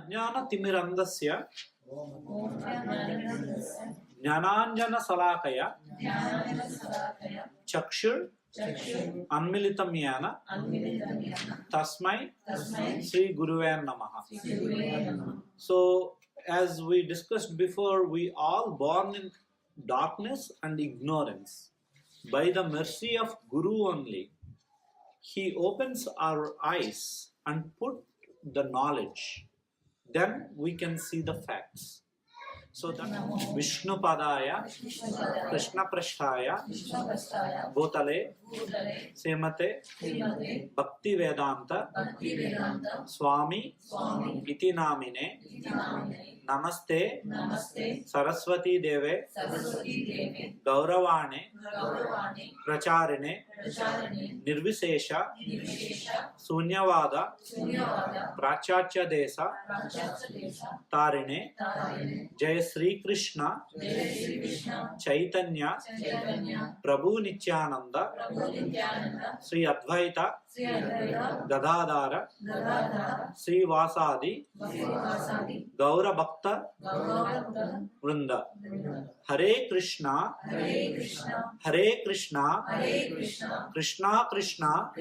Ajnana timirandasya Jnananjana salakaya Chakshur Anmilitam yana Tasmai Sri Guruve Namaha. So, as we discussed before, we all born in darkness and ignorance. By the mercy of Guru only, he opens our eyes and put the knowledge. Then we can see the facts. So that Vishnu Padaya, Krishna Prasthaya, Bhutale, Semate, Bhakti Vedanta, Swami, Iti Namine, Namaste, Saraswati Deve, Gauravane, Pracharine, Nirvisesha, Sunyavada, Prachachya Desa, Tarine, Jai Sri Krishna, Chaitanya, Prabhu Nityananda, Sri Advaita, Gadadara, Sri Vasadi, Gaura Bhakta, Vrinda. Hare Krishna, Hare Krishna, Krishna Krishna,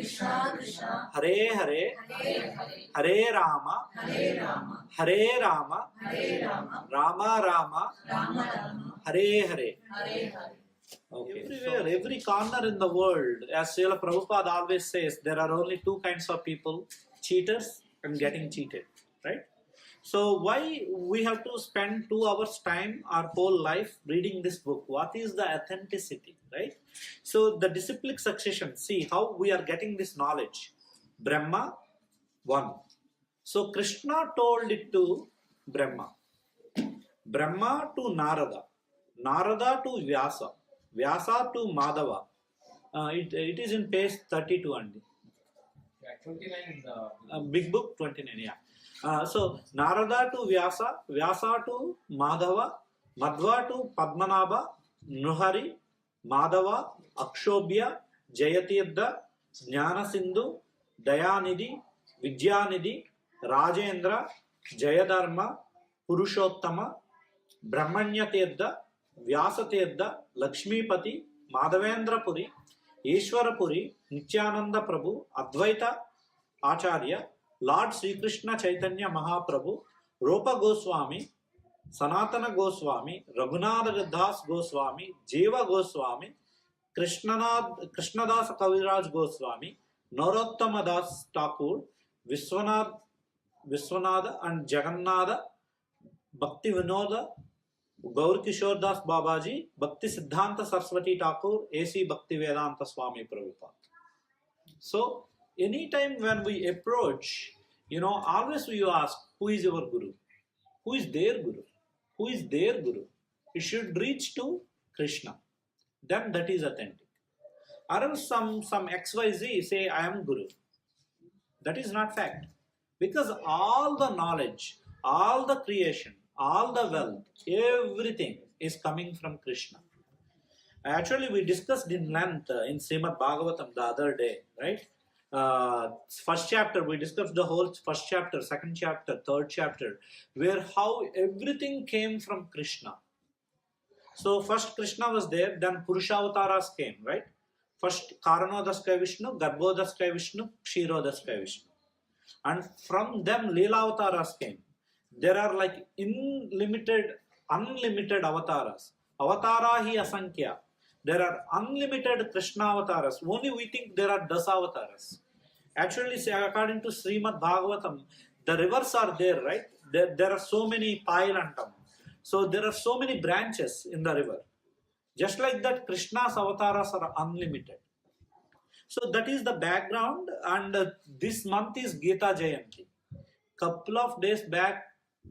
Hare Hare, Hare Rama, Hare Rama, Rama Rama, Hare Hare. Okay. Everywhere, every corner in the world, as Srila Prabhupada always says, there are only two kinds of people, cheaters and getting cheated, right? So why we have to spend 2 hours time, our whole life, reading this book? What is the authenticity, right? So the disciplic succession, see how we are getting this knowledge. Brahma, one. So Krishna told it to Brahma. Brahma to Narada. Narada to Vyasa. Vyasa to Madhava. It is in page 32 only. Yeah, 29 in the big book 29, yeah. So Narada to Vyasa, Vyasa to Madhava, Madhva to Padmanabha, Nuhari, Madhava, Akshobhya, Jayatirtha, Jnana Sindhu, Dayanidhi, Vidyanidhi, Rajendra, Jayadharma, Purushottama, Brahmanya Tirtha, Vyasa Tirtha, Lakshmipati, Madhavendra Puri, Ishwara Puri, Nityananda Prabhu, Advaita Acharya, Lord Sri Krishna Chaitanya Mahaprabhu, Rupa Goswami, Sanatana Goswami, Raghunatha Das Goswami, Jiva Goswami, Krishnadas Kaviraj Goswami, Narottama Das Thakur, Vishwanatha and Jagannatha, Bhakti Vinoda, Gaur Kishore Das Babaji, Bhakti Siddhanta Saraswati Thakur, A.C. Bhakti Vedanta Swami Prabhupada. So, anytime when we approach, always we ask, who is your Guru? Who is their Guru? Who is their Guru? It should reach to Krishna. Then that is authentic. Or else some XYZ say, I am Guru. That is not fact. Because all the knowledge, all the creation, all the wealth, everything is coming from Krishna. Actually, we discussed in length in Srimad Bhagavatam the other day, right? First chapter, we discussed the whole first chapter, second chapter, third chapter, where how everything came from Krishna. So first Krishna was there, then Purushavataras came, right? First Karanodaskaya Vishnu, Garbhodaskaya Vishnu, Kshirodaskaya Vishnu. And from them Leela Avataras came. There are like unlimited avatars. Avatara hi asankhya. There are unlimited Krishna avatars. Only we think there are Dasa avatars. Actually, according to Srimad Bhagavatam, the rivers are there, right? There are so many Pailantam. So there are so many branches in the river. Just like that, Krishna's avatars are unlimited. So that is the background, and this month is Gita Jayanti. Couple of days back,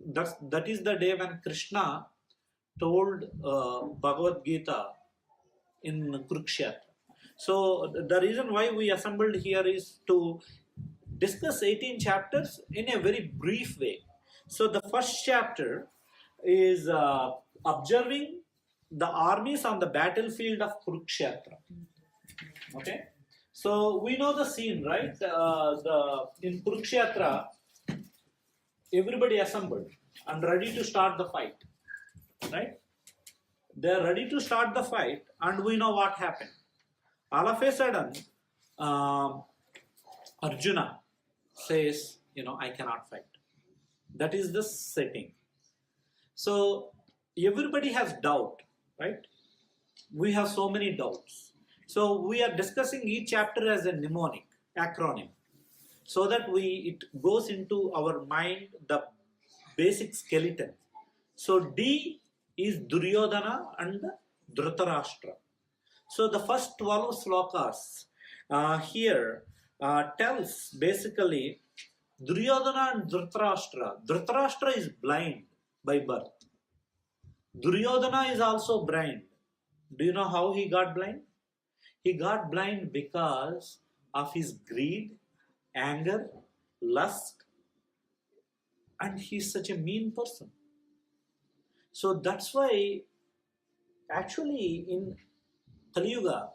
that is the day when Krishna told Bhagavad Gita in Kurukshetra. So the reason why we assembled here is to discuss 18 chapters in a very brief way. So the first chapter is observing the armies on the battlefield of Kurukshetra. Okay, so we know the scene, right? In Kurukshetra, everybody assembled and ready to start the fight, right? They are ready to start the fight, and we know what happened. All of a sudden, Arjuna says, I cannot fight. That is the setting. So everybody has doubt, right? We have so many doubts. So we are discussing each chapter as a mnemonic, acronym, so that it goes into our mind the basic skeleton. So D is Duryodhana and Dhritarashtra. So the first 12 slokas here tells basically Duryodhana and Dhritarashtra. Dhritarashtra is blind by birth. Duryodhana is also blind. Do you know how he got blind? He got blind because of his greed, anger, lust, and he's such a mean person. So that's why actually in Kali Yuga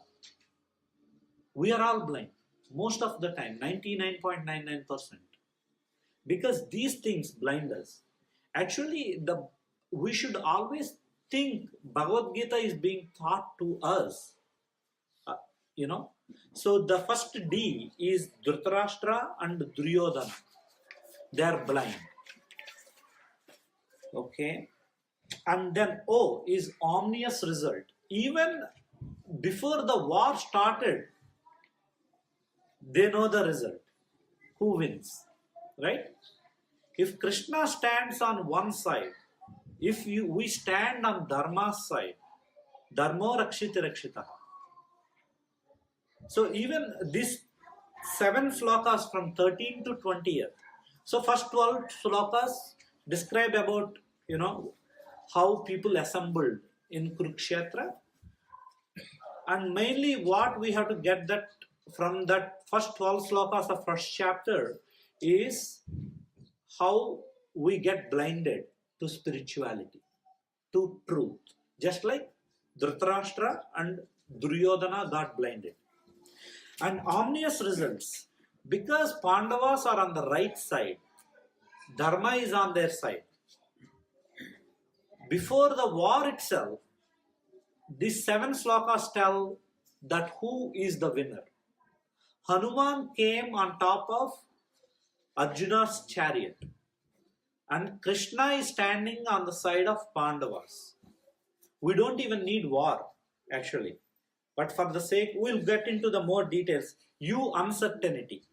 we are all blind most of the time, 99.99%, because these things blind us. Actually we should always think Bhagavad Gita is being taught to us. So the first D is Dhritarashtra and Duryodhana. They are blind. Okay. And then O is omnious result. Even before the war started, they know the result. Who wins? Right? If Krishna stands on one side, if we stand on Dharma's side, Dharmo Rakshiti Rakshitaha. So even these 7 slokas from 13 to 20th. So first 12 slokas describe about, how people assembled in Kurukshetra. And mainly what we have to get that from that first 12 slokas of first chapter is how we get blinded to spirituality, to truth. Just like Dhritarashtra and Duryodhana got blinded. And omnious results, because Pandavas are on the right side, Dharma is on their side. Before the war itself, these 7 slokas tell that who is the winner. Hanuman came on top of Arjuna's chariot, and Krishna is standing on the side of Pandavas. We don't even need war, actually. But for the sake, we'll get into the more details. Uncertainty.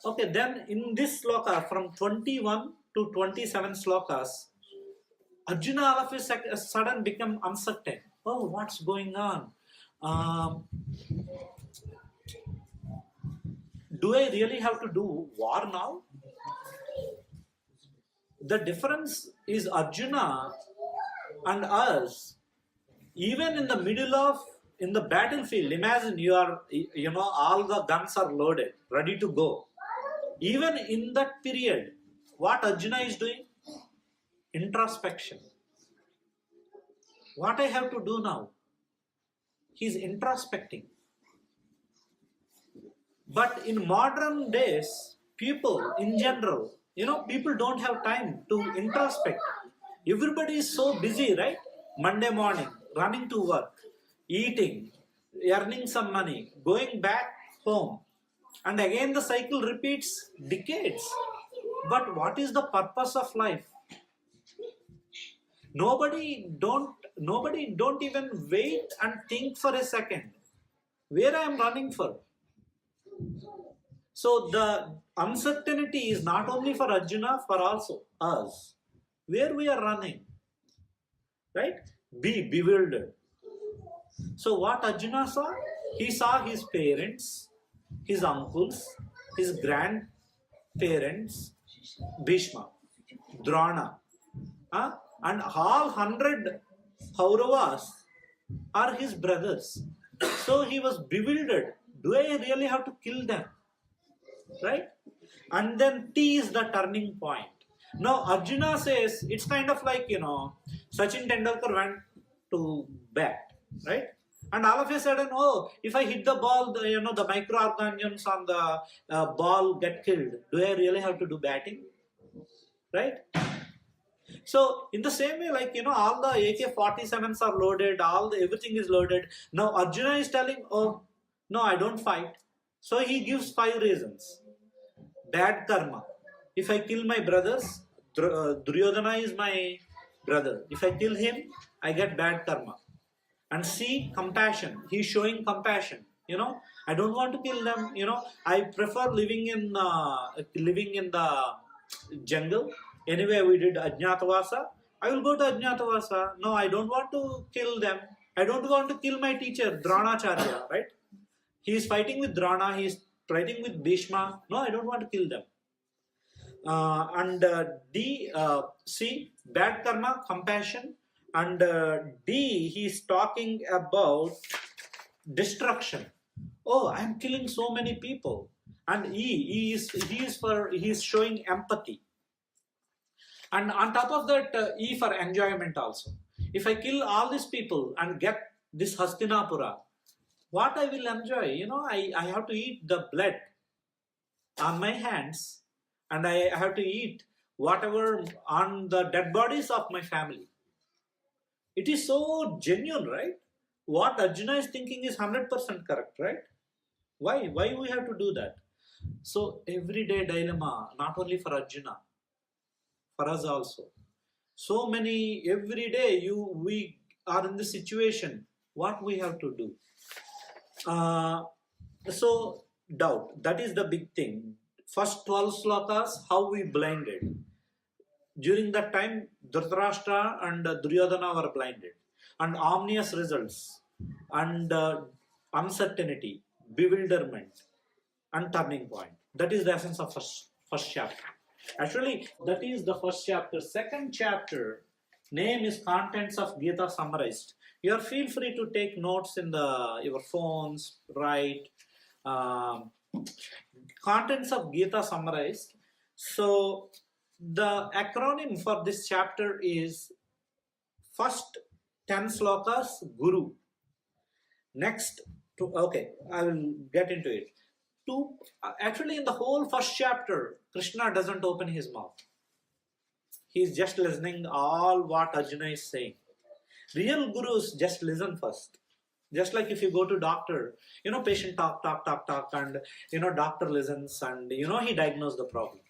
Okay, then in this sloka, from 21 to 27 slokas, Arjuna all of a sudden become uncertain. Oh, what's going on? Do I really have to do war now? The difference is Arjuna and us, even in the middle of, in the battlefield, imagine you are, all the guns are loaded, ready to go. Even in that period, what Arjuna is doing? Introspection. What I have to do now? He's introspecting. But in modern days, people in general, people don't have time to introspect. Everybody is so busy, right? Monday morning, running to work, eating, earning some money, going back home. And again the cycle repeats decades. But what is the purpose of life? Nobody don't even wait and think for a second where I am running for. So the uncertainty is not only for Arjuna, for also us. Where we are running, right? Be bewildered. So what Arjuna saw? He saw his parents, his uncles, his grandparents, Bhishma, Drona, and all 100 Kauravas are his brothers. So he was bewildered. Do I really have to kill them? Right? And then T is the turning point. Now Arjuna says, it's kind of like, Sachin Tendulkar went to bat, right? And all of a sudden, if I hit the ball, the microorganisms on the ball get killed. Do I really have to do batting? right? So in the same way, like, all the AK-47s are loaded, everything is loaded. Now Arjuna is telling, oh, no, I don't fight. So he gives 5 reasons. Bad karma. If I kill my brothers, Duryodhana is my brother. If I kill him, I get bad karma. And see, compassion. He's showing compassion. I don't want to kill them. I prefer living in the jungle. Anyway, we did Ajnatavasa. I will go to Ajnatavasa. No, I don't want to kill them. I don't want to kill my teacher, Dronacharya, right? He is fighting with Drona. He is fighting with Bhishma. No, I don't want to kill them. D, C, bad karma, compassion. And D, he is talking about destruction. Oh, I am killing so many people. And E, he is showing empathy. And on top of that, E for enjoyment also. If I kill all these people and get this Hastinapura, what I will enjoy? I have to eat the blood on my hands, and I have to eat whatever on the dead bodies of my family. It is so genuine, right? What Arjuna is thinking is 100% correct, right? Why we have to do that? So everyday dilemma, not only for Arjuna, for us also. So many, every day we are in this situation. What we have to do? So doubt, that is the big thing. First 12 slokas, how we blinded. During that time, Dhritarashtra and Duryodhana were blinded. And ominous results, and uncertainty, bewilderment, and turning point. That is the essence of first chapter. Actually, that is the first chapter. Second chapter, name is Contents of Gita Summarized. You feel free to take notes in your phones, write. Contents of Gita Summarized. So, the acronym for this chapter is first 10 slokas, Guru. Next, I will get into it. Actually, in the whole first chapter, Krishna doesn't open his mouth. He is just listening all what Arjuna is saying. Real gurus just listen first. Just like if you go to doctor, patient talk, and doctor listens, and he diagnoses the problem.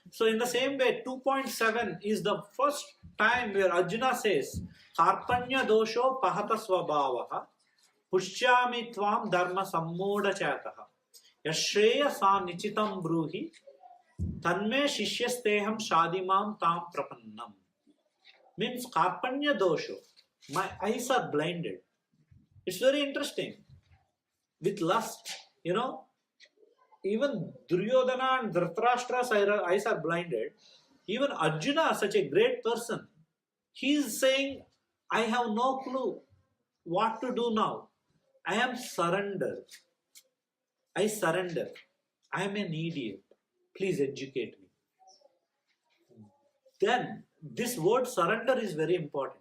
So in the same way, 2.7 is the first time where Arjuna says, Karpanya dosho pahata swabhavaha pushyami tvam dharma sammoda chataha yashreya sa nichitam bruhi tanme shishyasteham shadimam tam prapannam. Means Karpanya dosho. My eyes are blinded. It's very interesting. With lust, even Duryodhana and Dhritarashtra's eyes are blinded. Even Arjuna, such a great person, he is saying, I have no clue what to do now. I am surrendered. I surrender. I am an idiot. Please educate me. Then, this word surrender is very important.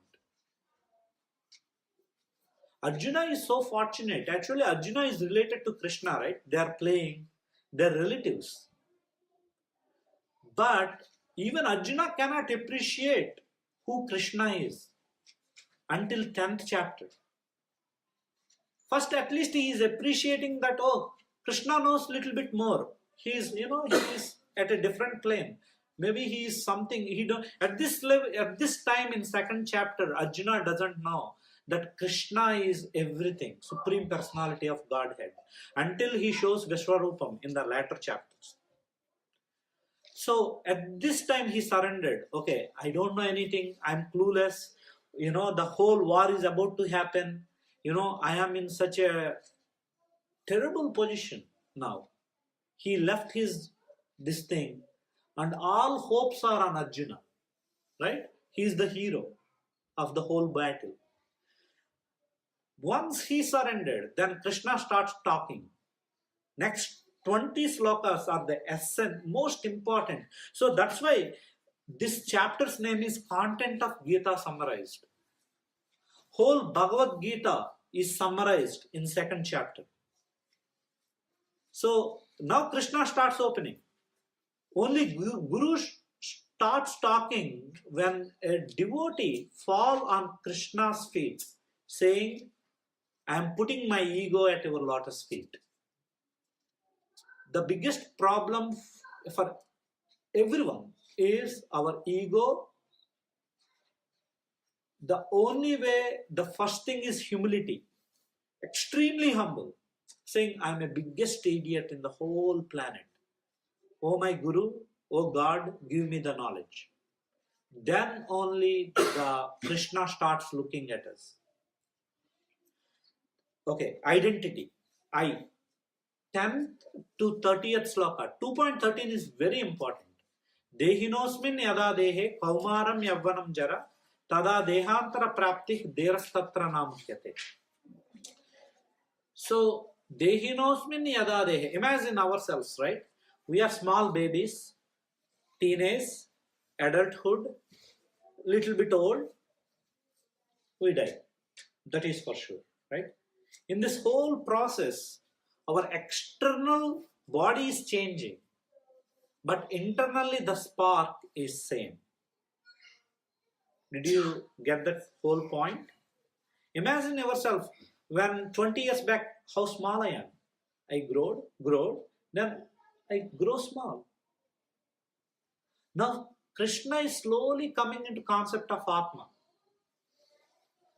Arjuna is so fortunate. Actually, Arjuna is related to Krishna, right? They are playing. They are relatives. But even Arjuna cannot appreciate who Krishna is until 10th chapter. First, at least he is appreciating that, Krishna knows little bit more. He is, he is at a different plane. Maybe he is something, at this level, at this time in 2nd chapter, Arjuna doesn't know that Krishna is everything, Supreme Personality of Godhead, until he shows Vishwarupam in the latter chapters. So at this time he surrendered. Okay, I don't know anything, I'm clueless, the whole war is about to happen, I am in such a terrible position now. He left this thing, and all hopes are on Arjuna, right? He is the hero of the whole battle. Once he surrendered, then Krishna starts talking. Next 20 slokas are the essence, most important. So that's why this chapter's name is Content of Gita Summarized. Whole Bhagavad Gita is summarized in 2nd chapter. So now Krishna starts opening. Only Guru starts talking when a devotee fall on Krishna's feet, saying, I am putting my ego at your lotus feet. The biggest problem for everyone is our ego. The only way, the first thing is humility. Extremely humble, saying, I am the biggest idiot in the whole planet. Oh my Guru, oh God, give me the knowledge. Then only the Krishna starts looking at us. Okay, identity. I. 10th to 30th sloka. 2.13 is very important. Dehinosmin yada dehe kaumaram yavvanam jara tada dehantara prapti derastatra namuhyate. So, dehinosmin yada dehe. Imagine ourselves, right? We are small babies, teenage, adulthood, little bit old, we die. That is for sure, right? In this whole process, our external body is changing, but internally the spark is same. Did you get that whole point? Imagine yourself when 20 years back, how small I am. I grow, then I grow small. Now, Krishna is slowly coming into concept of Atma.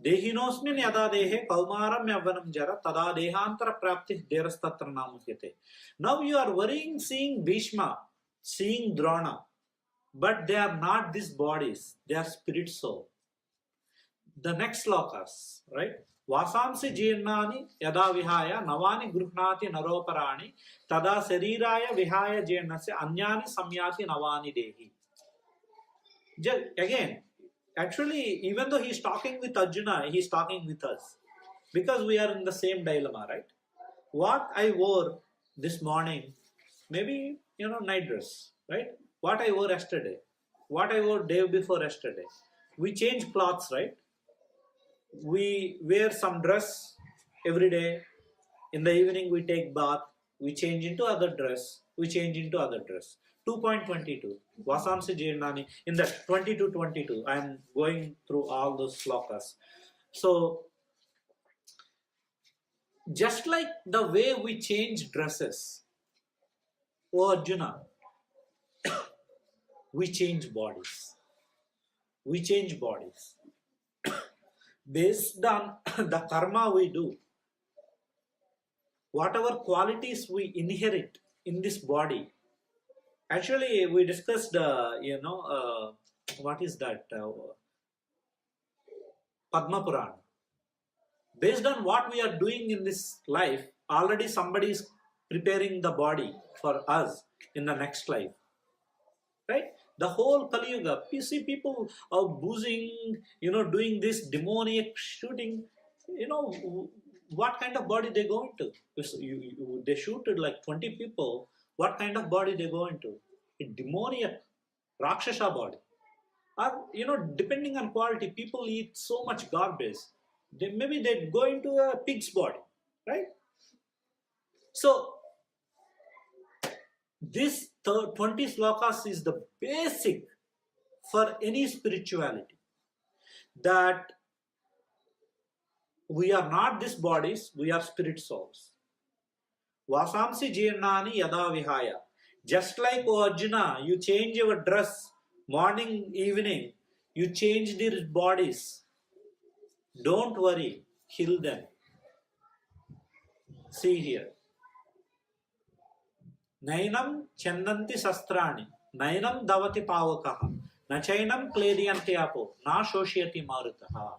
Dehinosmin yada dehe kaumaram yavvanam jara tada dehantara prapti derastatra namuhyate. Now you are worrying seeing Bhishma, seeing Drona, but they are not these bodies, they are spirit soul. The next slokas, right? Vasamsi jirnani yada vihaya navani gruhnati naroparani tada sariraya vihaya jirnasya anyani samyati navani dehi. Again, actually, even though he is talking with Arjuna, he is talking with us. Because we are in the same dilemma, right? What I wore this morning, maybe, night dress, right? What I wore yesterday, what I wore day before yesterday. We change clothes, right? We wear some dress every day. In the evening, we take bath. We change into other dress. We change into other dress. 2.22. Vasamsi Jirnani. In that 22, I am going through all those slokas. So, just like the way we change dresses, O Arjuna, we change bodies. We change bodies. Based on the karma we do, whatever qualities we inherit in this body. Actually, we discussed, what is that? Padma Purana. Based on what we are doing in this life, already somebody is preparing the body for us in the next life. Right? The whole Kali Yuga, you see people are boozing, doing this demoniac shooting. What kind of body they go into? They shooted like 20 people. What kind of body they go into? A demoniac, Rakshasa body. Or, depending on quality, people eat so much garbage. Maybe they go into a pig's body, right? So, this 20 slokas is the basic for any spirituality. That we are not these bodies, we are spirit souls. Vasamsi jirnani yada vihaya. Just like, O Arjuna, you change your dress morning, evening, you change their bodies. Don't worry, heal them. See here. Nainam chandanti sastrani, nainam davati pavakaha, nachainam klediyanti apo, na shoshiyati marutaha.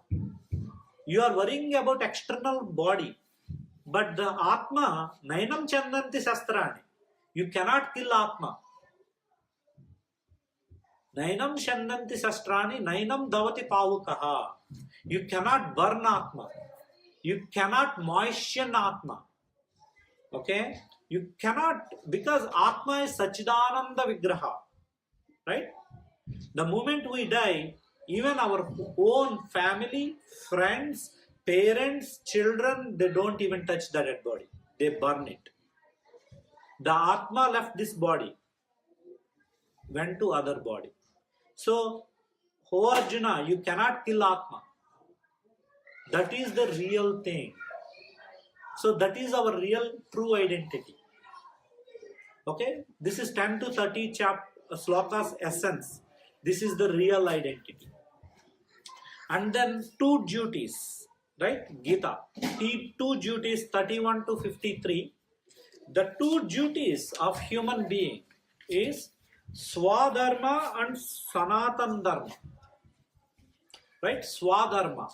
You are worrying about external body, but the Atma, nainam chandanti sastrani. You cannot kill Atma. Nainam chandanti sastrani, nainam davati pavukaha. You cannot burn Atma. You cannot moisten Atma. Okay? You cannot, because Atma is Sachidananda Vigraha. Right? The moment we die, even our own family, friends, parents, children, they don't even touch the dead body. They burn it. The Atma left this body, went to other body. So, oh Arjuna, you cannot kill Atma. That is the real thing. So that is our real true identity. Okay, this is 10 to 30 slokas essence. This is the real identity. And then two duties, right? Gita. Two duties 31 to 53. The two duties of human being is Swadharma and Sanatan Dharma. Right? Swadharma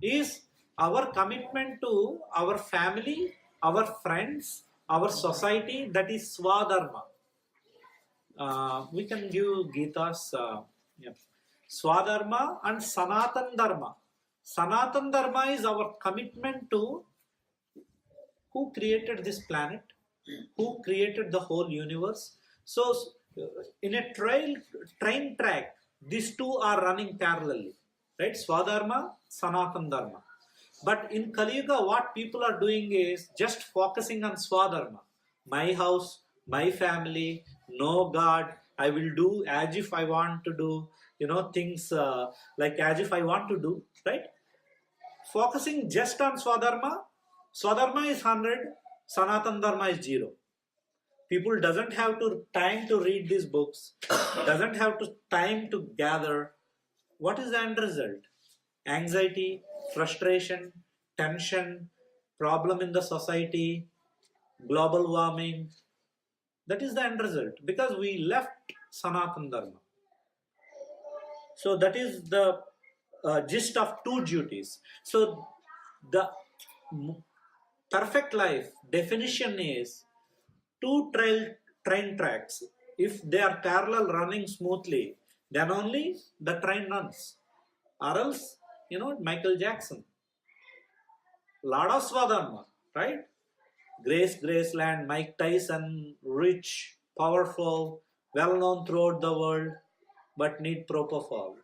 is our commitment to our family, our friends, our society. That is Swadharma. We can give Gita's Swadharma and Sanatan Dharma. Sanatan Dharma is our commitment to who created this planet, who created the whole universe. So, in a train track, these two are running parallelly, right? Swadharma, Sanatan Dharma. But in Kali Yuga, what people are doing is just focusing on Swadharma. My house, my family, no God, I will do as if I want to do, things like as if I want to do, right? Focusing just on Swadharma, Swadharma is 100, Sanatan Dharma is 0. People doesn't have time to read these books, doesn't have time to gather. What is the end result? Anxiety, frustration, tension, problem in the society, global warming. That is the end result because we left Sanatan Dharma. So that is the gist of two duties. So the perfect life definition is two train tracks. If they are parallel running smoothly, then only the train runs. Or else, Michael Jackson. Lord of Swadharma, right? Graceland, Mike Tyson, rich, powerful, well known throughout the world, but need propofol.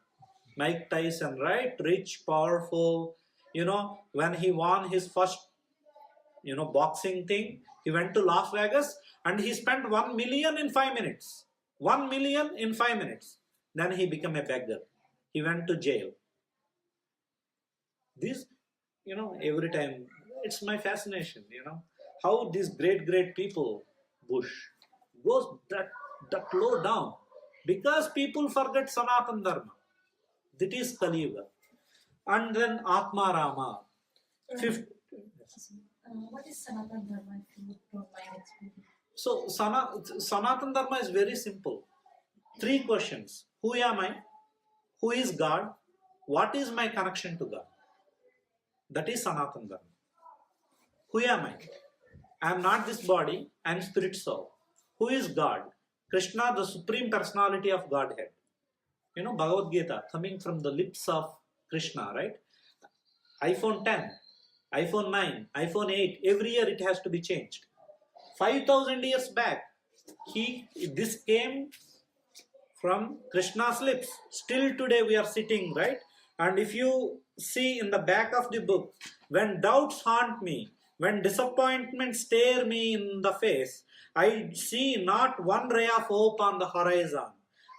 Mike Tyson, right? Rich, powerful. When he won his first, boxing thing, he went to Las Vegas and he spent 1 million in 5 minutes. 1 million in 5 minutes. Then he became a beggar. He went to jail. This, every time, it's my fascination, how these great people, Bush, goes that low down. Because people forget Sanatan Dharma. That is Kali Yuga. And then Atmarama. What is Sanatan Dharma, if you don't mind explaining? So, Sanatan Dharma is very simple. 3 questions. Who am I? Who is God? What is my connection to God? That is Sanatan Dharma. Who am I? I am not this body, I am spirit soul. Who is God? Krishna, the supreme personality of Godhead. Bhagavad Gita coming from the lips of Krishna, right? iPhone 10, iPhone 9, iPhone 8, every year it has to be changed. 5,000 years back, this came from Krishna's lips. Still today we are sitting, right? And if you see in the back of the book, when doubts haunt me, when disappointment stare me in the face, I see not one ray of hope on the horizon.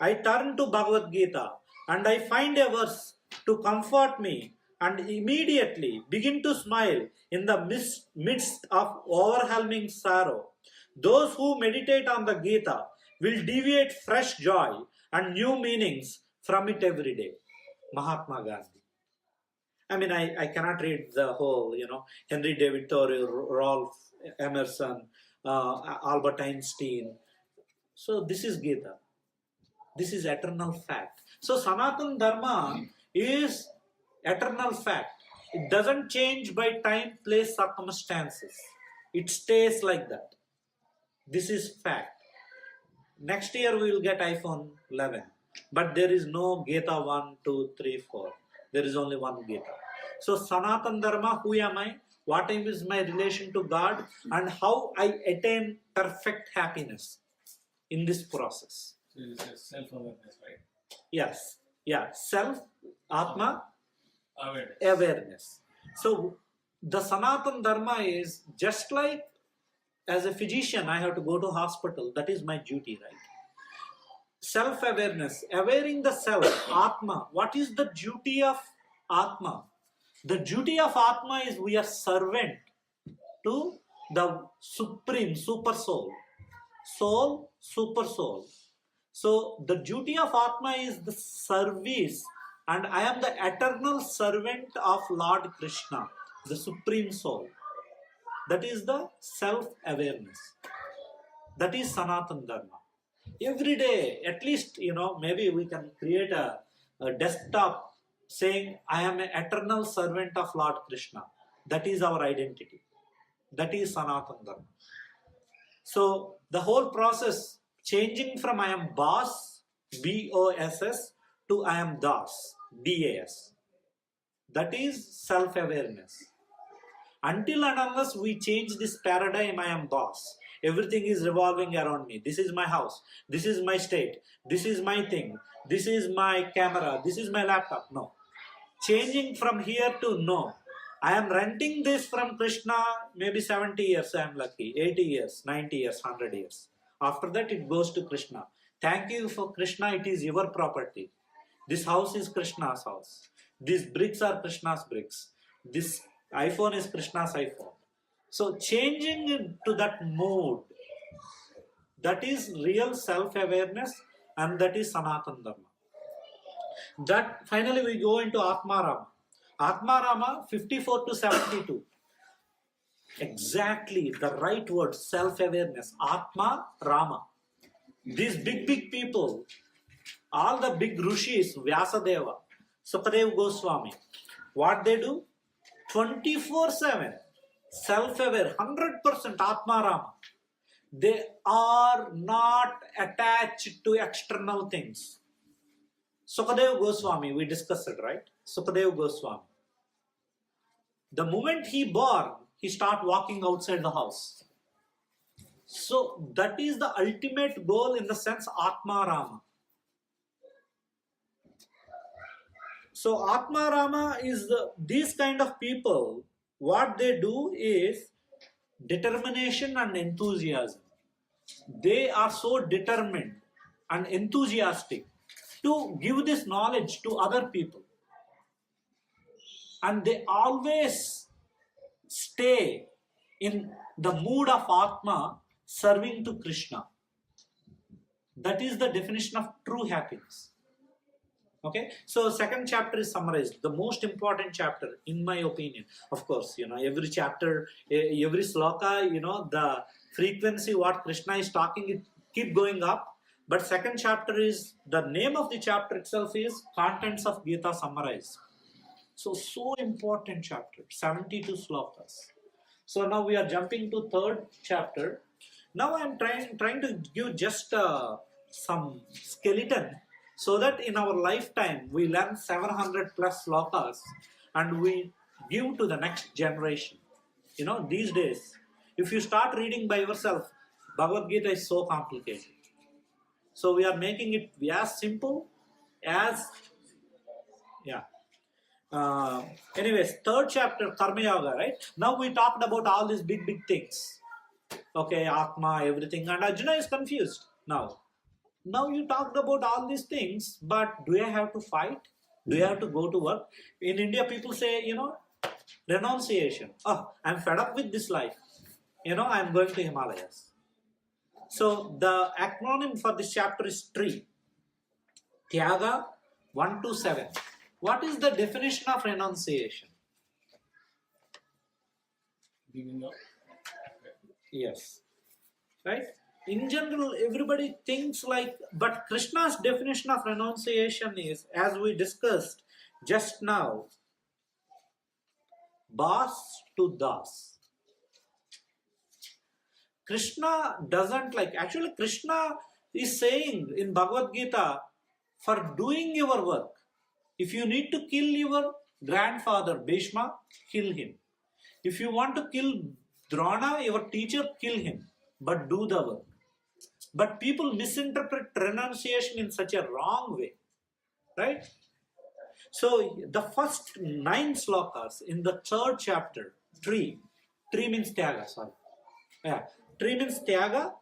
I turn to Bhagavad Gita and I find a verse to comfort me and immediately begin to smile in the midst of overwhelming sorrow. Those who meditate on the Gita will deviate fresh joy and new meanings from it every day. Mahatma Gandhi. I mean, I cannot read the whole, Henry David Thoreau, Ralph Emerson, Albert Einstein. So this is Gita. This is eternal fact. So Sanatan Dharma is eternal fact. It doesn't change by time, place, circumstances. It stays like that. This is fact. Next year we will get iPhone 11. But there is no Gita 1, 2, 3, 4. There is only one Gita. So Sanatan Dharma, who am I? What is my relation to God? And how I attain perfect happiness in this process. So this is self-awareness, right? Yes. Yeah. Self, Atma, Awareness. So the Sanatan Dharma is just like as a physician, I have to go to hospital. That is my duty, right? self-awareness, awareing the self, Atma. What is the duty of Atma? The duty of Atma is we are servant to the supreme super soul. Soul, super soul. So the duty of Atma is the service, and I am the eternal servant of Lord Krishna, the supreme soul. That is the self-awareness. That is Sanatana Dharma. Every day, at least, maybe we can create a desktop saying, I am an eternal servant of Lord Krishna. That is our identity. That is Sanatana Dharma. So the whole process, changing from I am boss, B-O-S-S, to I am das, D-A-S. That is self-awareness. Until and unless we change this paradigm, I am boss. Everything is revolving around me. This is my house. This is my state. This is my thing. This is my camera. This is my laptop. No. Changing from here to no. I am renting this from Krishna, maybe 70 years I am lucky, 80 years, 90 years, 100 years. After that it goes to Krishna. Thank you for Krishna, it is your property. This house is Krishna's house. These bricks are Krishna's bricks. This iPhone is Krishna's iPhone. So changing to that mode, that is real self-awareness, and that is Sanatana Dharma. That finally we go into Atmarama. Atmarama 54 to 72. Exactly the right word, self-awareness. Atma Rama. These big people, all the big rishis, Vyasadeva, Sukadeva Goswami, what they do? 24/7, self-aware, 100% Atmarama. They are not attached to external things. Sukadeva Goswami, we discussed it, right? Sukadeva Goswami. The moment he born, he start walking outside the house. So that is the ultimate goal in the sense Atmarama. So Atmarama is these kind of people, what they do is determination and enthusiasm. They are so determined and enthusiastic to give this knowledge to other people. And they always stay in the mood of Atma, serving to Krishna. That is the definition of true happiness. Okay, so second chapter is summarized, the most important chapter in my opinion. Of course, every chapter, every sloka, the frequency what Krishna is talking, it keep going up. But second chapter is, the name of the chapter itself is Contents of Gita Summarized. So important chapter, 72 slokas. So now we are jumping to third chapter. Now I am trying to give just some skeleton, so that in our lifetime we learn 700 plus slokas and we give to the next generation. These days, if you start reading by yourself, Bhagavad Gita is so complicated. So we are making it as simple as, anyways, third chapter, Karma Yoga, right? Now we talked about all these big things. Okay, Atma, everything, and Arjuna is confused now. Now you talked about all these things, but do I have to fight? Do I have to go to work? In India, people say, renunciation. Oh, I'm fed up with this life. I'm going to Himalayas. So the acronym for this chapter is TREE. Tyaga 1 to 7. What is the definition of renunciation? Giving up. Yes. Right? In general, everybody thinks like, but Krishna's definition of renunciation is, as we discussed just now, boss to das. Krishna doesn't actually Krishna is saying in Bhagavad Gita, for doing your work, if you need to kill your grandfather Bhishma, kill him. If you want to kill Drona, your teacher, kill him, but do the work. But people misinterpret renunciation in such a wrong way, right? So the first 9 slokas in the third chapter, tree means tyaga, sorry. Yeah, tree means tyaga.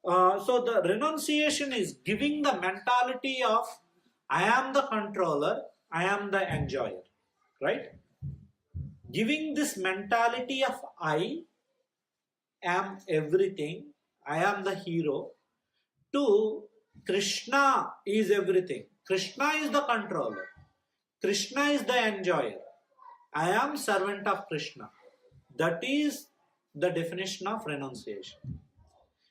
So the renunciation is giving the mentality of I am the controller, I am the enjoyer, right? Giving this mentality of I am everything, I am the hero, to Krishna is everything. Krishna is the controller. Krishna is the enjoyer. I am servant of Krishna. That is the definition of renunciation.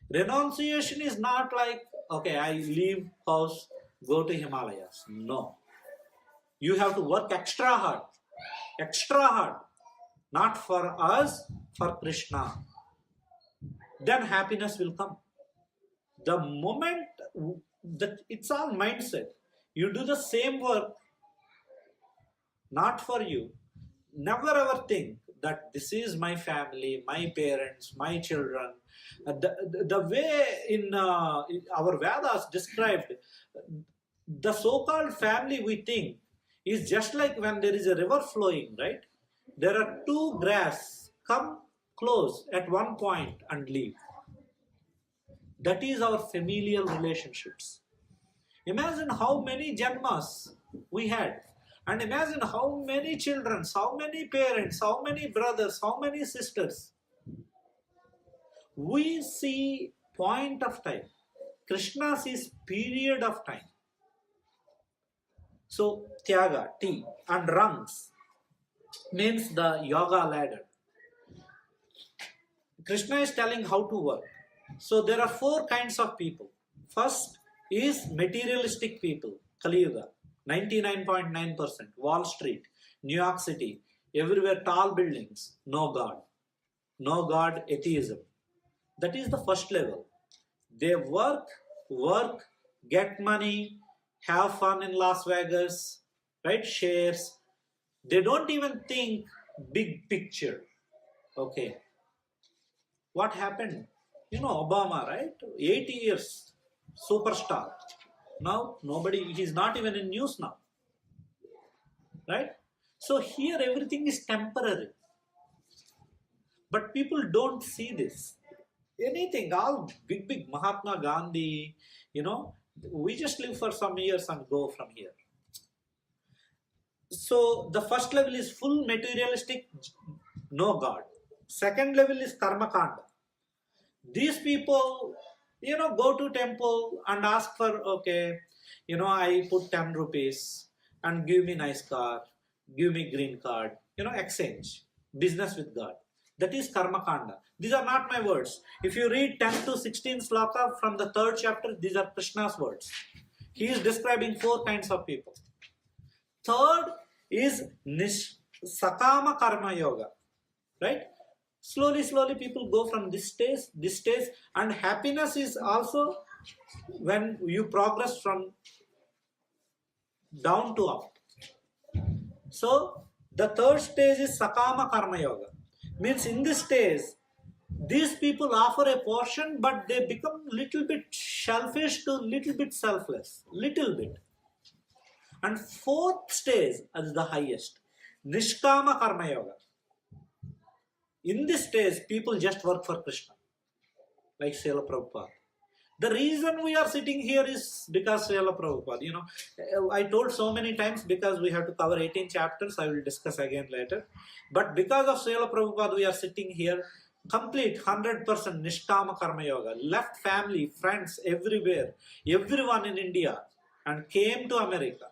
Renunciation is not like, okay, I leave house, go to Himalayas. No. You have to work extra hard. Extra hard. Not for us, for Krishna. Then happiness will come. The moment that it's all mindset. You do the same work, not for you. Never ever think that this is my family, my parents, my children. The way in our Vedas described, the so-called family we think is just like when there is a river flowing, right? There are two grass, come close at one point and leave. That is our familial relationships. Imagine how many janmas we had. And imagine how many children, how many parents, how many brothers, how many sisters. We see point of time. Krishna sees period of time. So Tyaga, T, and rungs means the yoga ladder. Krishna is telling how to work. So there are four kinds of people. First is materialistic people, Kali Yuga, 99.9%, Wall Street, New York City, everywhere tall buildings, no God. No God, atheism. That is the first level. They work, get money, have fun in Las Vegas, right? Shares. They don't even think big picture. Okay. What happened? You know, Obama, right? 8 years, superstar. Now, nobody, he's not even in news now. Right? So here everything is temporary. But people don't see this. Anything, all big Mahatma Gandhi, you know, we just live for some years and go from here. So the first level is full materialistic, no God. Second level is karma kanda. These people, you know, go to temple and ask for, okay, you know, I put 10 rupees and give me nice car, give me green card, you know, exchange, business with God. That is karma kanda. These are not my words. If you read 10 to 16 sloka from the 3rd chapter, these are Krishna's words. He is describing 4 kinds of people. Third is Sakama Karma Yoga, right? Slowly people go from this stage, and happiness is also when you progress from down to up. So the 3rd stage is Sakama Karma Yoga. Means in this stage, these people offer a portion, but they become little bit selfish to little bit selfless, little bit. And 4th stage is the highest, Nishkama Karma Yoga. In this stage, people just work for Krishna, like Srila Prabhupada. The reason we are sitting here is because Srila Prabhupada, you know, I told so many times because we have to cover 18 chapters, I will discuss again later. But because of Srila Prabhupada, we are sitting here, complete 100% Nishkama Karma Yoga, left family, friends everywhere, everyone in India, and came to America.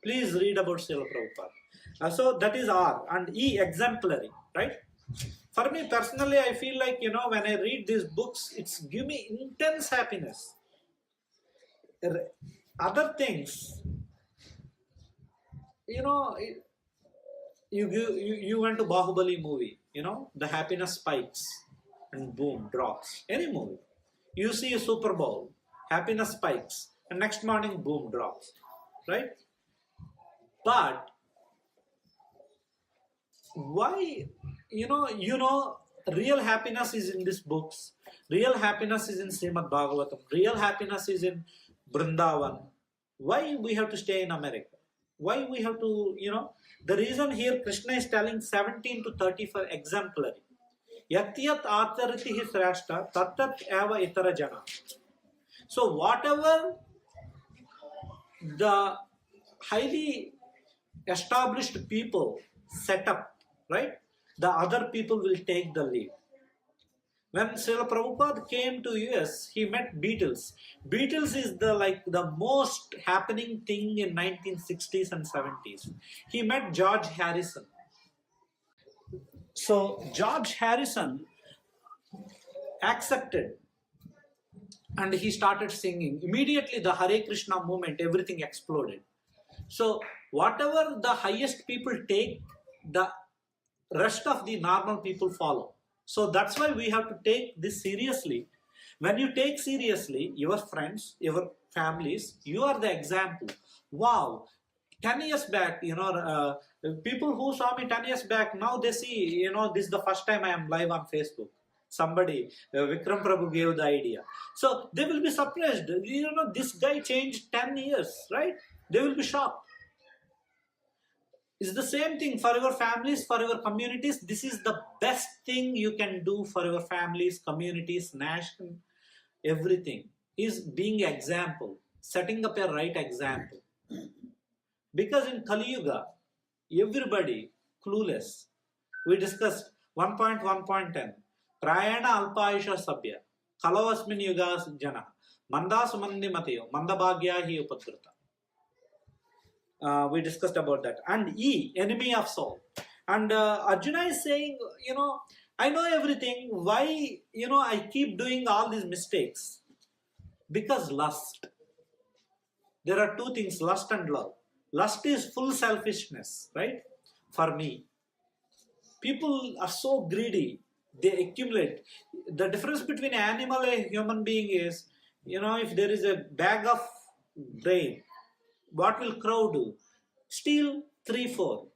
Please read about Srila Prabhupada. So that is R, and E, exemplary, right? For me personally, I feel like, you know, when I read these books, it's give me intense happiness. Other things, you know, you went to Bahubali movie, you know, the happiness spikes and boom, drops. Any movie. You see a Super Bowl, happiness spikes, and next morning, boom, drops, right? But why, you know, real happiness is in these books. Real happiness is in Srimad Bhagavatam. Real happiness is in Vrindavan. Why we have to stay in America? Why we have to, you know, the reason here Krishna is telling 17 to 35 exemplary. Yatyat ataritihi srashta tatat eva itara jana. So whatever the highly established people set up, right, the other people will take the lead. When Srila Prabhupada came to US, he met Beatles. Beatles is the most happening thing in 1960s and 70s. He met George Harrison. So George Harrison accepted and he started singing. Immediately the Hare Krishna movement, everything exploded. So whatever the highest people take, the rest of the normal people follow. So that's why we have to take this seriously. When you take seriously your friends, your families, you are the example. Wow, 10 years back, people who saw me 10 years back, now they see, this is the first time I am live on Facebook. Somebody, Vikram Prabhu gave the idea. So they will be surprised. This guy changed 10 years, right? They will be shocked. It's the same thing for your families, for your communities. This is the best thing you can do for your families, communities, nation, everything is being example, setting up a right example. Because in Kali Yuga, everybody clueless. We discussed 1.1.10. Prayana alpayusha sabya. Kalavasmin yuga jana. Manda sumandi matayo. Manda bhagya hi upadrita. We discussed about that. And E, enemy of soul. And Arjuna is saying, I know everything. Why, I keep doing all these mistakes? Because lust. There are two things, lust and love. Lust is full selfishness, right? For me. People are so greedy. They accumulate. The difference between an animal and a human being is, if there is a bag of grain, what will crow do? Steal 3-4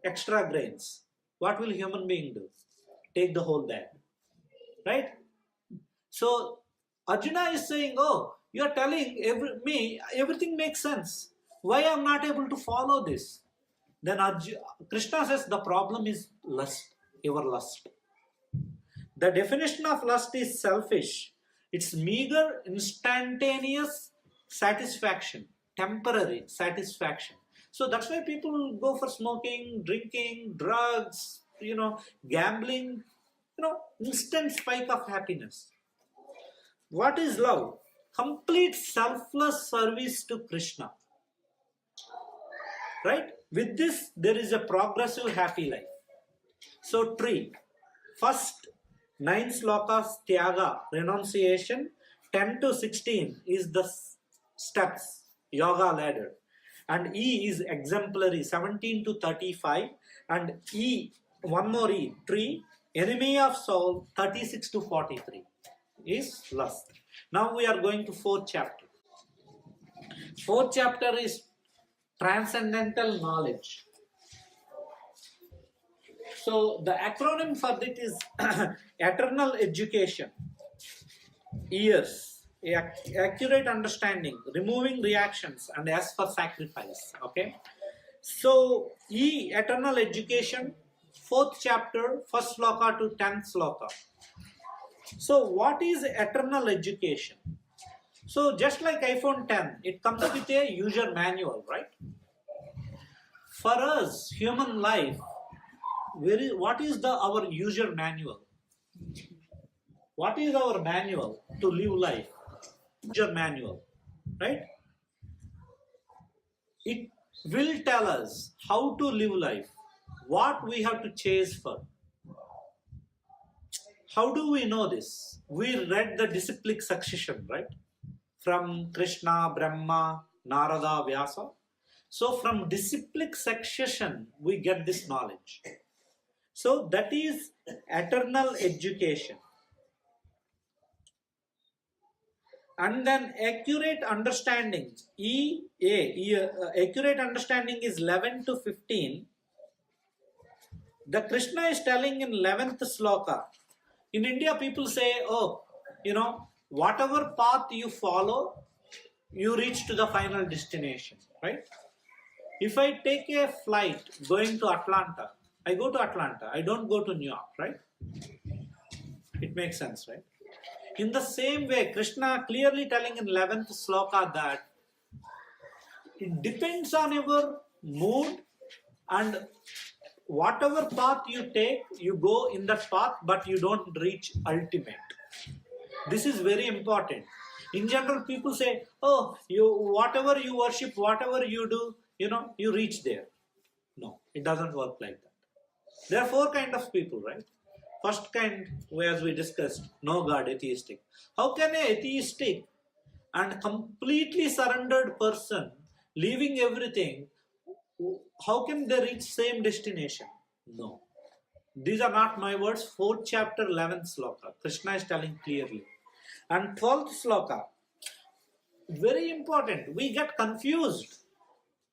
extra grains. What will human being do? Take the whole bag. Right? So Arjuna is saying, oh, you are telling me everything makes sense. Why I am not able to follow this? Then Krishna says the problem is lust, your lust. The definition of lust is selfish. It's meager, instantaneous satisfaction, temporary satisfaction. So that's why people go for smoking, drinking, drugs, gambling, instant spike of happiness. What is love? Complete selfless service to Krishna. Right? With this, there is a progressive happy life. So, tree. First 9 slokas, Tyaga, renunciation. 10 to 16 is the steps, yoga ladder. And E is exemplary, 17 to 35. And E, one more E, tree, enemy of soul, 36 to 43 is lust. Now we are going to 4th chapter. 4th chapter is Transcendental knowledge. So the acronym for it is eternal education, years, accurate understanding, removing reactions, and S for sacrifice. Okay. So E, eternal education, 4th chapter, 1st sloka to 10th sloka. So what is eternal education? So just like iPhone 10, it comes with a user manual, right? For us, human life, what is our user manual? What is our manual to live life? User manual, right? It will tell us how to live life, what we have to chase for. How do we know this? We read the disciplic succession, right? From Krishna, Brahma, Narada, Vyasa. So from disciplic succession, we get this knowledge. So that is eternal education. And then accurate understanding, accurate understanding is 11 to 15. The Krishna is telling in 11th sloka. In India, people say, whatever path you follow, you reach to the final destination, right? If I take a flight going to Atlanta, I go to Atlanta. I don't go to New York, right? It makes sense, right? In the same way, Krishna clearly telling in 11th sloka that it depends on your mood, and whatever path you take, you go in that path, but you don't reach ultimate. This is very important. In general, people say, oh, you whatever you worship, whatever you do, you reach there. No, it doesn't work like that. There are four kinds of people, right? First kind, as we discussed, no God, atheistic. How can an atheistic and completely surrendered person, leaving everything, how can they reach same destination? No. These are not my words. 4th chapter, 11th sloka. Krishna is telling clearly. And 12th sloka, very important. We get confused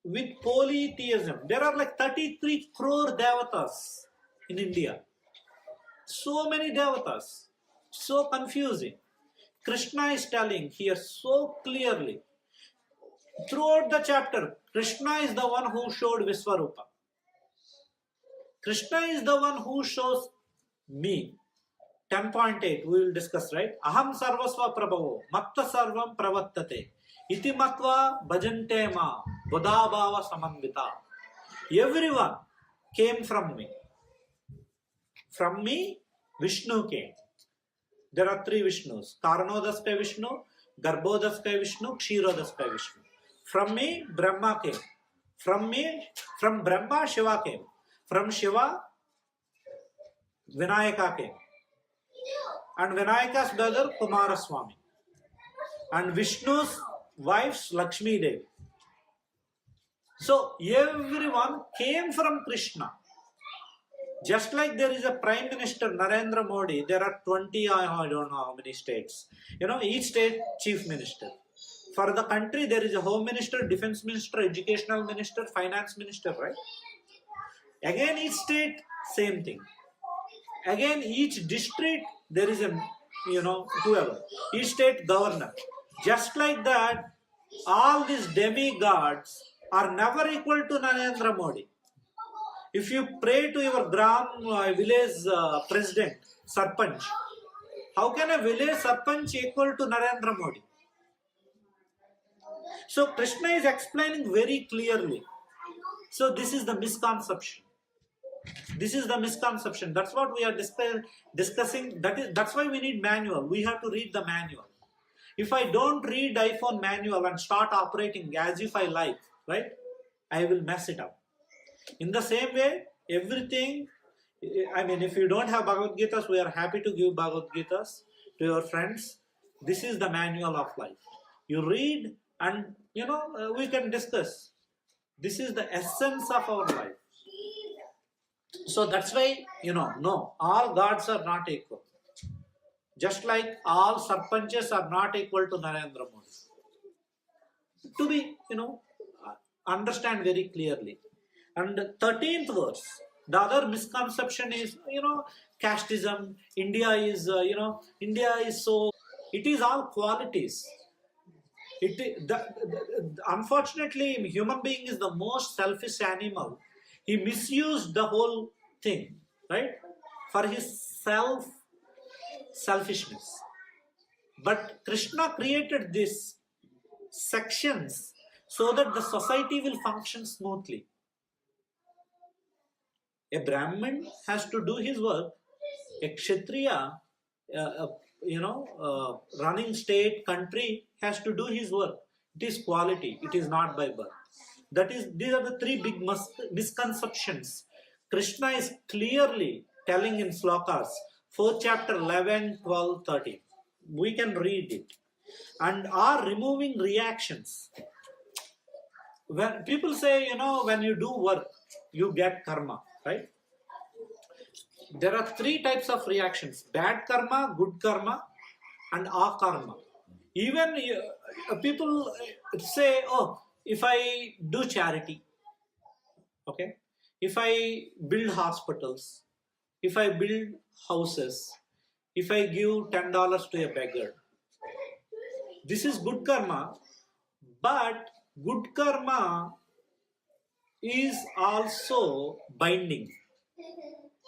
with polytheism. There are like 33 crore devatas in India. So many devatas. So confusing. Krishna is telling here so clearly. Throughout the chapter, Krishna is the one who showed Visvarupa. Krishna is the one who shows me. 10.8 we will discuss, right? Aham sarvasva prabhavo matta sarvam pravattate iti matva bhajante ma bodhabhava samanvita. Everyone came from me. From me, Vishnu came. There are three Vishnus. Karanodaspaya Vishnu, Garbhodaspaya Vishnu, Kshirodaspaya Vishnu. From me, Brahma came. From Brahma, Shiva came. From Shiva, Vinayaka came. And Vinayaka's brother, Kumaraswamy. And Vishnu's wife, Lakshmi Devi. So, everyone came from Krishna. Just like there is a Prime Minister, Narendra Modi, there are 20, I don't know how many states. Each state, Chief Minister. For the country, there is a Home Minister, Defense Minister, Educational Minister, Finance Minister, right? Again, each state, same thing. Again, each district, there is a, whoever. Each state governor. Just like that, all these demigods are never equal to Narendra Modi. If you pray to your village president, Sarpanch, how can a village Sarpanch equal to Narendra Modi? So Krishna is explaining very clearly. So this is the misconception. This is the misconception. That's what we are discussing. That's why we need manual. We have to read the manual. If I don't read iPhone manual and start operating as if I like, right, I will mess it up. In the same way, everything, if you don't have Bhagavad Gitas, we are happy to give Bhagavad Gitas to your friends. This is the manual of life. You read and, we can discuss. This is the essence of our life. So that's why, no, all gods are not equal. Just like all sarpanches are not equal to Narendra Modi. To be, understand very clearly. And 13th verse, the other misconception is, casteism. India is so. It is all qualities. Unfortunately, human being is the most selfish animal. He misused the whole thing, right, for his selfishness. But Krishna created these sections so that the society will function smoothly. A Brahmin has to do his work. A Kshatriya, running state, country has to do his work. It is quality. It is not by birth. These are the three big misconceptions. Krishna is clearly telling in slokas, 4th chapter, 11, 12, 13. We can read it. And are removing reactions. When people say, when you do work, you get karma, right? There are three types of reactions: bad karma, good karma, and akarma. Even people say, oh, if I do charity, okay, if I build hospitals, if I build houses, if I give $10 to a beggar, this is good karma. But good karma is also binding.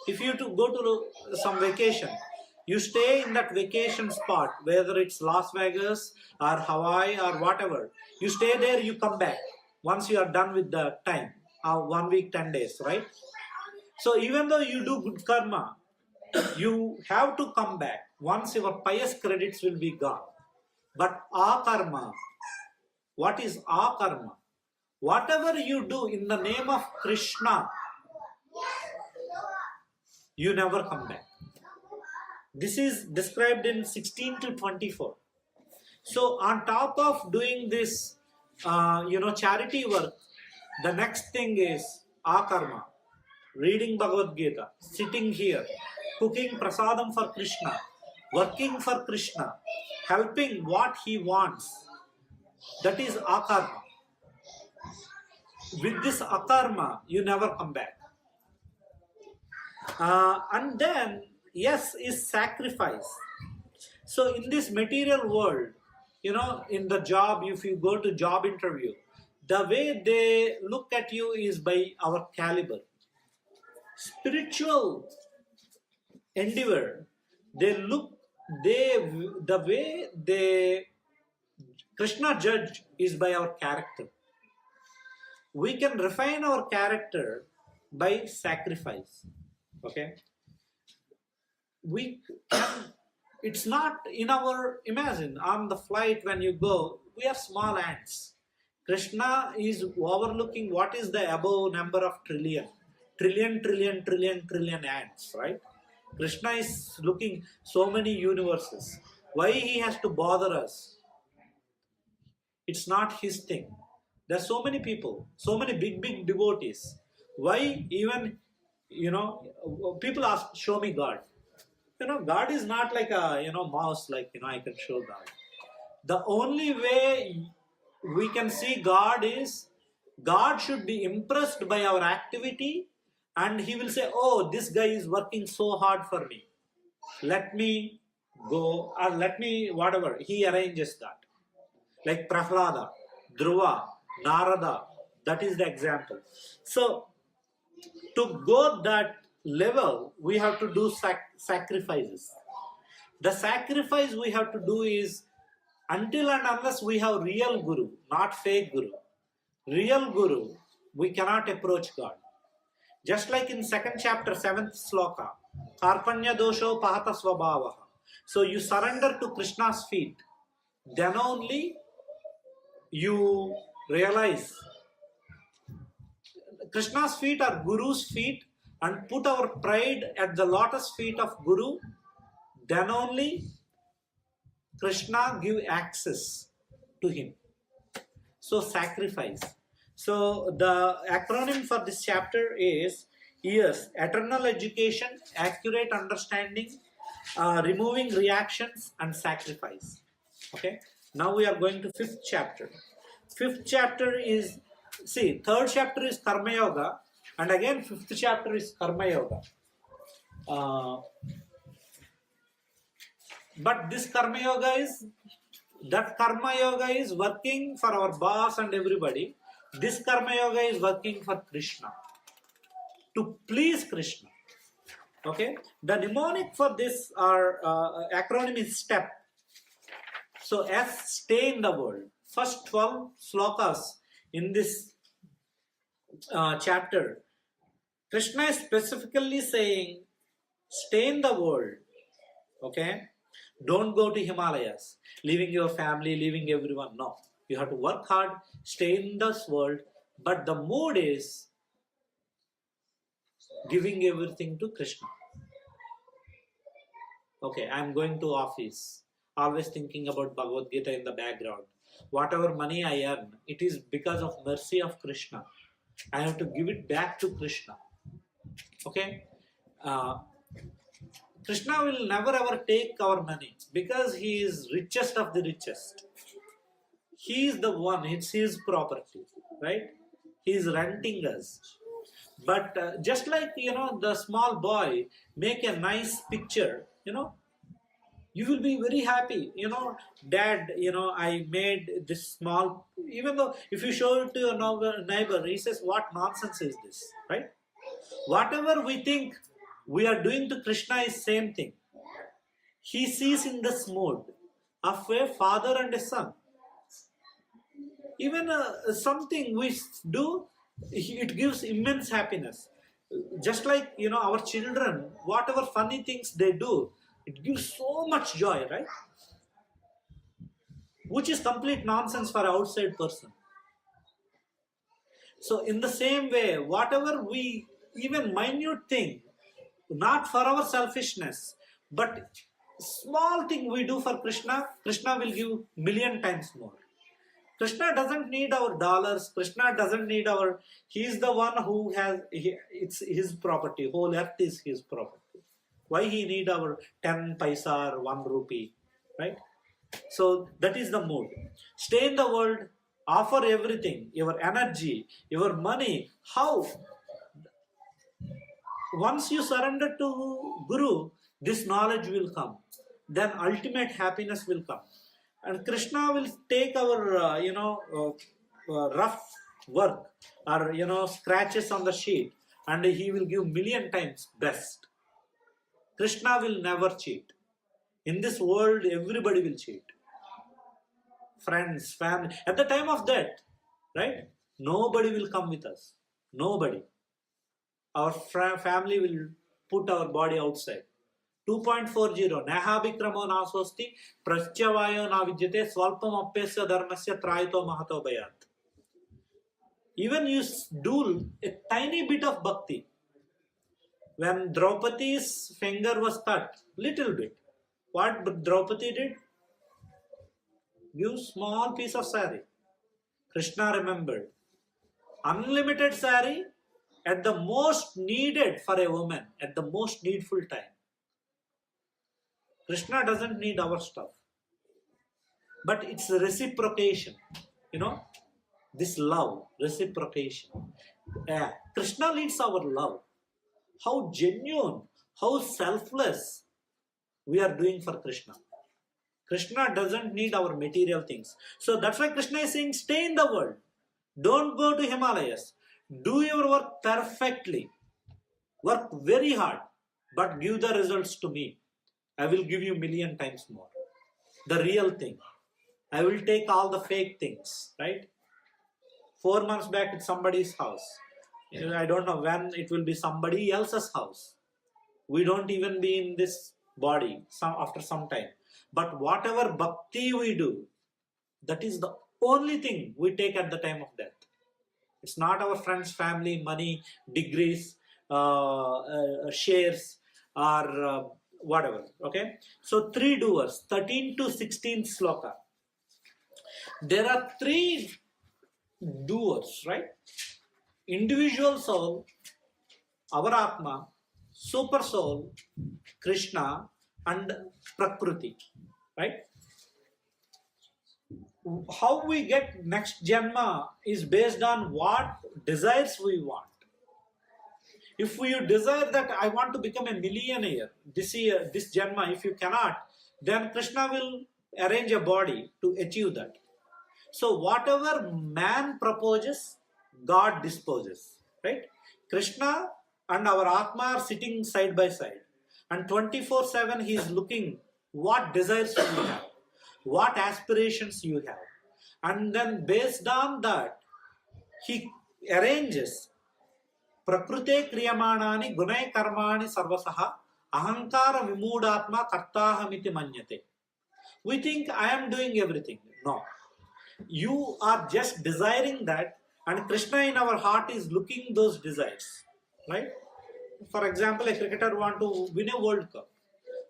If you to go to some vacation You stay in that vacation spot, whether it's Las Vegas or Hawaii or whatever. You stay there, you come back once you are done with the time, 1 week, 10 days, right? So even though you do good karma, you have to come back once your pious credits will be gone. But akarma, what is akarma? Whatever you do in the name of Krishna, you never come back. This is described in 16 to 24. So on top of doing this, charity work, the next thing is akarma. Reading Bhagavad Gita, sitting here, cooking prasadam for Krishna, working for Krishna, helping what he wants. That is akarma. With this akarma, you never come back. And then, yes, is sacrifice. So in this material world, in the job, if you go to job interview, the way they look at you is by our caliber. Spiritual endeavor, Krishna judge is by our character. We can refine our character by sacrifice. Okay? It's not in our, imagine on the flight when you go, we are small ants. Krishna is overlooking what is the above number of trillion ants, right? Krishna is looking so many universes. Why he has to bother us? It's not his thing. There are so many people, so many big devotees. Why even, people ask, show me God. God is not like a, mouse, like, I can show God. The only way we can see God is, God should be impressed by our activity and he will say, oh, this guy is working so hard for me. Let me go, or let me, whatever. He arranges that. Like Prahlada, Dhruva, Narada, that is the example. So, to go that level, we have to do sacrifices. The sacrifice we have to do is, until and unless we have real Guru, not fake Guru. Real Guru, we cannot approach God. Just like in 2nd chapter, 7th sloka, Karpanya dosho pahata svabhavaha. So you surrender to Krishna's feet. Then only you realize Krishna's feet are Guru's feet, and put our pride at the lotus feet of Guru. Then only Krishna give access to him. So sacrifice. So the acronym for this chapter is ES, eternal education, accurate understanding, removing reactions and sacrifice. Okay. Now we are going to 5th chapter. 5th chapter is, 3rd chapter is Karma Yoga, and again 5th chapter is Karma Yoga. But this Karma Yoga is working for our boss and everybody. This Karma Yoga is working for Krishna, to please Krishna. Okay, the mnemonic for this acronym is STEP. So S, stay in the world. First 12 slokas in this chapter, Krishna is specifically saying, stay in the world. Okay, don't go to Himalayas, leaving your family, leaving everyone. No, you have to work hard, stay in this world, but the mood is giving everything to Krishna. Okay, I am going to office, always thinking about Bhagavad Gita in the background. Whatever money I earn, it is because of mercy of Krishna. I have to give it back to Krishna. Okay, Krishna will never ever take our money because he is richest of the richest. He is the one, it's his property, right? He is renting us. But just like, the small boy make a nice picture, you will be very happy. Dad, I made this small, even though if you show it to your neighbor, he says, what nonsense is this, right? Whatever we think we are doing to Krishna is same thing. he sees in this mode of a father and a son. Even something we do, it gives immense happiness. Just like, our children, whatever funny things they do, it gives so much joy, right? Which is complete nonsense for an outside person. So in the same way, whatever we, even minute thing, not for our selfishness, but small thing we do for Krishna, Krishna will give million times more. Krishna doesn't need our dollars. Krishna doesn't need our... He is the one who has... it's his property. Whole earth is his property. Why he need our 10 paisa or 1 rupee? Right? So that is the mood. Stay in the world. Offer everything. Your energy. Your money. How? Once you surrender to Guru, this knowledge will come. Then ultimate happiness will come. And Krishna will take our, rough work or, scratches on the sheet, and he will give million times best. Krishna will never cheat. In this world, everybody will cheat. Friends, family. At the time of death, right? Nobody will come with us. Nobody. Our family will put our body outside. 2.40 Nahabhikramo nasosti pratyavayo navidyate swalpam appesya dharmasya traito mahato bhayat. Even you do a tiny bit of bhakti. When Draupadi's finger was cut, little bit, what Draupadi did? Give small piece of sari. Krishna remembered. Unlimited sari at the most needed for a woman, at the most needful time. Krishna doesn't need our stuff. But it's reciprocation. This love, reciprocation. Krishna needs our love. How genuine, how selfless we are doing for Krishna. Krishna doesn't need our material things. So that's why Krishna is saying, stay in the world. Don't go to Himalayas. Do your work perfectly. Work very hard. But give the results to me. I will give you million times more. The real thing. I will take all the fake things, right? 4 months back it's somebody's house. I don't know when it will be somebody else's house. We don't even be in this body after some time. But whatever bhakti we do, that is the only thing we take at the time of death. It's not our friends, family, money, degrees, shares, or whatever. Okay. So 3 doers, 13 to 16 sloka. There are 3 doers, right? Individual soul, our Atma, super soul, Krishna, and Prakriti, right? How we get next Janma is based on what desires we want. If you desire that I want to become a millionaire this year, this Janma, if you cannot, then Krishna will arrange a body to achieve that. So whatever man proposes, God disposes, right? Krishna and our Atma are sitting side by side. And 24/7 he is looking what desires you have, what aspirations you have. And then based on that, he arranges Prakrute kriyamanani gunai karmani sarvasaha ahankara vimudatma kartahamiti manyate. We think I am doing everything. No. You are just desiring that, and Krishna in our heart is looking those desires, right? For example, a cricketer want to win a World Cup.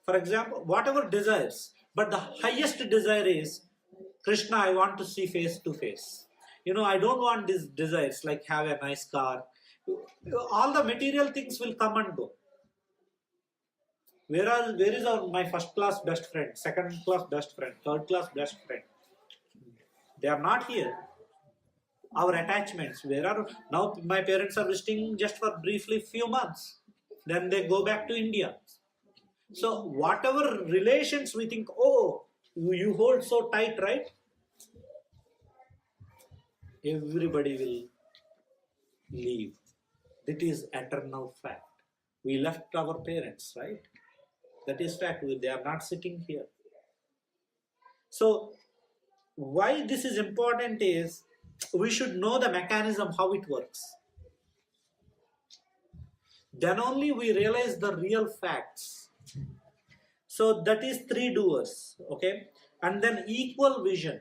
For example, whatever desires, but the highest desire is, Krishna, I want to see face to face. I don't want these desires like have a nice car. All the material things will come and go. Where is my first class best friend, second class best friend, third class best friend? They are not here. Our attachments, where are now? My parents are visiting just for briefly few months. Then they go back to India. So whatever relations we think, oh, you hold so tight, right? Everybody will leave. That is eternal fact. We left our parents, right? That is fact. They are not sitting here. So why this is important is we should know the mechanism, how it works. Then only we realize the real facts. So that is three doers, okay? And then equal vision,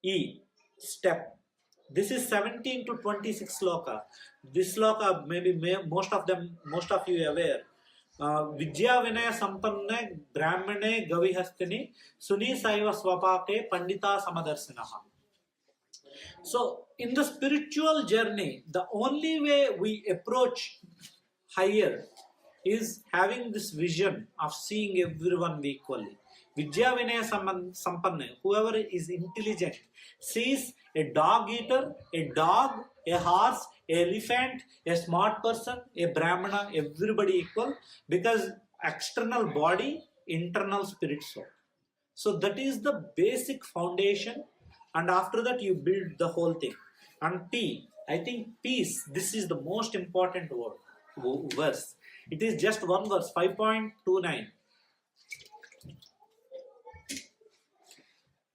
E, step. This is 17 to 26 sloka. This sloka, most of you aware. Vidya Vinaya Sampanne Brahmane Gavihastini Suni Saiva Swapake Pandita Samadarsinaha. So in the spiritual journey, the only way we approach higher is having this vision of seeing everyone equally. Vidya Vinaya Sampanne, whoever is intelligent, sees a dog eater, a dog, a horse, an elephant, a smart person, a brahmana, everybody equal, because external body, internal spirit soul. So that is the basic foundation, and after that you build the whole thing. And P, I think peace, this is the most important verse. It is just one verse, 5.29.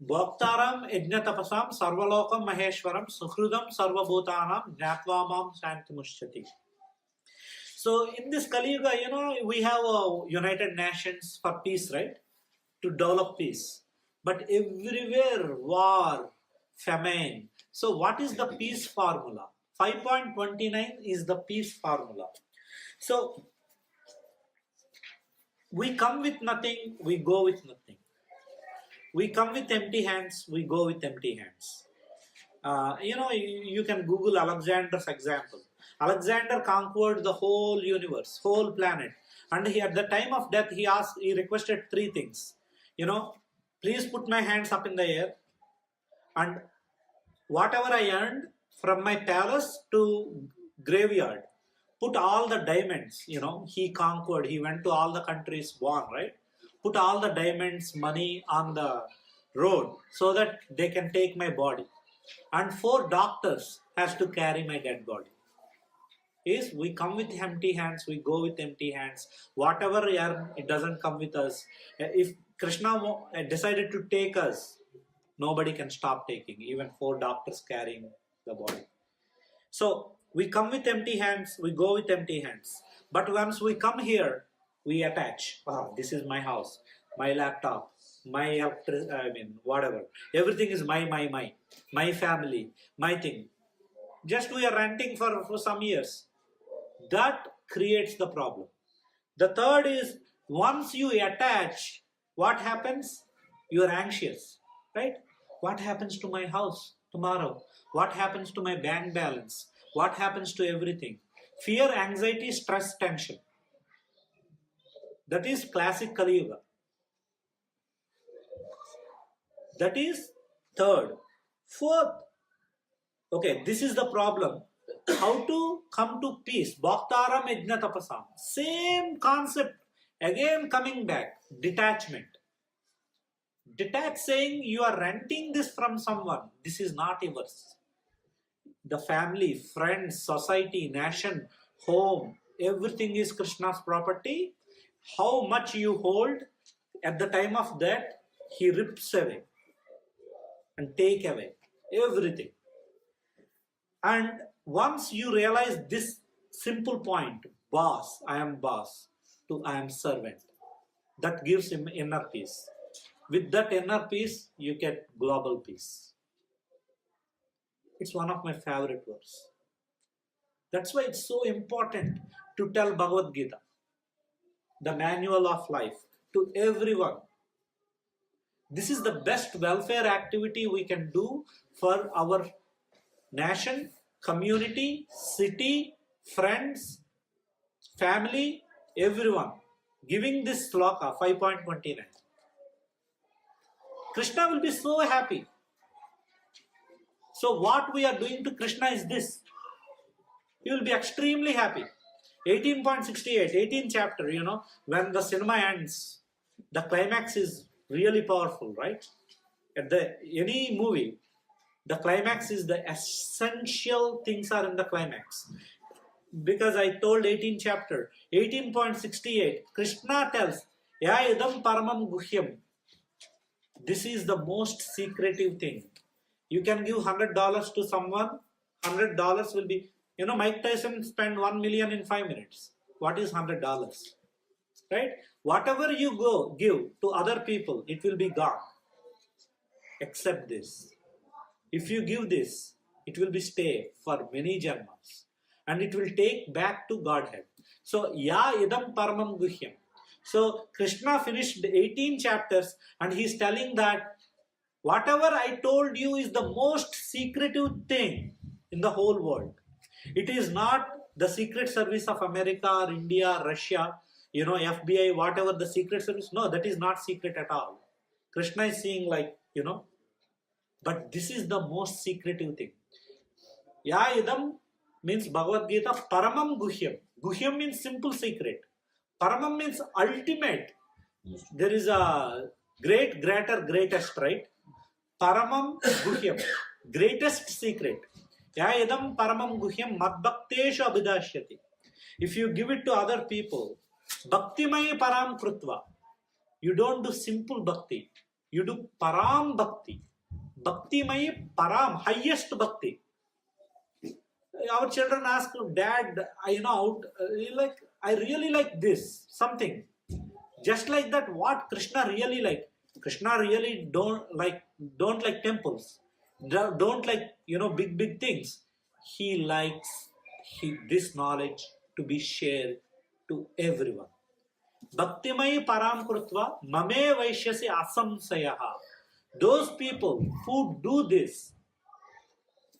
Bhaktaram Yajnatapasam Sarvalokam Maheshwaram Sukhrudam Sarvabhutanam Jnatva Shantimushchati. So in this Kali Yuga, we have United Nations for peace, right? To develop peace. But everywhere war, famine. So what is the peace formula? 5.29 is the peace formula. So we come with nothing, we go with nothing. We come with empty hands, we go with empty hands. You can Google Alexander's example. Alexander conquered the whole universe, whole planet. And at the time of death, he requested three things. Please put my hands up in the air, and whatever I earned from my palace to graveyard, put all the diamonds, he conquered, he went to all the countries, won, right? Put all the diamonds, money on the road so that they can take my body. And 4 doctors has to carry my dead body. We come with empty hands, we go with empty hands. Whatever we earn, it doesn't come with us. If Krishna decided to take us, nobody can stop taking, even 4 doctors carrying the body. So we come with empty hands, we go with empty hands. But once we come here, we attach. This is my house, my laptop, my whatever. Everything is my family, my thing. Just we are renting for some years. That creates the problem. The third is, once you attach, what happens? You are anxious, right? What happens to my house tomorrow? What happens to my bank balance? What happens to everything? Fear, anxiety, stress, tension. That is classic Kali Yuga. That is third. Fourth, okay, this is the problem. How to come to peace? Bhaktaram Yajnatapasam. Same concept. Again coming back. Detachment. Detach, saying you are renting this from someone. This is not yours. The family, friends, society, nation, home, everything is Krishna's property. How much you hold, at the time of that, he rips away and take away everything. And once you realize this simple point, boss, I am boss, to I am servant, that gives him inner peace. With that inner peace, you get global peace. It's one of my favorite verses. That's why it's so important to tell Bhagavad Gita, the manual of life, to everyone. This is the best welfare activity we can do for our nation, community, city, friends, family, everyone. Giving this sloka, 5.29. Krishna will be so happy. So what we are doing to Krishna is this. He will be extremely happy. 18.68, 18th chapter, when the cinema ends, the climax is really powerful, right? At any movie, the climax is the essential things are in the climax. Because I told 18th chapter, 18.68, Krishna tells, Ya idam paramam guhyam. This is the most secretive thing. You can give $100 to someone, $100 will be, Mike Tyson spent 1 million in 5 minutes. What is $100? Right? Whatever you give to other people, it will be gone. Except this. If you give this, it will be stay for many janmas. And it will take back to Godhead. So, ya idam paramam guhyam. So, Krishna finished 18 chapters and he is telling that whatever I told you is the most secretive thing in the whole world. It is not the Secret Service of America or India, Russia, FBI, whatever the Secret Service. No, that is not secret at all. Krishna is saying but this is the most secretive thing. Ya idam means Bhagavad Gita, paramam guhyam. Guhyam means simple secret. Paramam means ultimate. There is a greater, greatest, right? Paramam guhyam, greatest secret. Ya idam paramam guhyam madbhakteshu abhidashyati. If you give it to other people, bhaktimayi param krutva. You don't do simple bhakti. You do param bhakti. Bhaktimayi param, highest bhakti. Our children ask, Dad, I really like this, something. Just like that, what Krishna really like. Krishna really don't like temples. Don't like, big things. He likes this knowledge to be shared to everyone. Bhaktimayi param krutva mame vaishyasi asamsayaha. Those people who do this,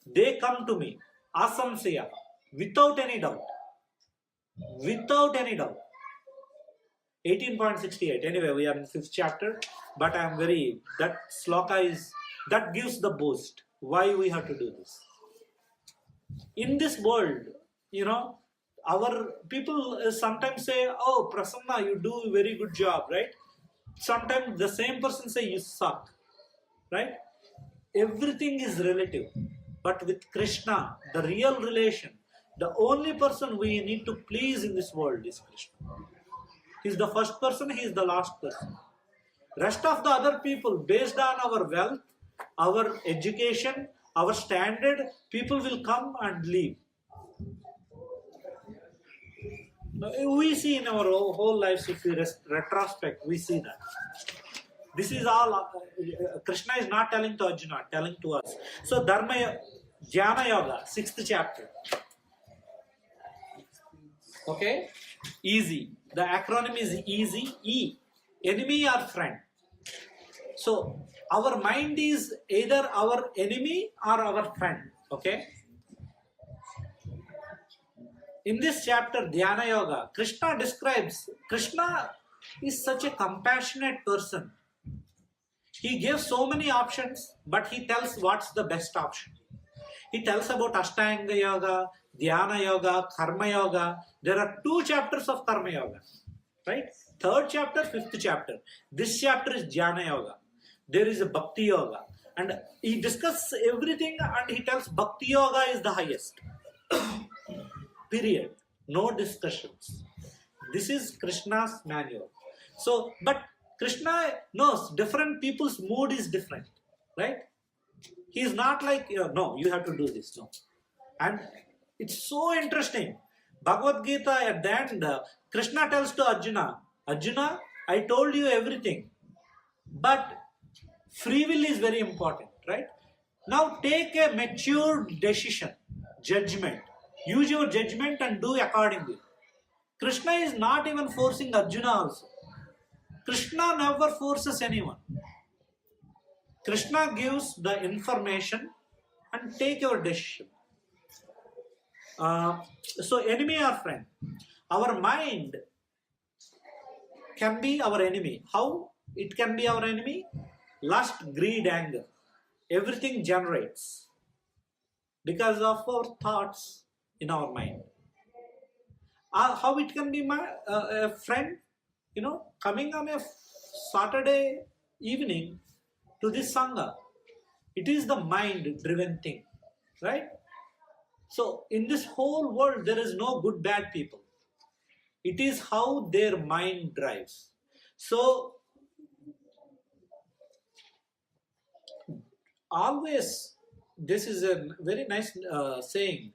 they come to me. Asamsayaha. Without any doubt. Without any doubt. 18.68. Anyway, we are in 5th chapter, but I am that sloka that gives the boost. Why we have to do this? In this world, our people sometimes say, oh, Prasanna, you do a very good job, right? Sometimes the same person say, you suck, right? Everything is relative. But with Krishna, the real relation, the only person we need to please in this world is Krishna. He is the first person, he is the last person. Rest of the other people, based on our wealth, our education, our standard, people will come and leave. We see in our whole lives, if we retrospect, we see that. This is all, Krishna is not telling to Arjuna, telling to us. So, Jnana Yoga, 6th chapter. Okay? Easy. The acronym is easy. E. Enemy or friend. So, our mind is either our enemy or our friend. Okay? In this chapter, Dhyana Yoga, Krishna describes, Krishna is such a compassionate person. He gives so many options, but he tells what's the best option. He tells about Astanga-Yoga, Dhyana Yoga, Karma Yoga. There are 2 chapters of Karma Yoga. Right? 3rd chapter, 5th chapter. This chapter is Jnana Yoga. There is a Bhakti Yoga. And he discusses everything and he tells Bhakti Yoga is the highest. Period. No discussions. This is Krishna's manual. So, but Krishna knows different people's mood is different. Right? He is not like, no, you have to do this. No. And it's so interesting. Bhagavad Gita at the end, Krishna tells to Arjuna, Arjuna, I told you everything. But free will is very important, right? Now take a mature decision, judgment. Use your judgment and do accordingly. Krishna is not even forcing Arjuna also. Krishna never forces anyone. Krishna gives the information and take your decision. So enemy or friend? Our mind can be our enemy. How it can be our enemy? Lust, greed, anger. Everything generates because of our thoughts in our mind. How it can be a friend? Coming on a Saturday evening to this Sangha. It is the mind-driven thing, right? So, in this whole world, there is no good, bad people. It is how their mind drives. So always, this is a very nice saying.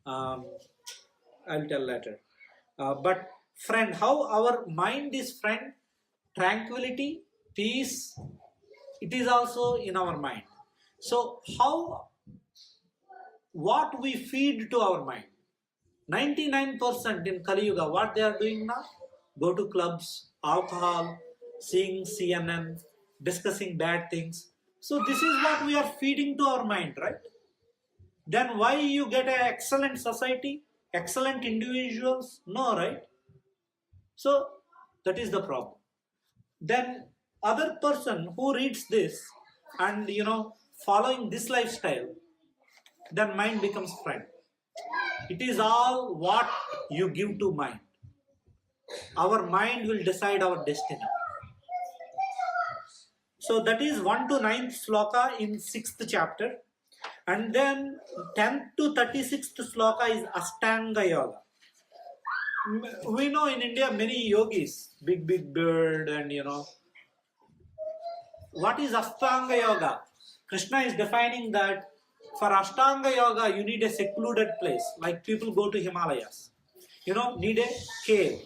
I'll tell later. But friend, how our mind is friend, tranquility, peace, it is also in our mind. So what we feed to our mind? 99% in Kali Yuga, what they are doing now? Go to clubs, alcohol, seeing CNN, discussing bad things. So this is what we are feeding to our mind, right? Then why you get an excellent society, excellent individuals? No, right? So that is the problem. Then other person who reads this and following this lifestyle, then mind becomes friend. It is all what you give to mind. Our mind will decide our destiny. So that is 1 to 9th sloka in 6th chapter. And then 10th to 36th sloka is Astanga-Yoga. We know in India many yogis, big beard and What is Astanga-Yoga? Krishna is defining that for Astanga-Yoga you need a secluded place, like people go to Himalayas. Need a cave,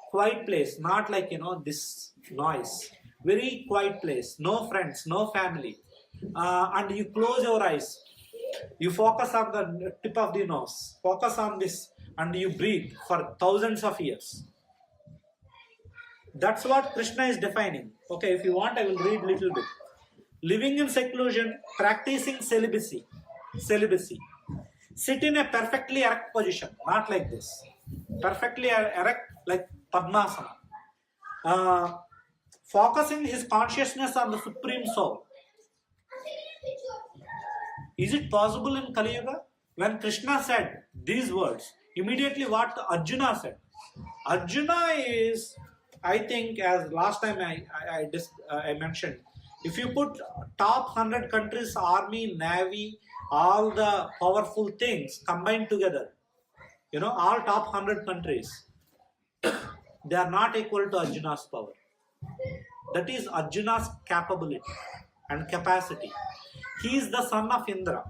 quiet place, not like this noise. Very quiet place, no friends, no family. And you close your eyes. You focus on the tip of the nose, focus on this, and you breathe for thousands of years. That's what Krishna is defining. Okay, if you want, I will read little bit. Living in seclusion, practicing celibacy. Sit in a perfectly erect position, not like this. Perfectly erect, like Padmasana. Focusing his consciousness on the Supreme Soul. Is it possible in Kali Yuga? When Krishna said these words, immediately what Arjuna said? Arjuna is, I think, as last time I mentioned, if you put top 100 countries, army, navy, all the powerful things combined together, all top 100 countries, they are not equal to Arjuna's power. That is Arjuna's capability and capacity. He is the son of Indra.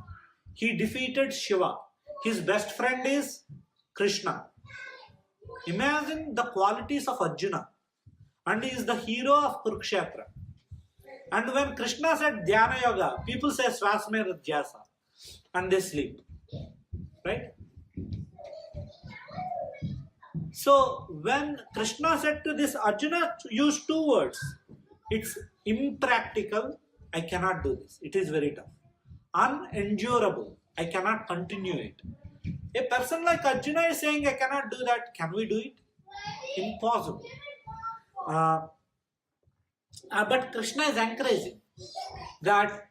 He defeated Shiva. His best friend is Krishna. Imagine the qualities of Arjuna. And he is the hero of Kurukshetra. And when Krishna said Dhyana Yoga, people say Swasme Jasa. And they sleep. Right? So when Krishna said to this, Arjuna used 2 words. It's impractical. I cannot do this. It is very tough. Unendurable. I cannot continue it. A person like Arjuna is saying, I cannot do that. Can we do it? Impossible. But Krishna is encouraging that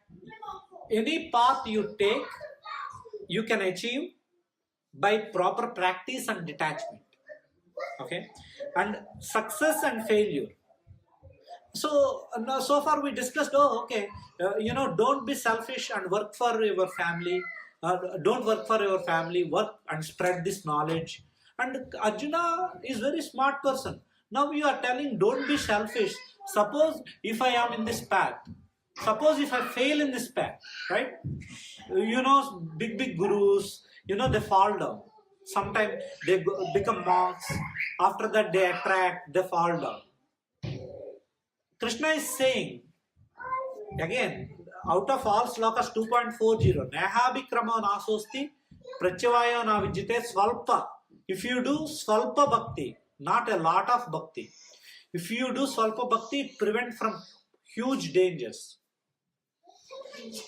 any path you take, you can achieve by proper practice and detachment. Okay? And success and failure. So far we discussed, don't be selfish and work for your family. Don't work for your family, work and spread this knowledge. And Arjuna is a very smart person. Now you are telling, don't be selfish. Suppose if I am in this path, suppose if I fail in this path, right? Big gurus, they fall down. Sometimes they become monks. After that they attract, they fall down. Krishna is saying, again, out of all slokas 2.40, Nehabhikramo nasosti pratyavayo na vijjite svalpa. If you do svalpa bhakti, not a lot of bhakti, if you do svalpa bhakti, it prevents from huge dangers.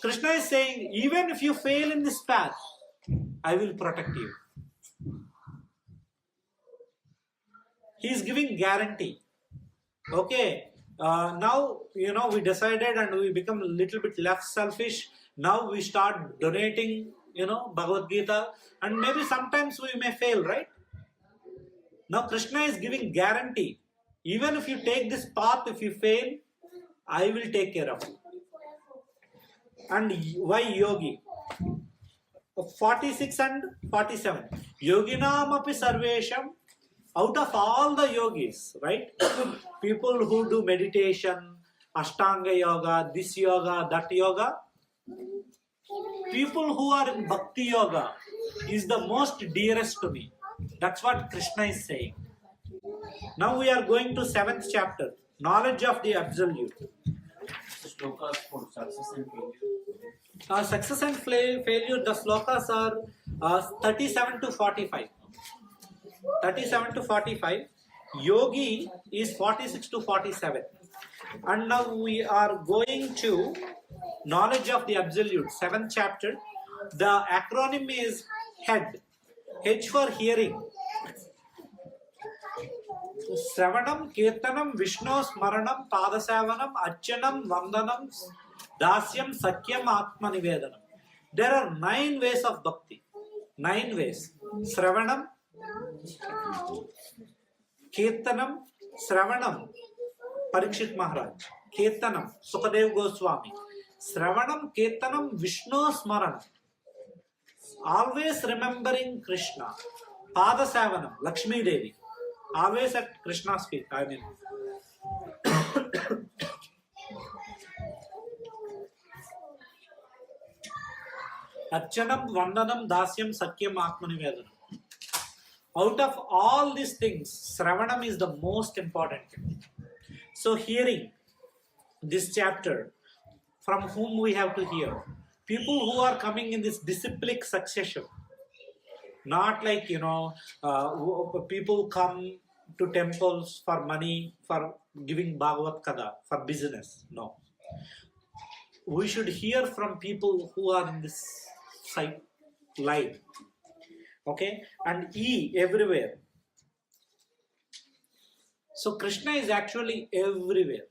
Krishna is saying, even if you fail in this path, I will protect you. He is giving guarantee. Okay. Now, we decided and we become a little bit less selfish. Now we start donating, Bhagavad Gita, and maybe sometimes we may fail, right? Now Krishna is giving guarantee. Even if you take this path, if you fail, I will take care of you. And why yogi? 46 and 47. Yoginam api sarvesham out of all the yogis, right? People who do meditation, Astanga-Yoga, this yoga, that yoga, people who are in Bhakti Yoga is the most dearest to me. That's what Krishna is saying. Now we are going to 7th chapter, knowledge of the Absolute. Slokas for success and failure. Success and failure, the slokas are 37 to 45. 37 to 45. Yogi is 46 to 47. And now we are going to knowledge of the Absolute, 7th chapter. The acronym is HEAD. H for hearing. Sravanam, Kirtanam, Vishnu, Smaranam, Padasavanam, Archanam, Vandanam, Dasyam, Sakyam, Atmanivedanam. There are 9 ways of bhakti. 9 ways. Sravanam, Kirtanam, Sravanam, Parikshit Maharaj. Kirtanam, Sukadev Goswami. Sravanam, Kirtanam, Vishnu, Smaranam. Always remembering Krishna. Padasavanam, Lakshmi Devi. Always at Krishna's feet. I mean, Archanam, Vandanam, Dasyam, Sakyam, Atmanivedanam. Out of all these things, Sravanam is the most important thing. So, hearing this chapter, from whom we have to hear? People who are coming in this disciplic succession. Not like, people come to temples for money, for giving Bhagavad Gita, for business. No. We should hear from people who are in this line. Okay? And E, everywhere. So Krishna is actually everywhere.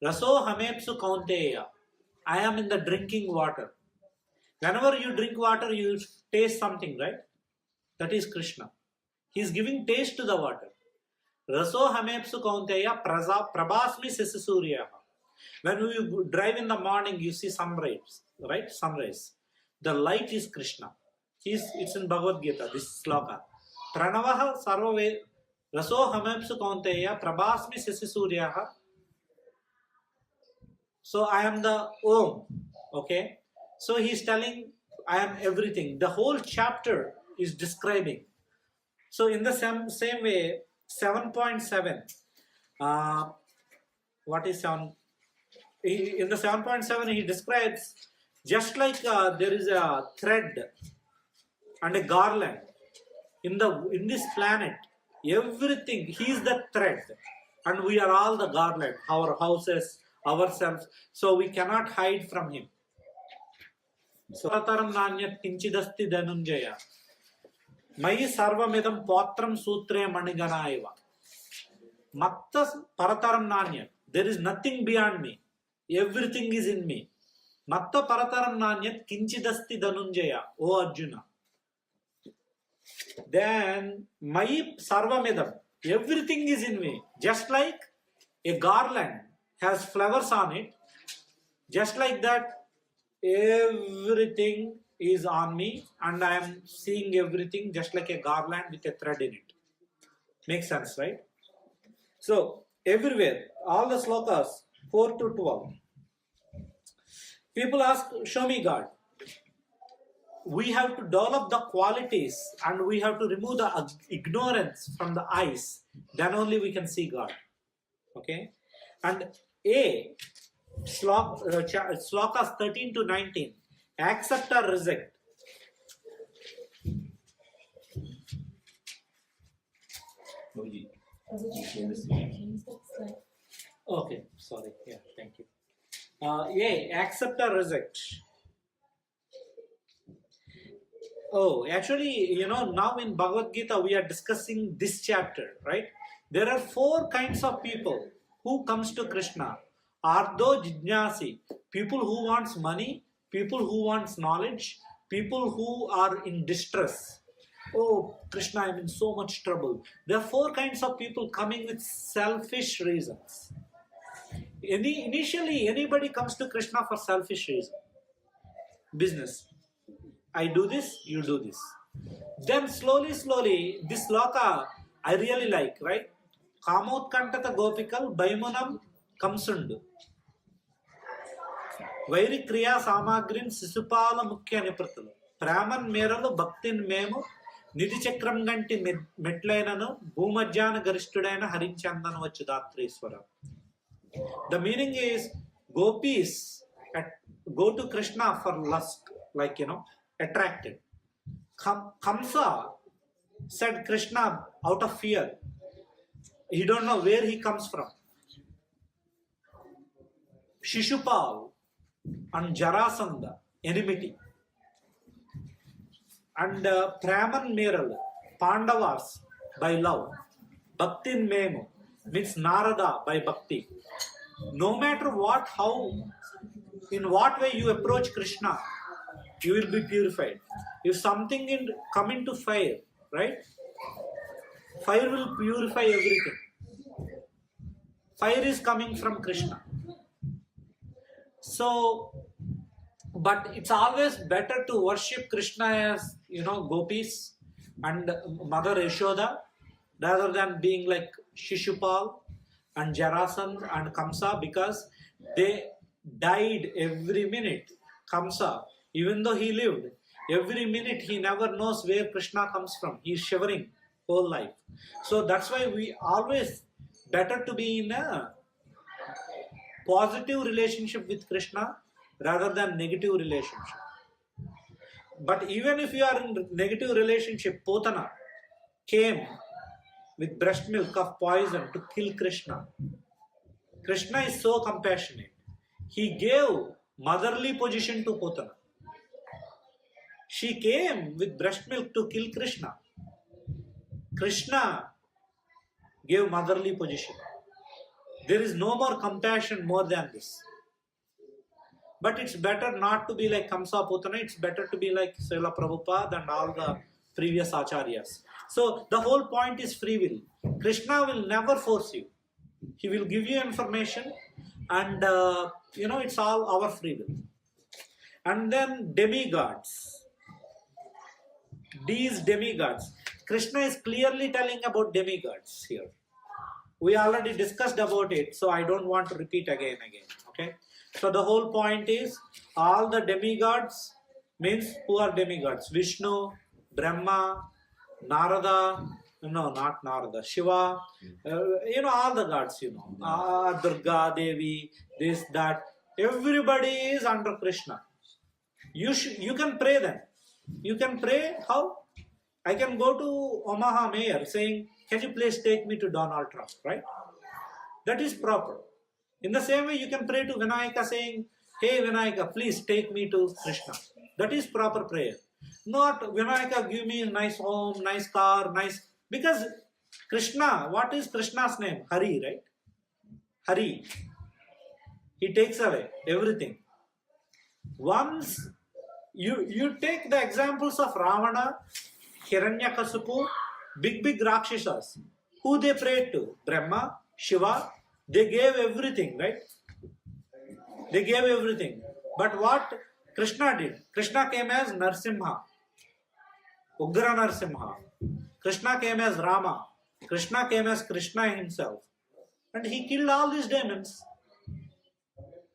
Raso hamepsu kaunteya. I am in the drinking water. Whenever you drink water, you taste something, right? That is Krishna. He is giving taste to the water. Raso hamepsu kaunteya prabhasmi sisisurya. When you drive in the morning, you see sunrise, right? Sunrise. The light is Krishna. It's in Bhagavad Gita, this sloka. Pranavaha sarvave raso hamepsu kaunteya prabhasmi sisisurya. So I am the Om. Okay? So he is telling, I am everything. The whole chapter is describing. So in the same way, 7.7, what is 7? In the 7.7, he describes just like there is a thread and a garland in this planet. Everything, he is the thread, and we are all the garland. Our houses, ourselves. So we cannot hide from him. So Parataram Nanyat Kinchidasti Dhanunjaya. Mayi Sarvamidam Potram Sutre Maniganaiva. Matta Parataram Nanyat. There is nothing beyond me. Everything is in me. Matta Parataram Nanyat Kinchidasti Dhanunjaya. O Arjuna. Then Mayi Sarvamidam. Everything is in me. Just like a garland has flowers on it. Just like that, everything is on me and I am seeing everything just like a garland with a thread in it. Makes sense, right? So, everywhere, all the slokas, 4 to 12. People ask, show me God. We have to develop the qualities and we have to remove the ignorance from the eyes. Then only we can see God. Okay? And A, slokas 13 to 19. Accept or reject. Okay, sorry. Yeah, thank you. A, accept or reject. Oh, actually, now in Bhagavad Gita we are discussing this chapter, right? There are 4 kinds of people who comes to Krishna. Ardo Jijnasi, people who wants money, people who wants knowledge, people who are in distress. Oh, Krishna, I'm in so much trouble. There are 4 kinds of people coming with selfish reasons. Initially, anybody comes to Krishna for selfish reason. Business. I do this, you do this. Then slowly, this sloka I really like, right? Kamotkantata gopikal baimunam kamsundu. వైరి క్రియా సామాగ్రిన్ శిశుపాల ముఖ్య నిపృతులు ప్రేమన్ మేరలు భక్తిన్ మేము నిధి చక్రం గంటి మెట్లైనను భూమధ్యాన గరిష్ఠుడైన హరించందన వచ్చు దాత్రీశ్వర. The meaning is gopis go to Krishna for lust, like attracted. Kamsa said Krishna out of fear. He don't know where he comes from. Shishupal and Jarasandha, enmity. And Praman Meral, Pandavas, by love. Bhaktin Memu means Narada, by bhakti. No matter what, how, in what way you approach Krishna, you will be purified. If something come into fire, right? Fire will purify everything. Fire is coming from Krishna. So, but it's always better to worship Krishna as, gopis and Mother Yashoda, rather than being like Shishupal and Jarasandh and Kamsa, because they died every minute. Kamsa, even though he lived, every minute he never knows where Krishna comes from. He is shivering whole life. So that's why we always better to be in a positive relationship with Krishna rather than negative relationship. But even if you are in negative relationship, Potana came with breast milk of poison to kill Krishna. Krishna is so compassionate. He gave motherly position to Potana. She came with breast milk to kill Krishna. Krishna gave motherly position. There is no more compassion more than this. But it's better not to be like Kamsa Putana, it's better to be like Srila Prabhupada and all the previous acharyas. So the whole point is free will. Krishna will never force you. He will give you information and it's all our free will. And then demigods. These demigods. Krishna is clearly telling about demigods here. We already discussed about it, so I don't want to repeat again. Okay? So the whole point is, all the demigods means who are demigods? Vishnu, Brahma, Narada, not Narada, Shiva, all the gods, Durga, Devi, this, that. Everybody is under Krishna. You can pray them. You can pray how? I can go to Omaha mayor saying, can you please take me to Donald Trump, right? That is proper. In the same way, you can pray to Vinayaka saying, hey Vinayaka, please take me to Krishna. That is proper prayer. Not Vinayaka, give me a nice home, nice car, nice... Because Krishna, what is Krishna's name? Hari, right? Hari. He takes away everything. Once you take the examples of Ravana, Hiranyakasipu, big Rakshasas. Who they prayed to? Brahma, Shiva. They gave everything, right? They gave everything. But what Krishna did? Krishna came as Narsimha. Ugra Narsimha. Krishna came as Rama. Krishna came as Krishna himself. And he killed all these demons.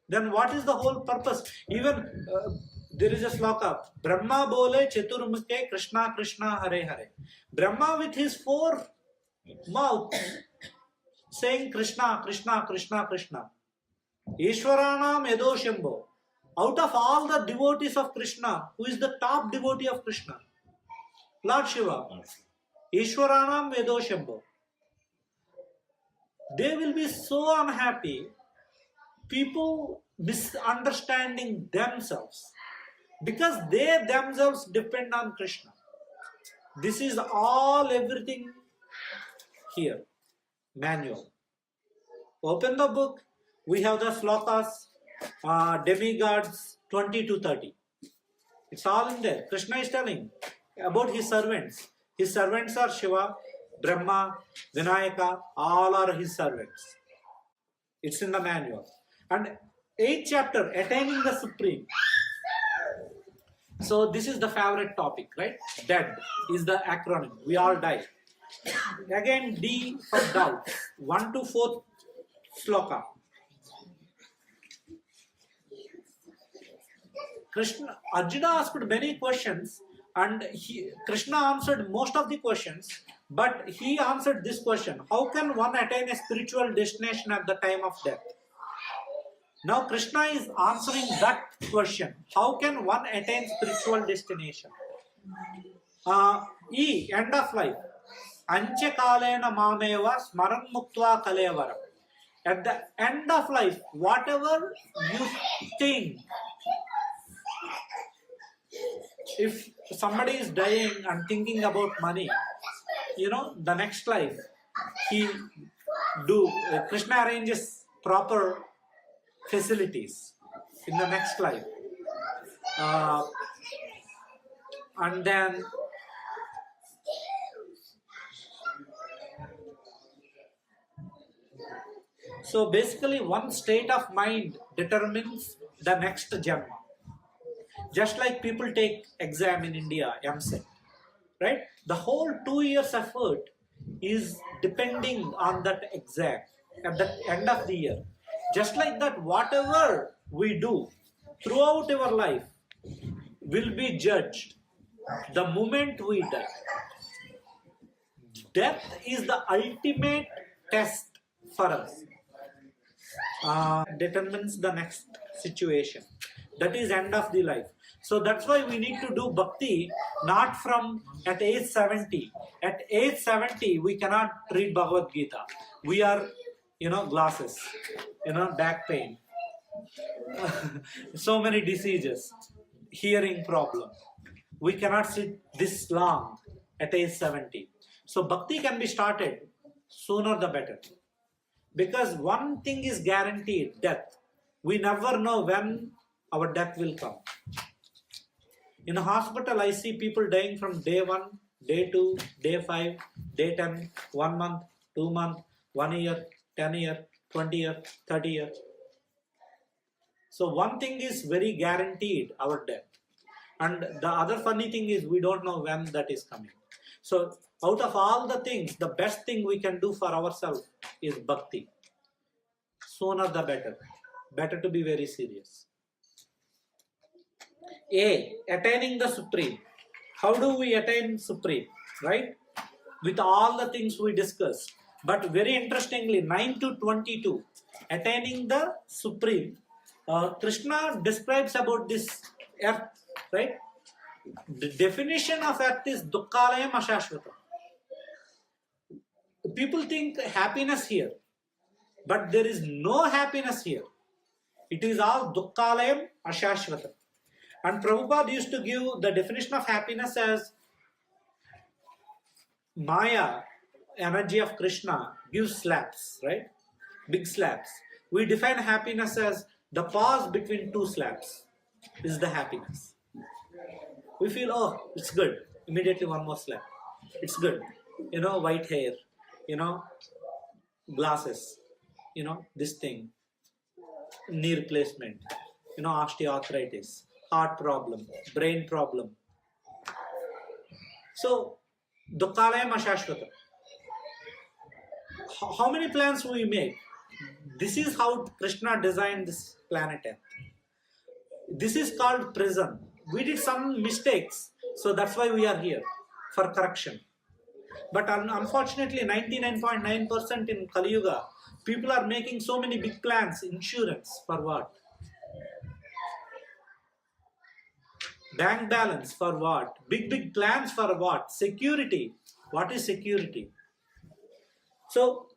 Then what is the whole purpose? Even there is a sloka. Brahma bole chaturmukhe Krishna Krishna Hare Hare. Brahma with his 4 mouths saying Krishna Krishna Krishna Krishna. Ishwaranam Yadoshambho. Out of all the devotees of Krishna, who is the top devotee of Krishna? Lord Shiva. Ishwaranam Yadoshambho. They will be so unhappy. People misunderstanding themselves. Because they themselves depend on Krishna. This is everything here. Manual. Open the book. We have the slokas, demigods 20 to 30. It's all in there. Krishna is telling about his servants. His servants are Shiva, Brahma, Vinayaka, all are his servants. It's in the manual. And 8th chapter, Attaining the Supreme. So this is the favorite topic, right? Dead is the acronym. We all die. Again, D for doubt. 1 to 4th sloka. Arjuna asked many questions and Krishna answered most of the questions, but he answered this question: how can one attain a spiritual destination at the time of death? Now Krishna is answering that question. How can one attain spiritual destination? End of life. Anche kalena mameva smaran muktva kalevaram. At the end of life, whatever you think, if somebody is dying and thinking about money, the next life, Krishna arranges proper facilities in the next life. And then so basically one state of mind determines the next janma. Just like people take exam in India, MSET, right? The whole 2 years effort is depending on that exam at the end of the year. Just like that, whatever we do throughout our life will be judged the moment we die. Death is the ultimate test for us. Determines the next situation. That is end of the life. So that's why we need to do bhakti not from at age 70. At age 70, we cannot read Bhagavad Gita. We are, glasses, back pain, so many diseases, hearing problem. We cannot sit this long at age 70. So bhakti can be started sooner the better. Because one thing is guaranteed, death. We never know when our death will come. In a hospital, I see people dying from day 1, day 2, day 5, day 10, 1 month, 2 months, 1 year, 10 year, 20 year, 30 year. So one thing is very guaranteed, our death. And the other funny thing is we don't know when that is coming. So out of all the things, the best thing we can do for ourselves is bhakti. Sooner the better. Better to be very serious. Attaining the Supreme. How do we attain Supreme? Right? With all the things we discussed. But very interestingly, 9 to 22, attaining the Supreme, Krishna describes about this earth, right? The definition of earth is dukkhalayam ashashvatam. People think happiness here, but there is no happiness here. It is all dukkhalayam ashashvatam. And Prabhupada used to give the definition of happiness as Maya, energy of Krishna, gives slaps, right? Big slaps. We define happiness as the pause between two slaps is the happiness. We feel, oh, it's good. Immediately one more slap. It's good. White hair, glasses, this thing, knee replacement, osteoarthritis, heart problem, brain problem. So, dukkhalayam ashashvatam. How many plans we make? This is how Krishna designed this planet Earth. This is called prison. We did some mistakes, so that's why we are here, for correction. But unfortunately, 99.9% in Kali Yuga, people are making so many big plans. Insurance, for what? Bank balance, for what? Big plans, for what? Security. What is security? So,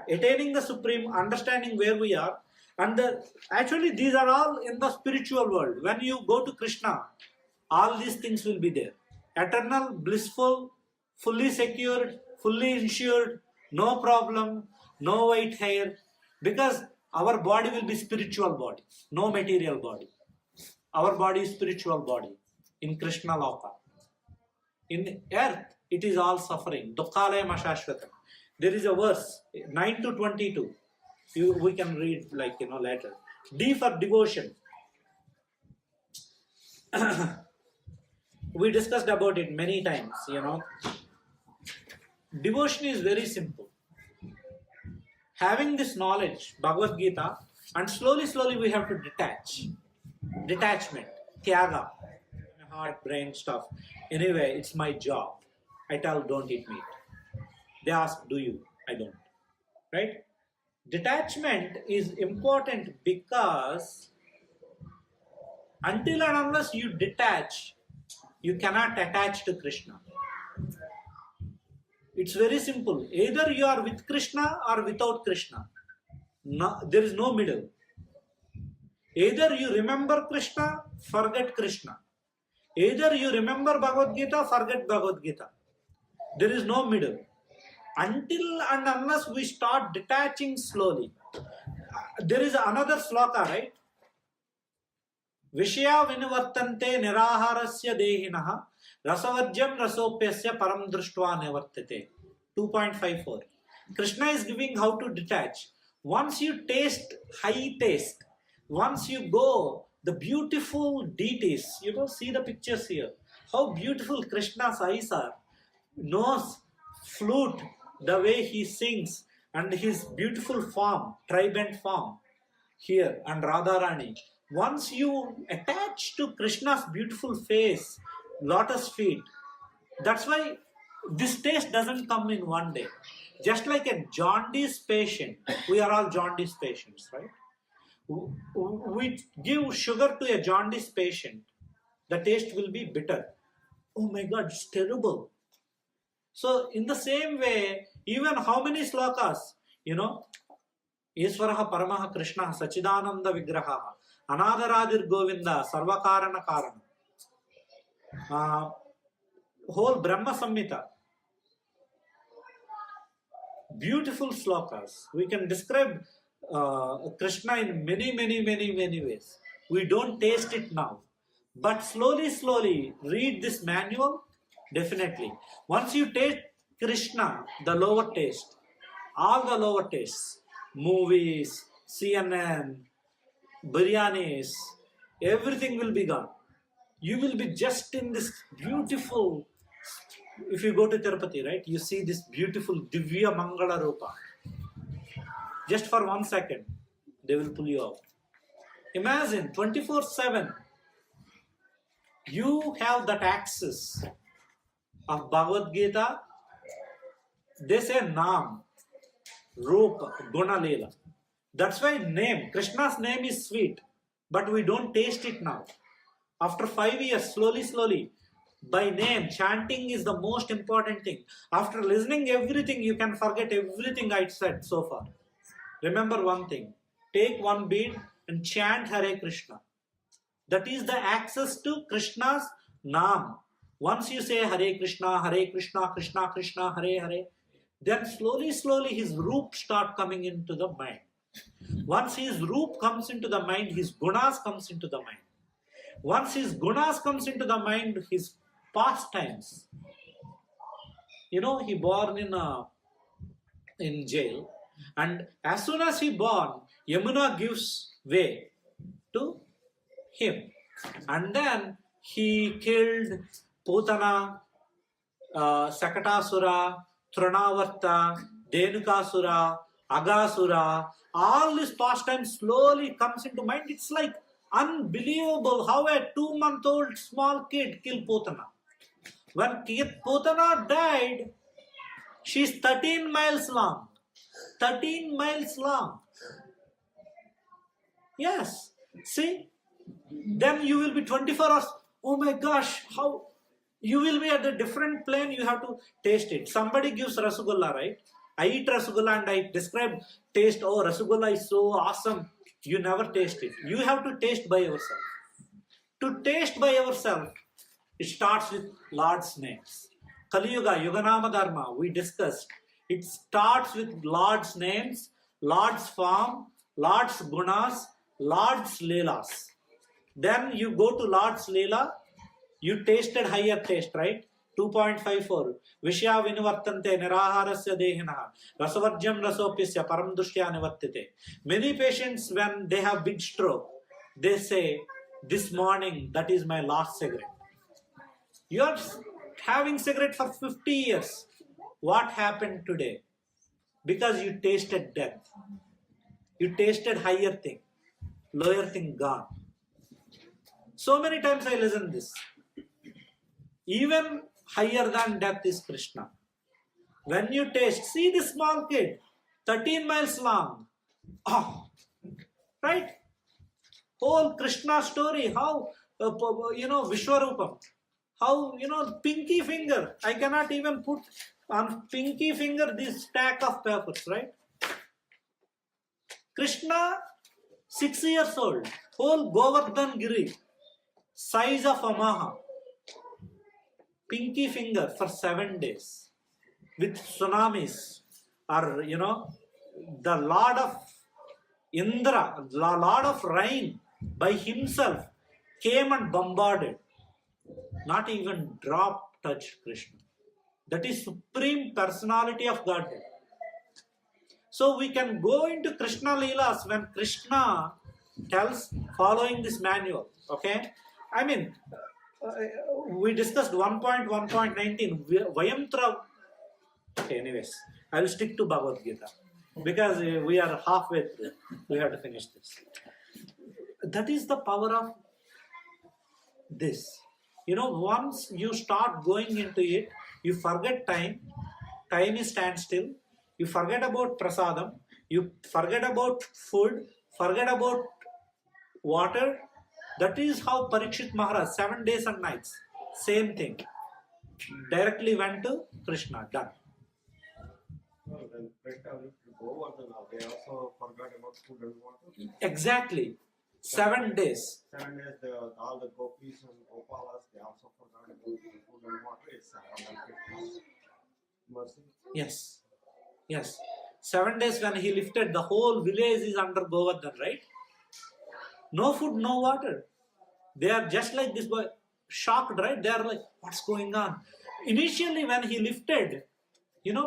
attaining the Supreme, understanding where we are, and actually these are all in the spiritual world. When you go to Krishna, all these things will be there. Eternal, blissful, fully secured, fully insured, no problem, no white hair, because our body will be spiritual body, no material body. Our body is spiritual body in Krishna Loka. In earth, it is all suffering. Dukkhalayam ashashvatam. There is a verse, 9 to 22. We can read later. D for devotion. We discussed about it many times, Devotion is very simple. Having this knowledge, Bhagavad Gita, and slowly we have to detach. Detachment, tyaga, heart, brain stuff. Anyway, it's my job. I tell, don't eat meat. They ask, do you? I don't. Right? Detachment is important because until and unless you detach, you cannot attach to Krishna. It's very simple. Either you are with Krishna or without Krishna. No, there is no middle. Either you remember Krishna, forget Krishna. Either you remember Bhagavad Gita, forget Bhagavad Gita. There is no middle. Until and unless we start detaching slowly. There is another sloka, right? Vishya vinivartante niraharasya dehinaha rasavajyam rasopyasya param drushtva nivartate. 2.54. Krishna is giving how to detach. Once you taste high taste, once you go, the beautiful deities, see the pictures here. How beautiful Krishna's eyes are. Nose, flute, the way he sings, and his beautiful form, triband form here, and Radharani. Once you attach to Krishna's beautiful face, lotus feet, that's why this taste doesn't come in one day. Just like a jaundice patient, we are all jaundice patients, right? We give sugar to a jaundice patient, the taste will be bitter. Oh my God, it's terrible. So in the same way, even how many slokas, Isvaraha Paramaha Krishna Sachidananda Vigraha Anadaradir Govinda Sarvakarana Karana, whole Brahma Samhita, beautiful slokas. We can describe Krishna in many ways. We don't taste it now, but slowly read this manual. Definitely, once you taste Krishna, the lower taste, all the lower tastes, movies, CNN, biryanis, everything will be gone. You will be just in this beautiful. If you go to Tirupati, right, you see this beautiful Divya Mangala Rupa. Just for 1 second, they will pull you out. Imagine 24/7, you have that access of Bhagavad Gita. They say Naam, Rupa, Guna Leela. That's why name, Krishna's name is sweet, but we don't taste it now. After 5 years, slowly, by name, chanting is the most important thing. After listening everything, you can forget everything I said so far. Remember one thing, take one bead and chant Hare Krishna. That is the access to Krishna's Naam. Once you say Hare Krishna, Krishna Krishna, Hare Hare, then slowly his roop start coming into the mind. Once his roop comes into the mind, his gunas comes into the mind. Once his gunas comes into the mind, his pastimes. He born in jail, and as soon as he born, Yamuna gives way to him, and then he killed Putana, Sakatasura, Tranavarta, Dhenukasura, Agasura. All these pastimes slowly comes into mind. It's like unbelievable how a 2-month-old small kid killed Putana. When Putana died, she's 13 miles long. 13 miles long. Yes. See? Then you will be 24 hours. Oh my gosh, how? You will be at a different plane, you have to taste it. Somebody gives Rasgulla, right? I eat Rasgulla and I describe taste. Oh, Rasgulla is so awesome. You never taste it. You have to taste by yourself. To taste by yourself, it starts with Lord's names. Kali Yuga, Yuganama Dharma, we discussed. It starts with Lord's names, Lord's form, Lord's gunas, Lord's leelas. Then you go to Lord's leela, you tasted higher taste, right? 2.54. Vishya vinivartante niraharasya dehinaha rasavajyam rasopyasya param dushtya nivartate. Many patients, when they have big stroke, they say, this morning, that is my last cigarette. You are having cigarette for 50 years. What happened today? Because you tasted death. You tasted higher thing. Lower thing gone. So many times I listen this. Even higher than death is Krishna. When you taste, see this small kid, 13 miles long. Oh, right? Whole Krishna story, how, Vishwarupam. How, pinky finger. I cannot even put on pinky finger this stack of papers, right? Krishna, 6 years old. Whole Govardhan Giri, size of Omaha. Pinky finger for 7 days. With tsunamis. Or, the Lord of Indra, the Lord of Rain, by himself came and bombarded. Not even drop touched Krishna. That is supreme personality of Godhead. So we can go into Krishna Leelas when Krishna tells following this manual. Okay? I mean, we discussed 1.1.19. Vayamtra. Okay, anyways, I will stick to Bhagavad Gita. Because we are halfway through. We have to finish this. That is the power of this. Once you start going into it, you forget time. Time is standstill. You forget about prasadam. You forget about food. Forget about water. That is how Parikshit Maharaj, 7 days and nights. Same thing. Directly went to Krishna. Done. Then Krishna went to Govardhan. They also forgot about food and water. Exactly. 7 days. 7 days, all the gopis and gopalas, they also forgot about food and water. It's mercy. Yes. Yes. 7 days when he lifted, the whole village is under Govardhan, right? No food, no water. They are just like this boy, shocked, right? They are like, what's going on? Initially when he lifted,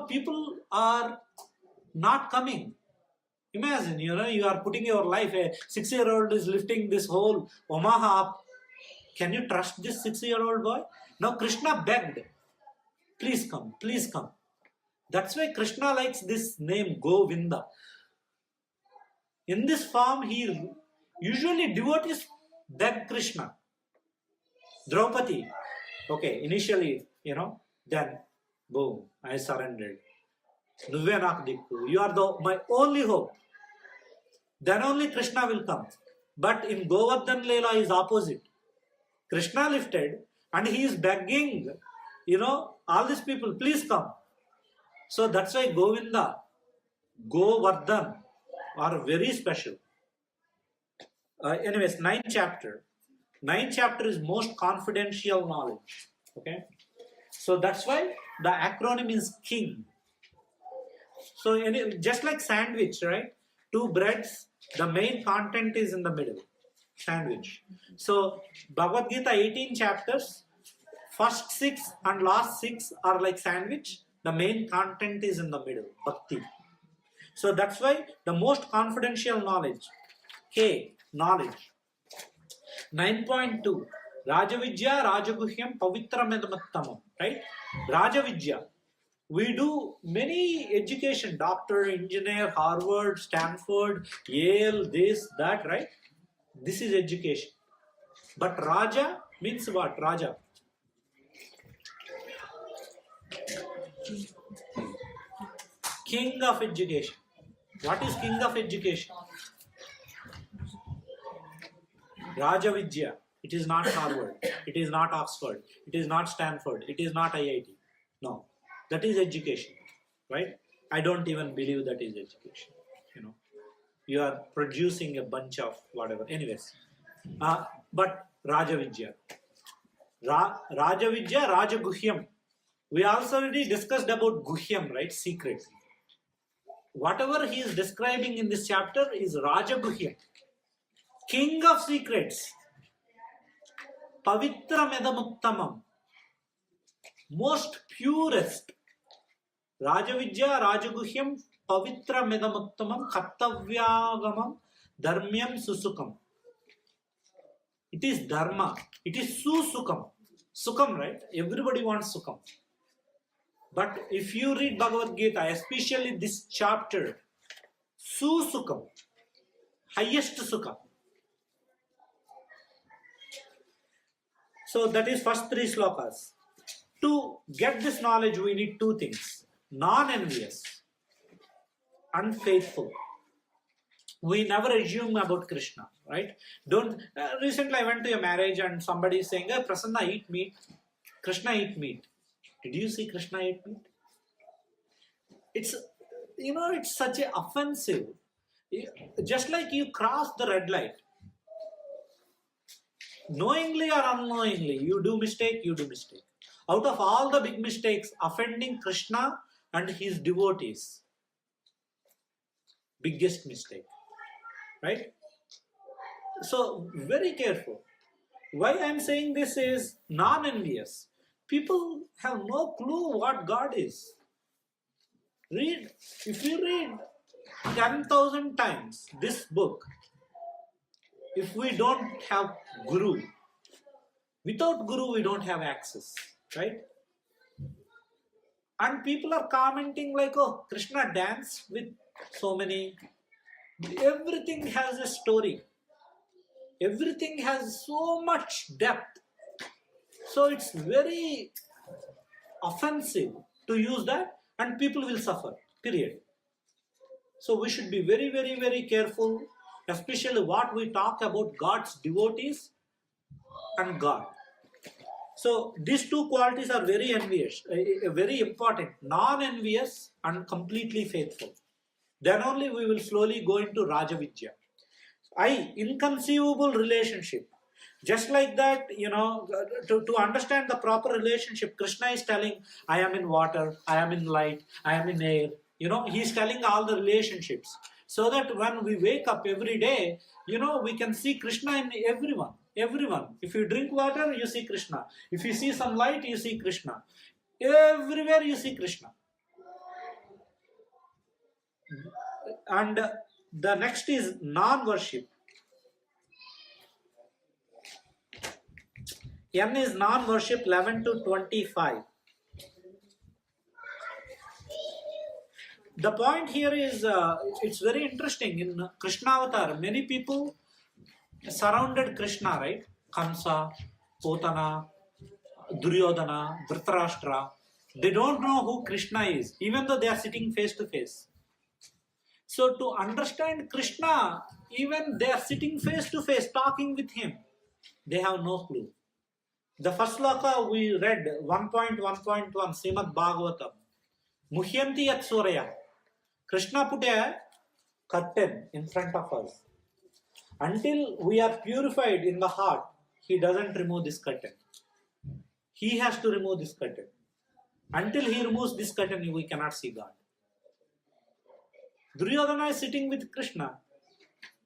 people are not coming. Imagine, you are putting your life, a 6-year-old is lifting this whole Omaha up. Can you trust this 6-year-old boy? Now Krishna begged, please come, please come. That's why Krishna likes this name, Govinda. In this form, he usually devotees beg Krishna. Draupadi, okay, initially, then boom, I surrendered. You are my only hope. Then only Krishna will come. But in Govardhan Leela is opposite. Krishna lifted and he is begging, all these people, please come. So that's why Govinda, Govardhan are very special. Anyways, 9th chapter. 9th chapter is most confidential knowledge. Okay. So that's why the acronym is KING. So just like sandwich, right? 2 breads, the main content is in the middle. Sandwich. So Bhagavad Gita 18 chapters, first 6 and last 6 are like sandwich. The main content is in the middle. Bhakti. So that's why the most confidential knowledge. K, knowledge. 9.2. Rajavidya, Rajaguhyam, Pavitramedamuttamam. Right? Rajavidya. We do many education, doctor, engineer, Harvard, Stanford, Yale, this, that, right? This is education. But Raja means what? Raja. King of education. What is king of education? Rajavidya. It is not Harvard. It is not Oxford. It is not Stanford. It is not IIT. No. That is education. Right? I don't even believe that is education. You are producing a bunch of whatever. Anyways. But Rajavidya. Rajavidya, Rajaguhyam. We also already discussed about Guhyam, right? Secret. Whatever he is describing in this chapter is Rajaguhyam. King of secrets. Pavitra Medamuttamam. Most purest. Rajavidya, Rajaguhyam, Pavitra Medamuttamam, Kartavyagamam, Dharmyam Susukam. It is Dharma. It is Susukam. Sukham, right? Everybody wants Sukham. But if you read Bhagavad Gita, especially this chapter, Sukham, highest Sukha. So that is first 3 slokas. To get this knowledge, we need 2 things. Non-envious and faithful. We never assume about Krishna, right? Don't. Recently I went to a marriage and somebody is saying, hey, Prasanna, eat meat. Krishna eat meat. Did you see Krishna eat meat? It's, it's such a offensive. Just like you cross the red light. Knowingly or unknowingly, you do mistake. Out of all the big mistakes, offending Krishna and his devotees, biggest mistake, right? So very careful. Why I am saying this is non-envious. People have no clue what God is. If you read 10,000 times this book, if we don't have Guru, without Guru we don't have access, right? And people are commenting like, oh, Krishna danced with so many. Everything has a story. Everything has so much depth. So it's very offensive to use that, and people will suffer, period. So we should be very, very, very careful, especially what we talk about God's devotees and God. So these 2 qualities are very envious, very important. Non-envious and completely faithful. Then only we will slowly go into Rajavidya. Inconceivable relationship. Just like that, to understand the proper relationship, Krishna is telling, I am in water, I am in light, I am in air. He is telling all the relationships. So that when we wake up every day, we can see Krishna in everyone. Everyone. If you drink water, you see Krishna. If you see some light, you see Krishna. Everywhere you see Krishna. And the next is non-worship. N is non-worship 11 to 25. The point here is, it's very interesting. In Krishna Avatar, many people surrounded Krishna, right? Kamsa, Potana, Duryodhana, Dhritarashtra. They don't know who Krishna is, even though they are sitting face to face. So to understand Krishna, even they are sitting face to face, talking with him, they have no clue. The first sloka we read, 1.1.1, Srimad Bhagavatam. Muhyanti yat suraya. Krishna put a curtain in front of us. Until we are purified in the heart, he doesn't remove this curtain. He has to remove this curtain. Until he removes this curtain, we cannot see God. Duryodhana is sitting with Krishna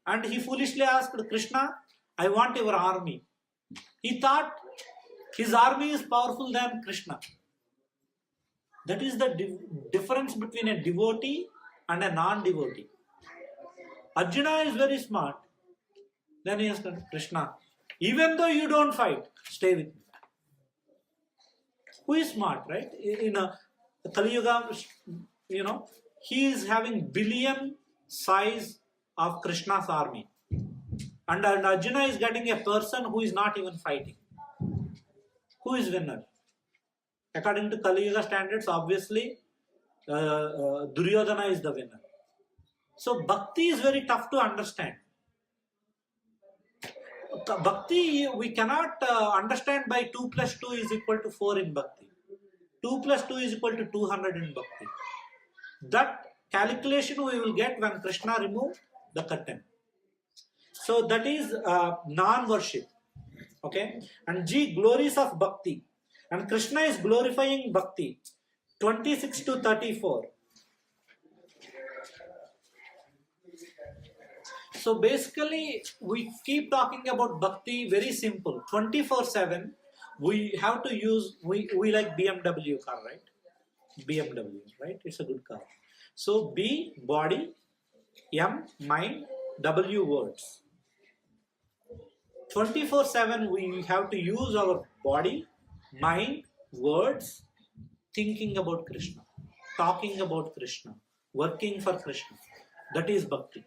and he foolishly asked Krishna, I want your army. He thought his army is powerful than Krishna. That is the difference between a devotee and a non-devotee. Arjuna is very smart. Then he asked Krishna, even though you don't fight, stay with me. Who is smart, right? In a Kali Yuga, he is having billion size of Krishna's army. And Arjuna is getting a person who is not even fighting. Who is winner? According to Kali Yuga standards, obviously, Duryodhana is the winner. So bhakti is very tough to understand. Bhakti, we cannot understand by 2 plus 2 is equal to 4 in bhakti. 2 plus 2 is equal to 200 in bhakti. That calculation we will get when Krishna removed the curtain. So that is non-worship. Okay? And G, glories of bhakti. And Krishna is glorifying bhakti. 26 to 34. So basically, we keep talking about bhakti, very simple. 24/7, we have to use, we like BMW car, right? BMW, right? It's a good car. So B, body, M, mind, W, words. 24/7, we have to use our body, mind, words, thinking about Krishna, talking about Krishna, working for Krishna. That is bhakti.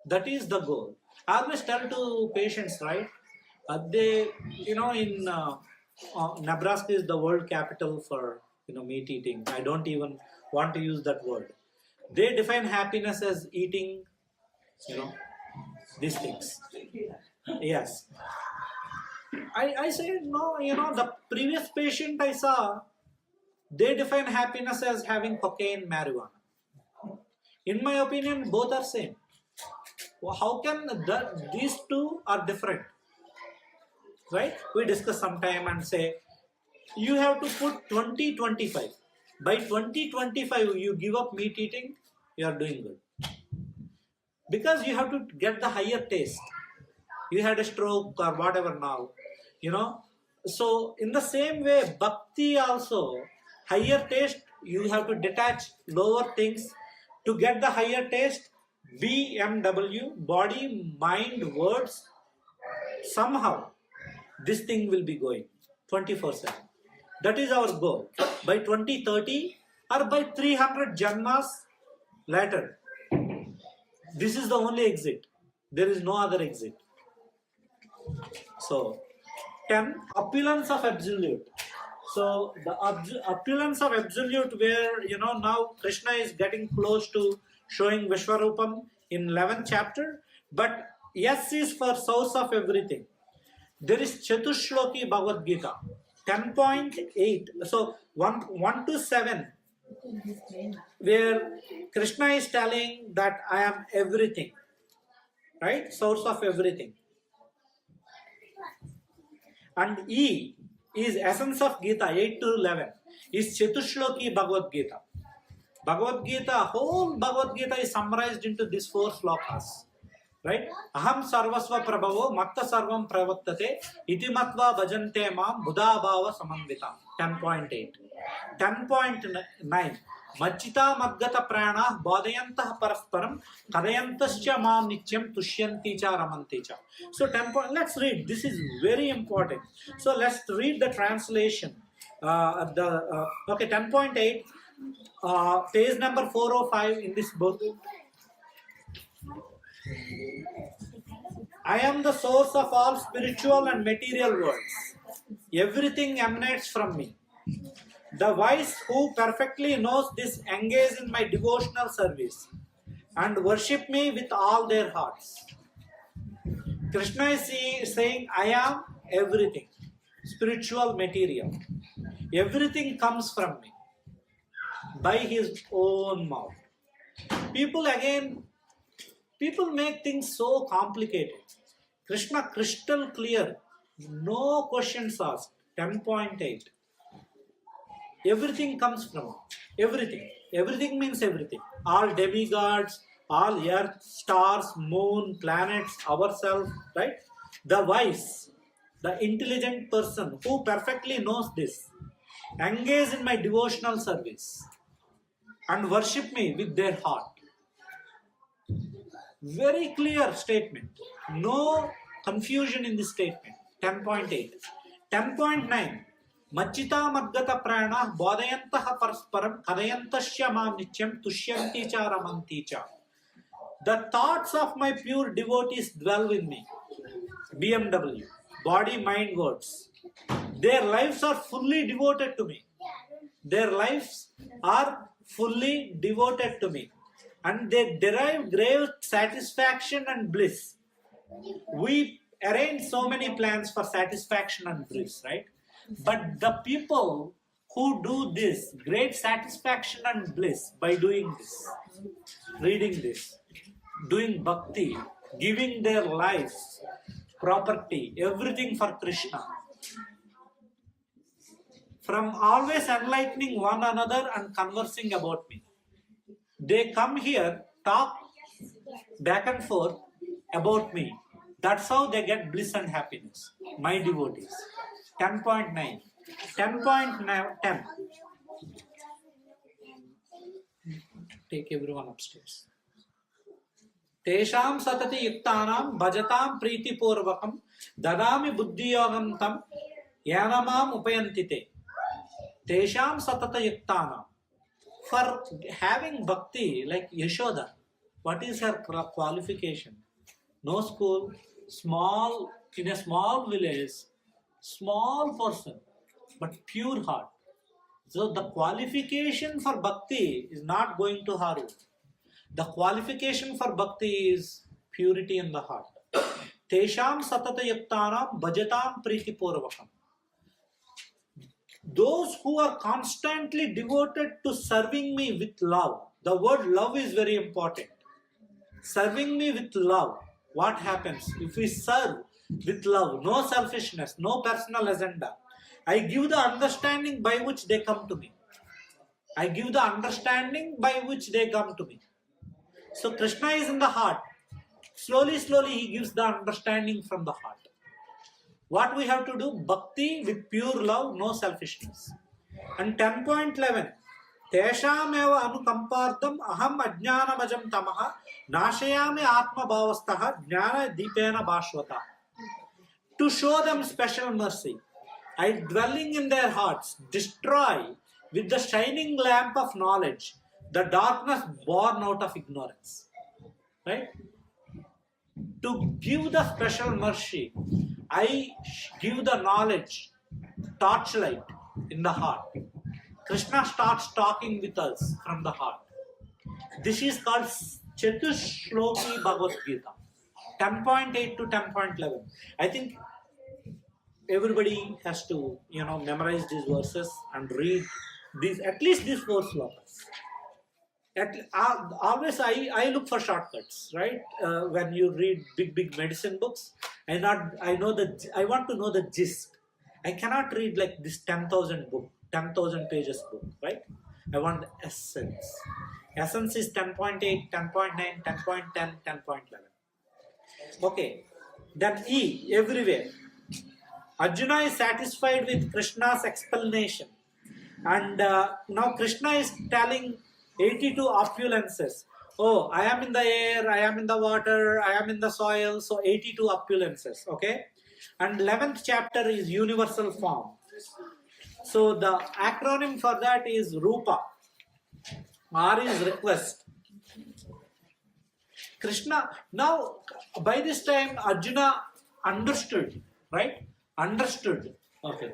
That is the goal. I always tell to patients, right? They, in Nebraska is the world capital for meat eating. I don't even want to use that word. They define happiness as eating, these things. Yes. I say no. The previous patient I saw, they define happiness as having cocaine, marijuana. In my opinion, both are same. How can these two are different? Right? We discuss sometime and say, you have to put 20-25. By 20-25, you give up meat eating, you are doing good. Because you have to get the higher taste. You had a stroke or whatever now, So in the same way, bhakti also, higher taste, you have to detach lower things to get the higher taste. BMW, body, mind, words, somehow this thing will be going 24/7. That is our goal. By 2030 or by 300 janmas later, this is the only exit. There is no other exit. So, 10, opulence of absolute. So, the opulence of absolute where, now Krishna is getting close to showing Vishwarupam in 11th chapter. But S is for source of everything. There is Chatushloki Bhagavad Gita, 10.8. So, 1 to 7, where Krishna is telling that I am everything. Right? Source of everything. And E is essence of Gita, 8 to 11, is Chatushloki Bhagavad Gita. Bhagavad Gita, whole Bhagavad Gita is summarized into these 4 slokas. Right? Aham sarvasva prabhavo matta sarvam pravattate iti matva bhajante mam buddha bhava samanvitam. 10.8. 10.9. Machita madgata prana bodhayantah parasparam kadayantascha mam nityam tushyanti cha ramanti cha. So 10. Let's read. This is very important. So let's read the translation. Okay, 10.8. Page number 405 in this book. I am the source of all spiritual and material worlds. Everything emanates from me. The wise who perfectly knows this engage in my devotional service and worship me with all their hearts. Krishna is saying, I am everything, spiritual, material. Everything comes from me by his own mouth. People make things so complicated. Krishna crystal clear, no questions asked. 10.8. Everything comes from everything. Everything means everything. All demigods, all earth, stars, moon, planets, ourselves, right? The wise, the intelligent person who perfectly knows this, engage in my devotional service and worship me with their heart. Very clear statement. No confusion in this statement. 10.8. 10.9. Machita madgata prana bodhayantaha parasparam kadayantasya mam nityam tushyanti cha ramanti cha. The thoughts of my pure devotees dwell in me. BMW. Body, mind, words. Their lives are fully devoted to me. Their lives are fully devoted to me. And they derive great satisfaction and bliss. We arrange so many plans for satisfaction and bliss, right? But the people who do this, great satisfaction and bliss by doing this, reading this, doing bhakti, giving their lives, property, everything for Krishna, from always enlightening one another and conversing about me. They come here, talk back and forth about me. That's how they get bliss and happiness. My devotees. 10.9. 10.10. Take everyone upstairs. Tesham satati yuktanam bhajatam priti purvakam dadami buddhi yogam tam Yanamam upayantite. Tesham satata yuktanam. For having bhakti, like Yashoda, what is her qualification? No school, in a small village, small person, but pure heart. So the qualification for bhakti is not going to Haru. The qualification for bhakti is purity in the heart. Tesham satata yuktanam bhajatam priti purvakam. Those who are constantly devoted to serving me with love. The word love is very important. Serving me with love. What happens? If we serve with love, no selfishness, no personal agenda, I give the understanding by which they come to me. I give the understanding by which they come to me. So Krishna is in the heart. Slowly, he gives the understanding from the heart. What we have to do? Bhakti with pure love, no selfishness. And 10.11. Tesham eva anukampardam aham ajnanamajam tamaha nashayami atma bhavastaha jnana deepena bhashvata. To show them special mercy, I, dwelling in their hearts, destroy with the shining lamp of knowledge the darkness born out of ignorance. Right? To give the special mercy, I give the knowledge, torchlight in the heart. Krishna starts talking with us from the heart. This is called Chatushloki Bhagavad Gita. 10.8 to 10.11. I think everybody has to, memorize these verses and read these, at least these 4 slokas. Always I look for shortcuts, right? When you read big medicine books, I want to know the gist. I cannot read like this 10,000 pages book, right? I want the essence. Essence is 10.8, 10.9, 10.10, 10.11. Okay. Then E, everywhere. Arjuna is satisfied with Krishna's explanation. And now Krishna is telling 82 opulences. Oh, I am in the air, I am in the water, I am in the soil. So 82 opulences. Okay. And 11th chapter is universal form. So the acronym for that is Rupa. R is request. Krishna, now by this time Arjuna understood, right? Understood. Okay.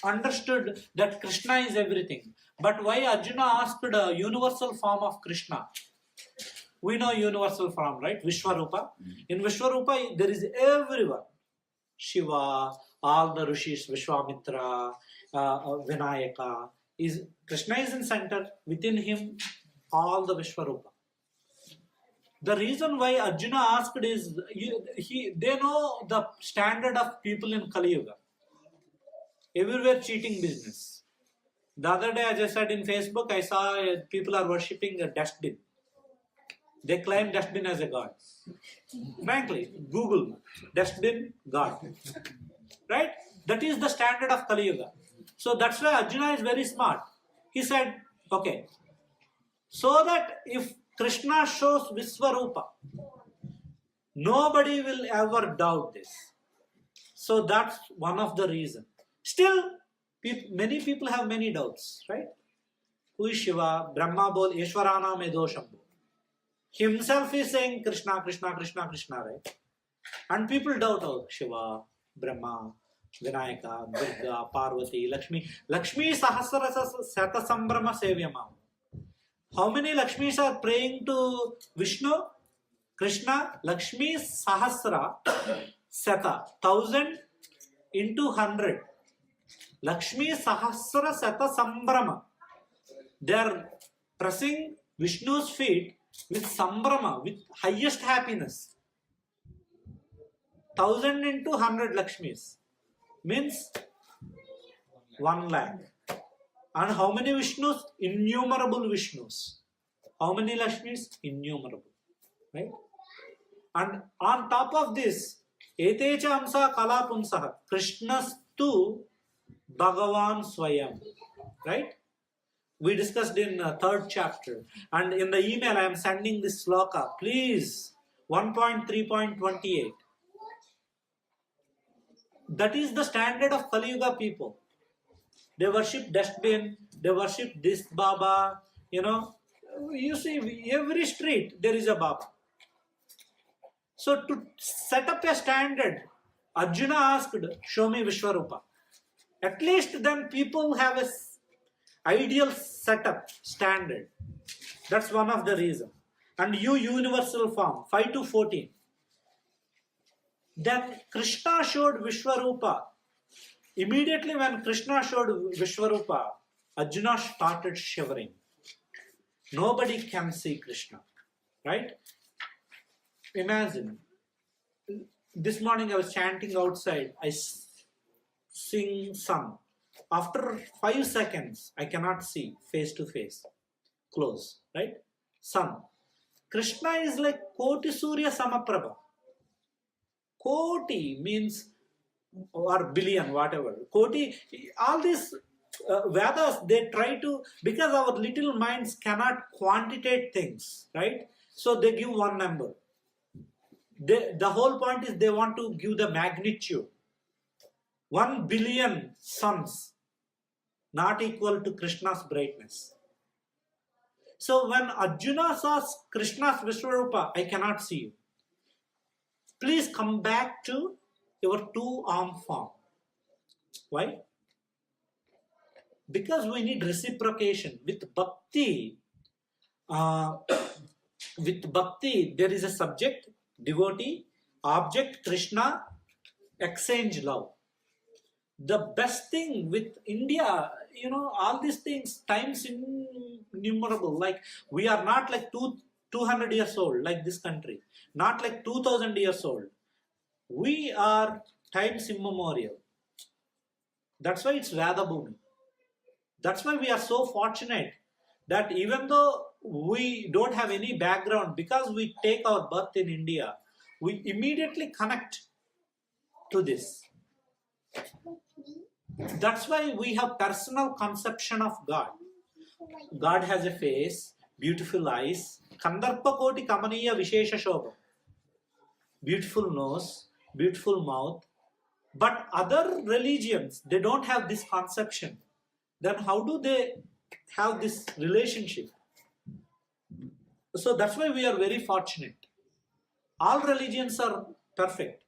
Understood that Krishna is everything. But why Arjuna asked a universal form of Krishna? We know universal form, right? Vishwarupa. In Vishwarupa, there is everyone. Shiva, all the rishis, Vishwamitra, Vinayaka. Krishna is in center. Within him, all the Vishwarupa. The reason why Arjuna asked is, they know the standard of people in Kali Yuga. Everywhere cheating business. The other day, as I said in Facebook, I saw people are worshipping a dustbin. They claim dustbin as a god. Frankly, Google dustbin god. Right? That is the standard of Kali Yuga. So that's why Arjuna is very smart. He said, okay, so that if Krishna shows Vishwarupa, nobody will ever doubt this. So that's one of the reasons. Still, many people have many doubts, right? Who is Shiva? Brahma bol Ishwarana me doshambho. Himself is saying Krishna, Krishna, Krishna, Krishna, right? And people doubt Shiva, Brahma, Vinayaka, Durga, Parvati, Lakshmi. Lakshmi Sahasra Sata Sambrama Sevyamam. How many Lakshmis are praying to Vishnu? Krishna, Lakshmi Sahasra Sata, 1000 into 100. Lakshmi Sahasra Sata Sambrama. They are pressing Vishnu's feet with Sambrama, with highest happiness. 1000 into 100 Lakshmis means 1 lakh. And how many Vishnus? Innumerable Vishnus. How many Lakshmis? Innumerable. Right? And on top of this, Etecha Amsa Kalapunsaha, Krishnastu Bhagavan Swayam. Right? We discussed in 3rd chapter. And in the email I am sending this sloka. Please, 1.3.28. That is the standard of Kali Yuga people. They worship dustbin, they worship this Baba, You see, every street there is a Baba. So to set up a standard, Arjuna asked, show me Vishwarupa. At least then people have a ideal setup standard. That's one of the reasons. And you universal form, 5 to 14. Then Krishna showed Vishwarupa. Immediately when Krishna showed Vishwarupa, Arjuna started shivering. Nobody can see Krishna, right? Imagine, this morning I was chanting outside, I sing some. After 5 seconds, I cannot see face to face, close, right? Sun. Krishna is like Koti Surya Samaprabha. Koti means, or billion, whatever. Koti, all these Vedas, they try to, because our little minds cannot quantitate things, right? So they give one number. The whole point is they want to give the magnitude. 1 billion suns, not equal to Krishna's brightness. So when Arjuna saw Krishna's Vishwarupa, I cannot see you. Please come back to your 2-arm form. Why? Because we need reciprocation. With bhakti, there is a subject, devotee, object, Krishna, exchange love. The best thing with India, all these things, times innumerable. Like we are not like 200 years old, like this country. Not like 2000 years old. We are times immemorial. That's why it's Veda Bhumi. That's why we are so fortunate that even though we don't have any background, because we take our birth in India, we immediately connect to this. That's why we have personal conception of God. God has a face, beautiful eyes, Kandarpa Koti Kamaniya Vishesha Shobha. Beautiful nose, beautiful mouth. But other religions, they don't have this conception. Then how do they have this relationship? So that's why we are very fortunate. All religions are perfect.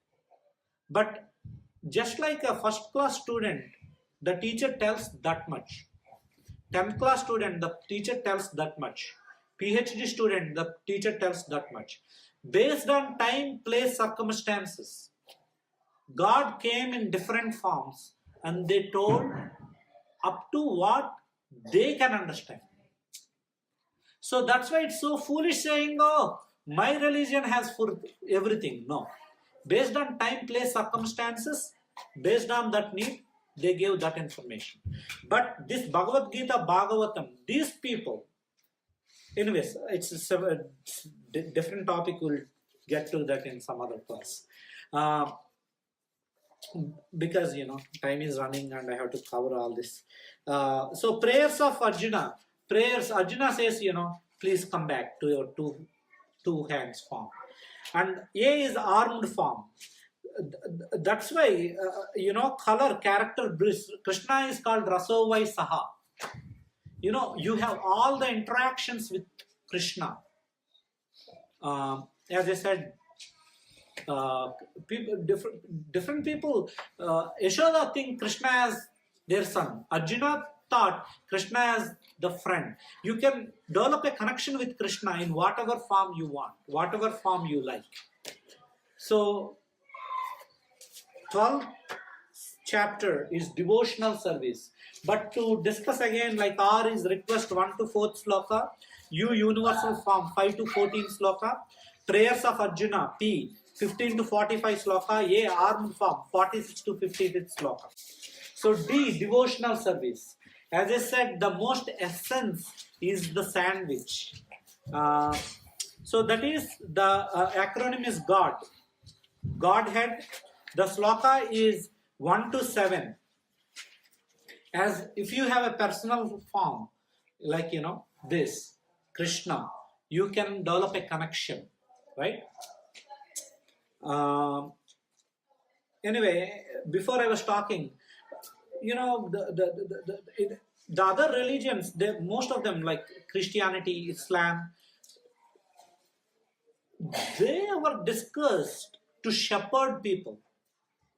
But just like a first class student, the teacher tells that much. 10th class student, the teacher tells that much. PhD student, the teacher tells that much. Based on time, place, circumstances, God came in different forms and they told up to what they can understand. So that's why it's so foolish saying, oh, my religion has for everything. No. Based on time, place, circumstances, based on that need, they gave that information. But this Bhagavad Gita, Bhagavatam, these people, anyways, it's a different topic. We'll get to that in some other class. Because, time is running and I have to cover all this. So prayers of Arjuna. Arjuna says, please come back to your two hands form. And A is armed form. That's why, color, character, Krishna is called Rasovai Saha. You have all the interactions with Krishna. As I said, different people, Yashoda think Krishna as their son. Arjuna thought Krishna as the friend. You can develop a connection with Krishna in whatever form you want, whatever form you like. So, 12th chapter is devotional service. But to discuss again, like R is request 1 to 4th sloka, U universal form 5 to 14 sloka, prayers of Arjuna P 15 to 45 sloka, A armed form 46 to 55 sloka. So D devotional service. As I said, the most essence is the sandwich. So that is the acronym is God. Godhead. The sloka is 1 to 7. As if you have a personal form, like this, Krishna, you can develop a connection, right? anyway, before I was talking, the other religions, most of them like Christianity, Islam, they were discussed to shepherd people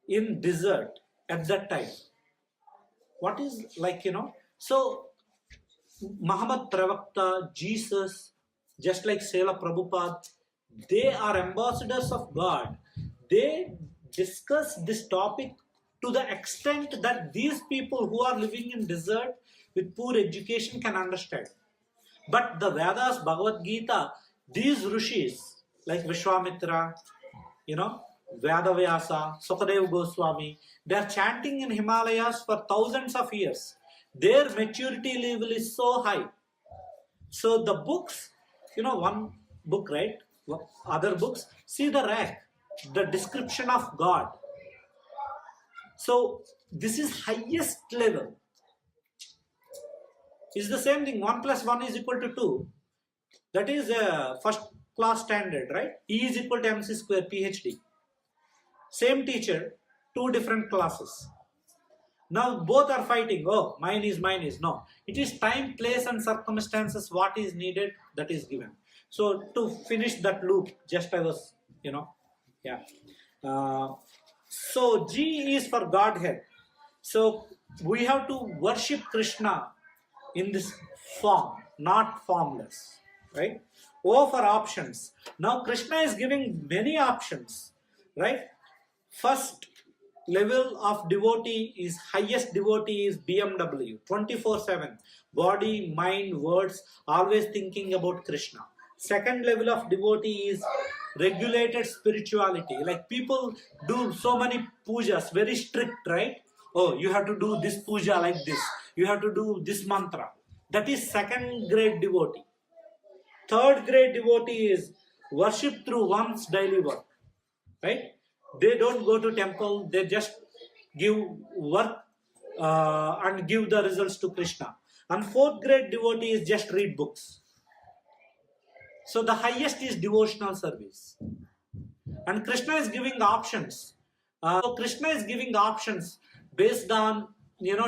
in desert at that time. What is so Muhammad Pravakta, Jesus, just like Srila Prabhupada, they are ambassadors of God. They discuss this topic to the extent that these people who are living in desert with poor education can understand. But the Vedas, Bhagavad Gita, these rishis like Vishwamitra, Vedavyasa, Sukadeva Goswami, they are chanting in Himalayas for thousands of years. Their maturity level is so high. So the books, one book, right? Other books, see the rack, the description of God. So this is highest level. It's the same thing. 1 plus 1 is equal to 2. That is a first class standard, right? E is equal to MC square, PhD. Same teacher, 2 different classes. Now both are fighting. Oh, mine is. No. It is time, place and circumstances. What is needed, that is given. So to finish that loop, just I was, yeah. So G is for Godhead. So we have to worship Krishna in this form, not formless, right? O for options. Now Krishna is giving many options, right? First level of devotee is, highest devotee is BMW, 24/7. Body, mind, words, always thinking about Krishna. Second level of devotee is regulated spirituality. Like people do so many pujas, very strict, right? Oh, you have to do this puja like this. You have to do this mantra. That is second grade devotee. Third grade devotee is worship through one's daily work, right? They don't go to temple, they just give work and give the results to Krishna. And fourth grade devotee is just read books. So the highest is devotional service. And Krishna is giving options. So Krishna is giving options based on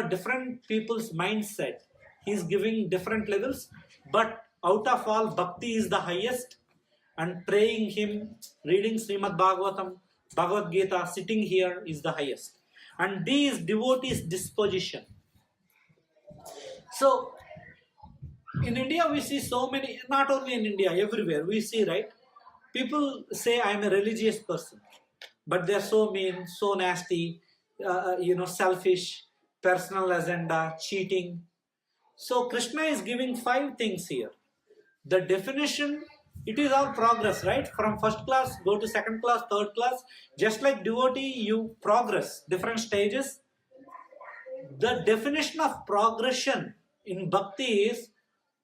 different people's mindset. He is giving different levels, but out of all, bhakti is the highest, and praying him, reading Srimad Bhagavatam, Bhagavad Gita, sitting here is the highest. And D is devotee's disposition. So in India we see so many, not only in India, everywhere we see, right? People say I am a religious person, but they are so mean, so nasty, selfish, personal agenda, cheating. So Krishna is giving 5 things here. The definition, it is all progress, right? From first class, go to second class, third class. Just like devotee, you progress, different stages. The definition of progression in bhakti is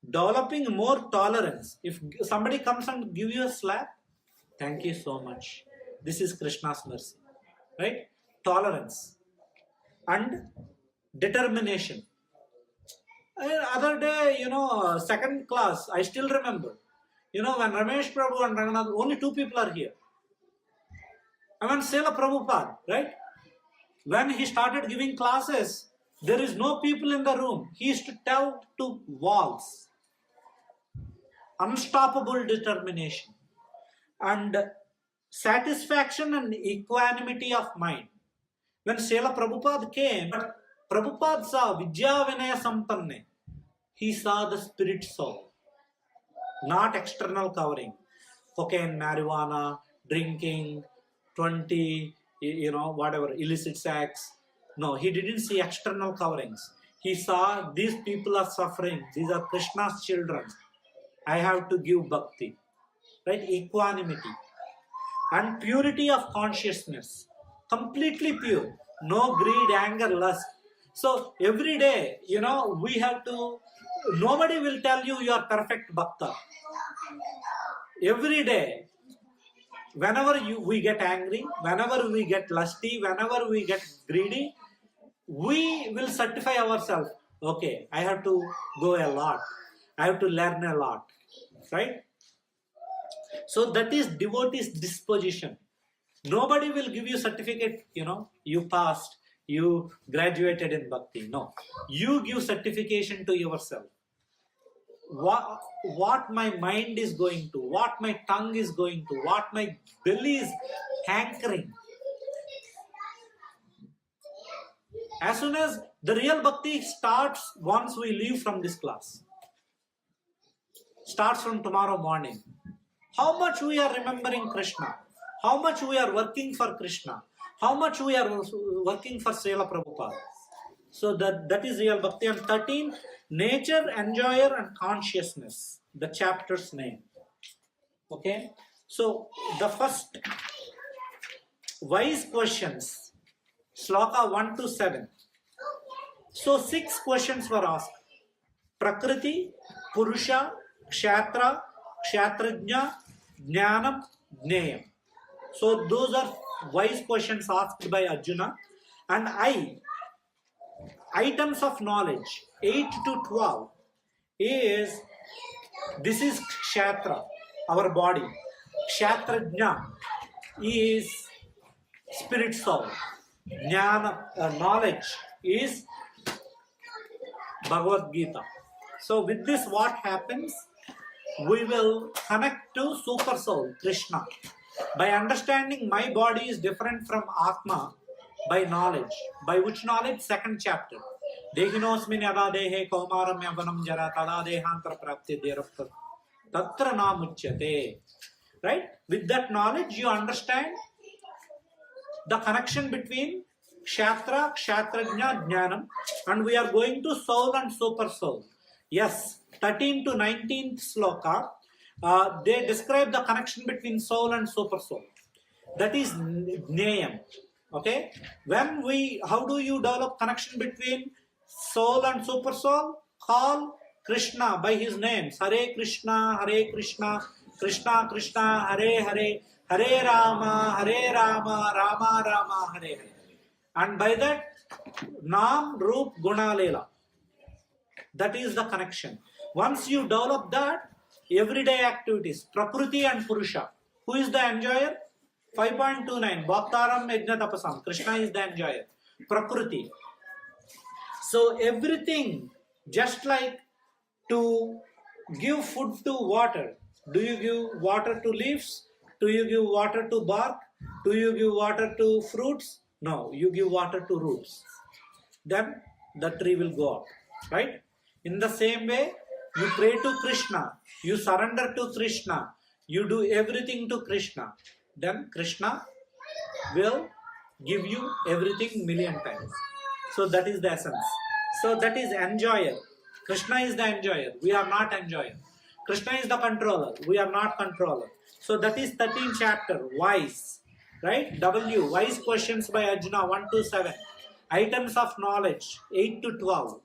developing more tolerance. If somebody comes and give you a slap, thank you so much. This is Krishna's mercy, right? Tolerance and determination. Other day, second class, I still remember, when Ramesh Prabhu and Ranganath, only 2 people are here. I mean, Srila Prabhupada, right? When he started giving classes, there is no people in the room. He used to tell to walls. Unstoppable determination. And satisfaction and equanimity of mind. When Srila Prabhupada came, Prabhupada saw Vidya Vinaya Sampanne. He saw the spirit soul, not external covering. Cocaine, marijuana, drinking, 20, whatever, illicit sex. No, he didn't see external coverings. He saw these people are suffering. These are Krishna's children. I have to give bhakti. Right? Equanimity. And purity of consciousness. Completely pure. No greed, anger, lust. So every day, we have to, nobody will tell you are perfect bhakta. Every day, whenever we get angry, whenever we get lusty, whenever we get greedy, we will certify ourselves. Okay, I have to go a lot. I have to learn a lot. Right? So that is devotee's disposition. Nobody will give you certificate, you passed, you graduated in bhakti. No. You give certification to yourself. What my mind is going to, what my tongue is going to, what my belly is hankering. As soon as the real bhakti starts once we leave from this class. Starts from tomorrow morning. How much we are remembering Krishna. How much we are working for Krishna. How much we are working for Srila Prabhupada. So that is real bhakti. And 13, nature, enjoyer and consciousness. The chapter's name. Okay. So the first wise questions. Sloka 1 to 7. So 6 questions were asked. Prakriti, Purusha, Kshetra, Kshetrajna, Jnanam, Jneyam. So those are wise questions asked by Arjuna. And items of knowledge 8 to 12 is, this is Kshetra, our body. Kshetrajna is spirit soul. Jnana, knowledge is Bhagavad Gita. So with this what happens? We will connect to Super Soul, Krishna. By understanding my body is different from Atma by knowledge. By which knowledge? Second chapter. Dehinosmin yada dehe kaumaram yavanam jara tada dehantra prapti derapta tatra namuchyate. Right? With that knowledge you understand the connection between Kshetra, Kshetrajna, Jnanam, and we are going to soul and super soul. Yes, 13 to 19th sloka, they describe the connection between soul and super soul. That is Jneyam. Okay? How do you develop connection between soul and super soul? Call Krishna by his names. Hare Krishna, Krishna Krishna, Hare Hare, Hare Rama, Rama Rama, Hare Hare. And by that, Nam, Roop, Guna, Lela. That is the connection. Once you develop that, everyday activities, Prakriti and Purusha. Who is the enjoyer? 5.29. Bhaktaram Yajna Tapasam. Krishna is the enjoyer. Prakriti. So everything, just like to give food to water. Do you give water to leaves? Do you give water to bark? Do you give water to fruits? No, you give water to roots. Then the tree will go up. Right? In the same way, you pray to Krishna. You surrender to Krishna. You do everything to Krishna. Then Krishna will give you everything million times. So that is the essence. So that is enjoyer. Krishna is the enjoyer. We are not enjoyer. Krishna is the controller. We are not controller. So that is 13th chapter. Wise. Right? W. Wise questions by Arjuna 1 to 7. Items of knowledge 8 to 12.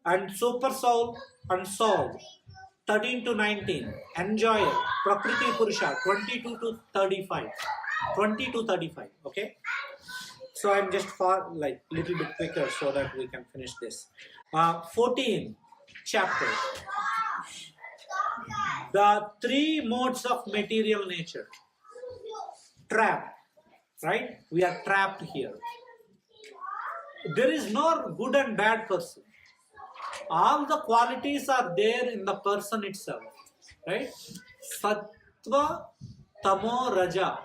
And super soul and soul 13 to 19. Enjoyer. Prakriti Purusha 22 to 35. 20 to 35. Okay? So I'm just little bit quicker so that we can finish this. 14th chapter. The 3 modes of material nature. Trap. Right? We are trapped here. There is no good and bad person. All the qualities are there in the person itself. Right? Sattva, Tamo, Raja.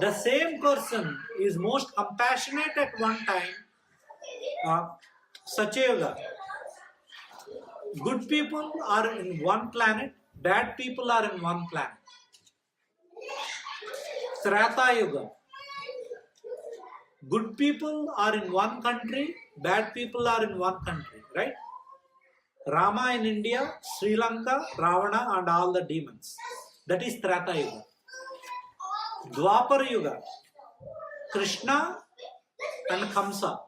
The same person is most compassionate at one time. Satya-Yoga. Good people are in one planet. Bad people are in one planet. Treta-Yoga. Good people are in one country. Bad people are in one country. Right? Rama in India, Sri Lanka, Ravana and all the demons. That is Treta Yuga. Dwapar Yuga, Krishna and Kamsa.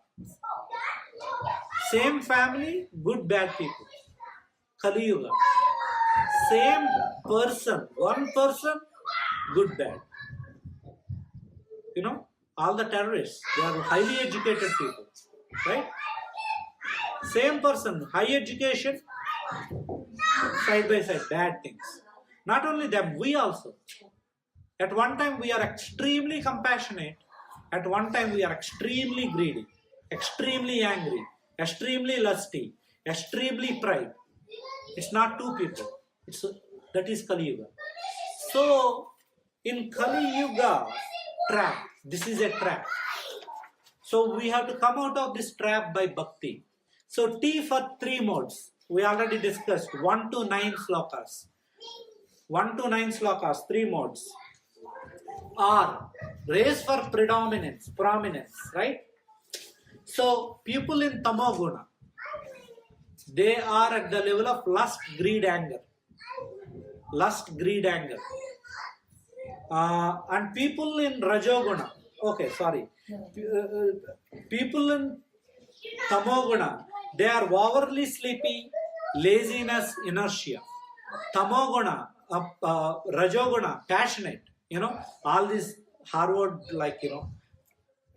Same family, good bad people. Kali Yuga. Same person, one person, good bad. All the terrorists, they are highly educated people. Right? Same person, high education, side by side, bad things. Not only them, we also. At one time we are extremely compassionate. At one time we are extremely greedy, extremely angry, extremely lusty, extremely pride. It's not two people. That is Kali Yuga. So in Kali Yuga trap, this is a trap. So we have to come out of this trap by bhakti. So T for 3 modes. We already discussed 1 to 9 slokas. 1 to 9 slokas, 3 modes. R, race for predominance, prominence, right? So people in Tamoguna, they are at the level of lust, greed, anger. Lust, greed, anger. And people in Rajoguna, people in Tamoguna, they are overly sleepy, laziness, inertia. Tamoguna, Rajoguna, passionate. All this Harvard,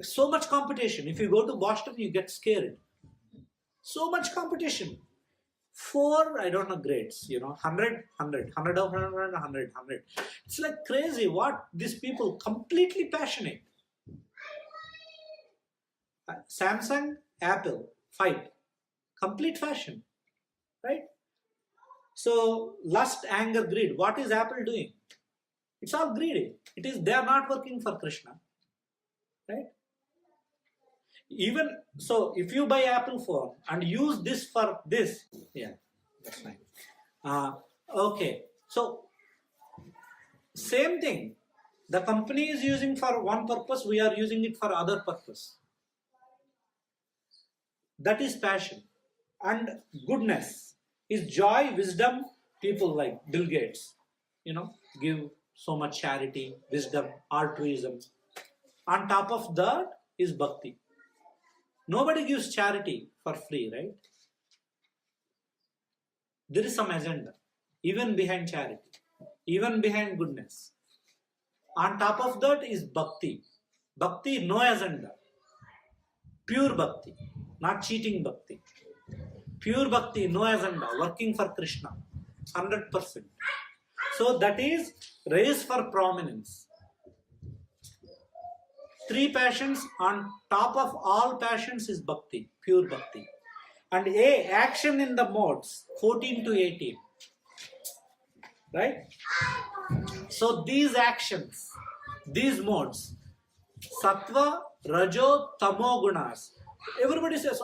so much competition. If you go to Boston, you get scared. So much competition. 4, I don't know, grades, 100, 100, 100 of 100, 100, 100. It's like crazy what these people completely passionate. Samsung, Apple, fight. Complete fashion, right? So lust, anger, greed. What is Apple doing? It's all greedy. They are not working for Krishna, right? Even so, if you buy Apple phone and use this for this, yeah, that's fine. Okay, so same thing. The company is using for one purpose, we are using it for other purpose. That is passion. And goodness is joy, wisdom. People like Bill Gates, give so much charity, wisdom, altruism. On top of that is bhakti. Nobody gives charity for free, right? There is some agenda, even behind charity, even behind goodness. On top of that is bhakti. Bhakti, no agenda. Pure bhakti, not cheating bhakti. Pure bhakti, no agenda, working for Krishna, 100%. So that is race for prominence. 3 passions, on top of all passions is bhakti, pure bhakti. And action in the modes, 14 to 18. Right? So these actions, these modes, sattva, rajo, tamo gunas. Everybody says,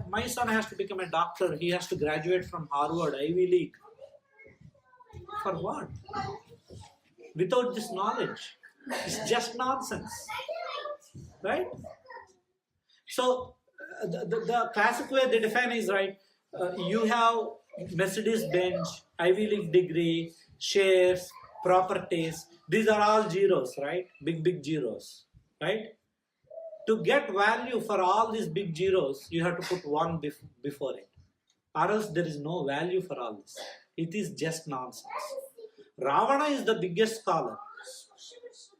my son has to become a doctor, he has to graduate from Harvard, Ivy League. For what? Without this knowledge. It's just nonsense. Right? So the classic way they define is, right, you have Mercedes-Benz, Ivy League degree, shares, properties. These are all zeros, right? Big zeros, right? To get value for all these big zeros, you have to put 1 before it. Or else there is no value for all this. It is just nonsense. Ravana is the biggest scholar.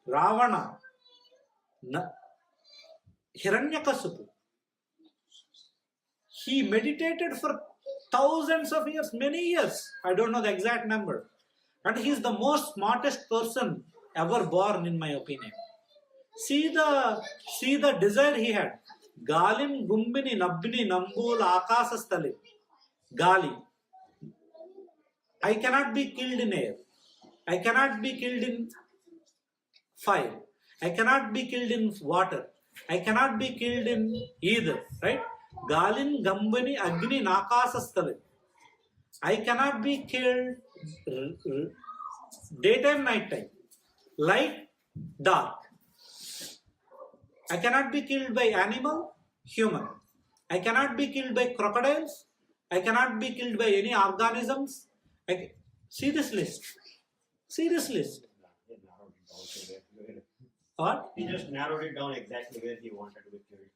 Ravana, Hiranyakasipu. He meditated for thousands of years, many years. I don't know the exact number. And he is the most smartest person ever born, in my opinion. See the desire he had. Galim gumbini nabbini nambul akasastali. Gali. I cannot be killed in air. I cannot be killed in fire. I cannot be killed in water. I cannot be killed in either. Right? Galin gambani agni nakasastali. I cannot be killed daytime, nighttime. Light, dark. I cannot be killed by animal, human. I cannot be killed by crocodiles. I cannot be killed by any organisms. See this list. See this list. What? He just narrowed it down exactly where he wanted to be killed.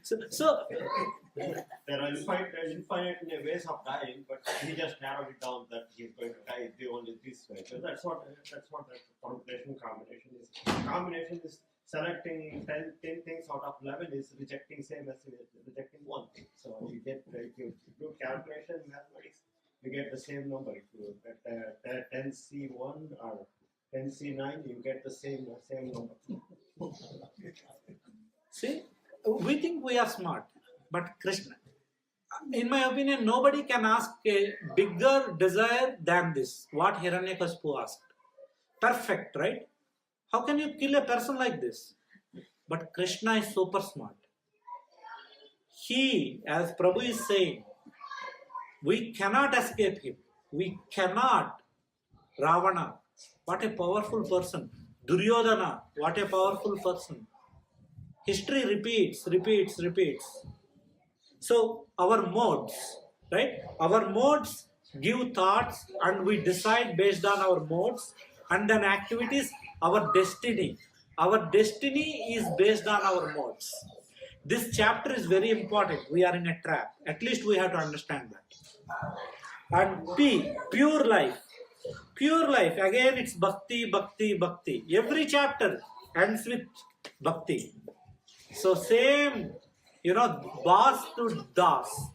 So there are infinite ways of dying, but he just narrowed it down that he's going to die only this way. So that's what the combination is. Combination is selecting 10 things out of 11 is rejecting same as rejecting 1 thing. So you get, if you do calculation mathematics, you get the same number. If you get 10C1 or 10C9, you get the same number. See, we think we are smart, but Krishna, in my opinion, nobody can ask a bigger desire than this. What Hiranyakashipu asked. Perfect, right? How can you kill a person like this? But Krishna is super smart. He, as Prabhu is saying, we cannot escape him. We cannot. Ravana, what a powerful person. Duryodhana, what a powerful person. History repeats. So our modes, right? Our modes give thoughts and we decide based on our modes, and then activities, our destiny. Our destiny is based on our modes. This chapter is very important. We are in a trap. At least we have to understand that. And P, pure life. Pure life, again it's bhakti. Every chapter ends with bhakti. So same, boss to das.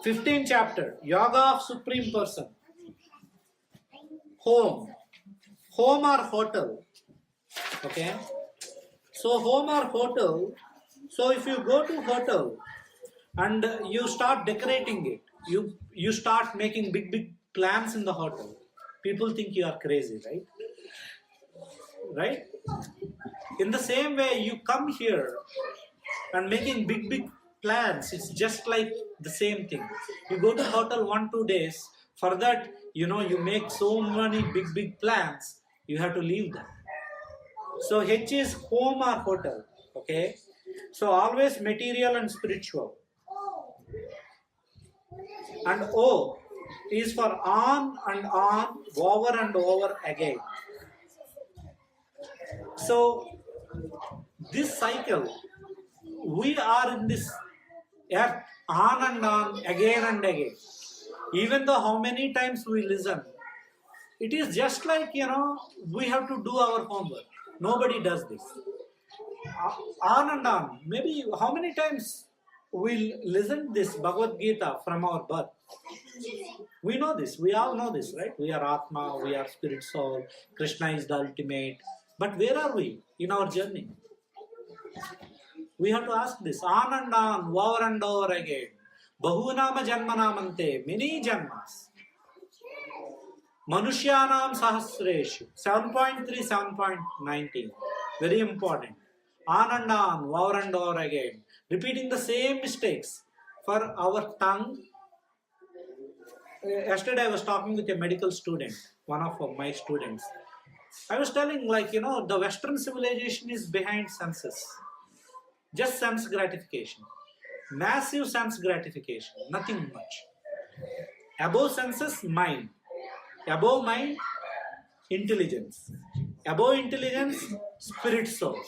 15th chapter, Yoga of Supreme Person. Home or hotel. Okay. So home or hotel. So if you go to hotel and you start decorating it, you start making big plans in the hotel. People think you are crazy, right? Right? In the same way, you come here and making big plans. It's just like the same thing. You go to hotel 1-2 days. For that, you make so many big plans. You have to leave them. So H is home or hotel. Okay. So always material and spiritual. And O is for on and on, over and over again. So this cycle, we are in this earth on and on, again and again. Even though how many times we listen, it is just like, we have to do our homework. Nobody does this. On and on. Maybe how many times we listen this Bhagavad Gita from our birth? We know this. We all know this, right? We are Atma, we are spirit soul. Krishna is the ultimate. But where are we in our journey? We have to ask this. On and on, over and over again. Bahunama janmanamante. Many janmas. Manushyanam sahasreshu. 7.3, 7.19. Very important. On and on, over and over again. Repeating the same mistakes. For our tongue. Yesterday I was talking with a medical student, one of my students. I was telling, the Western civilization is behind senses. Just sense gratification. Massive sense gratification. Nothing much. Above senses, mind. Above mind, intelligence. Above intelligence, spirit soul.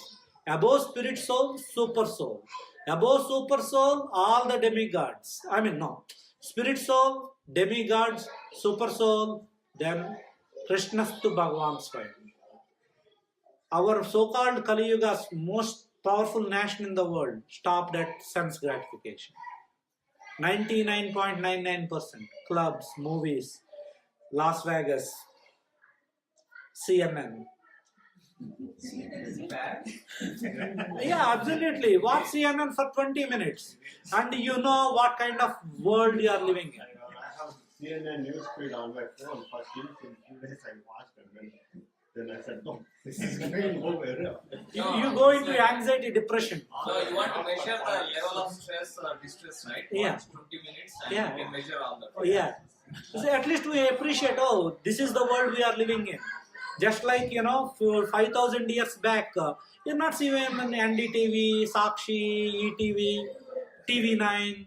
Above spirit soul, super soul. Above super soul, all the demigods. Spirit soul, demigods, super soul, then Krishnastu Bhagavan Swayam. Our so-called Kali Yuga's most powerful nation in the world stopped at sense gratification. 99.99%. Clubs, movies, Las Vegas, CNN. CNN is bad. Yeah, absolutely. Watch CNN for 20 minutes and you know what kind of world you are living in. I have CNN newsfeed on my phone. For few days I watched it. Then I said, no, this is going nowhere. You go into anxiety, depression. So you want to measure the level of stress or distress, right? Yeah. Watch 20 minutes and Yeah. you can measure all that. Oh, yeah. So at least we appreciate, this is the world we are living in. Just like, for 5,000 years back, you're not seeing NDTV, Sakshi, ETV, TV9,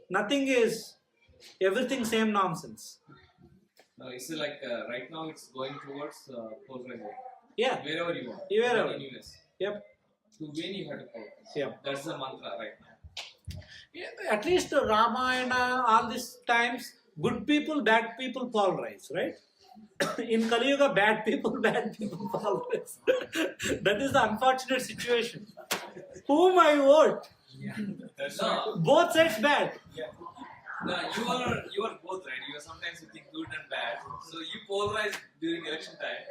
nothing is, everything same nonsense. No, it's like right now it's going towards polarization. Yeah. Wherever you want. Wherever. In US. Yep. To win you have to polarize. Yep. That's the mantra right now. Yeah, at least Ramayana, all these times, good people, bad people polarize, right? In Kali Yuga, bad people polarize. That is the unfortunate situation. Whom I vote? Yeah. That's right. Both sides bad. Yeah. No, you are both, right? You are sometimes you think good and bad. So you polarize during election time.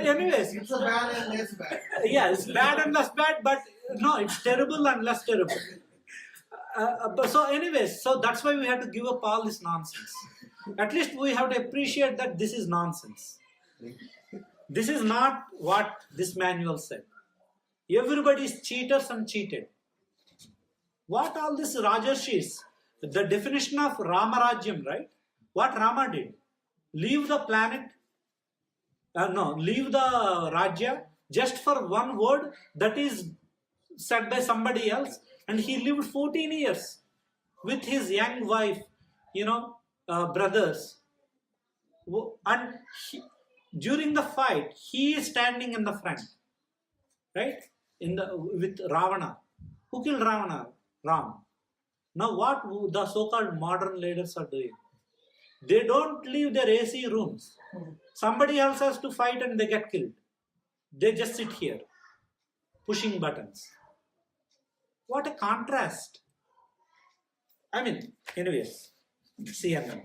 Anyways, It's a bad and less bad. yeah, it's bad and less bad, but no, it's terrible and less terrible. So anyways, so that's why we have to give up all this nonsense. At least we have to appreciate that this is nonsense. This is not what this manual said. Everybody is cheaters and cheated. What all this Rajarshis, the definition of Ramarajyam, right? What Rama did? Leave the planet, leave the Rajya just for one word that is said by somebody else, and he lived 14 years with his young wife, brothers. And during the fight, he is standing in the front, right? With Ravana. Who killed Ravana? Ram. Now what the so-called modern leaders are doing? They don't leave their AC rooms. Somebody else has to fight and they get killed. They just sit here, pushing buttons. What a contrast. I mean, anyways, CNN.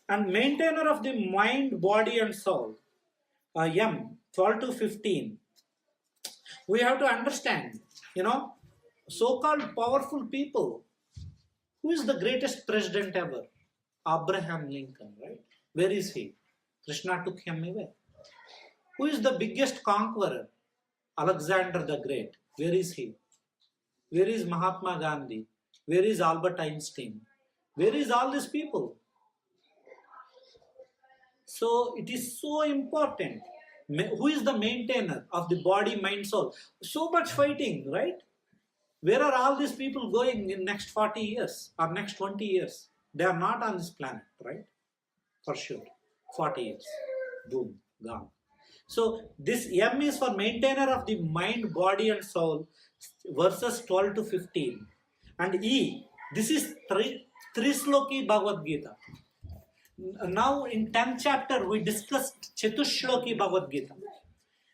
And maintainer of the mind, body and soul, M, 12 to 15. We have to understand, so-called powerful people. Who is the greatest president ever? Abraham Lincoln, right? Where is he? Krishna took him away. Who is the biggest conqueror? Alexander the Great. Where is he? Where is Mahatma Gandhi? Where is Albert Einstein? Where is all these people? So it is so important. Who is the maintainer of the body, mind, soul? So much fighting, right? Where are all these people going in next 40 years or next 20 years? They are not on this planet, right? For sure. 40 years. Boom, gone. So this M is for maintainer of the mind, body and soul, verses 12 to 15. And E, this is three Sloki Bhagavad Gita. Now in 10th chapter we discussed Chatushloki Bhagavad Gita.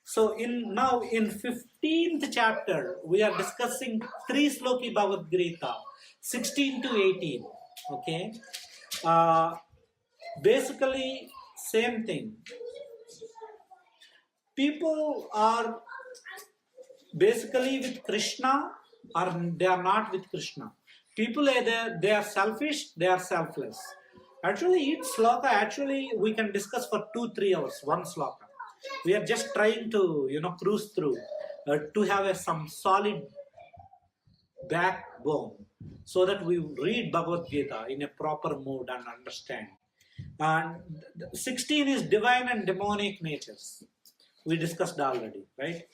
So in 15th chapter we are discussing 3 Sloki Bhagavad Gita, 16 to 18. Okay, basically same thing. People are basically with Krishna or they are not with Krishna. People either they are selfish, they are selfless. Actually, each sloka, we can discuss for 2-3 hours, one sloka. We are just trying to, cruise through to have some solid backbone so that we read Bhagavad Gita in a proper mood and understand. And 16 is divine and demonic natures. We discussed already, right?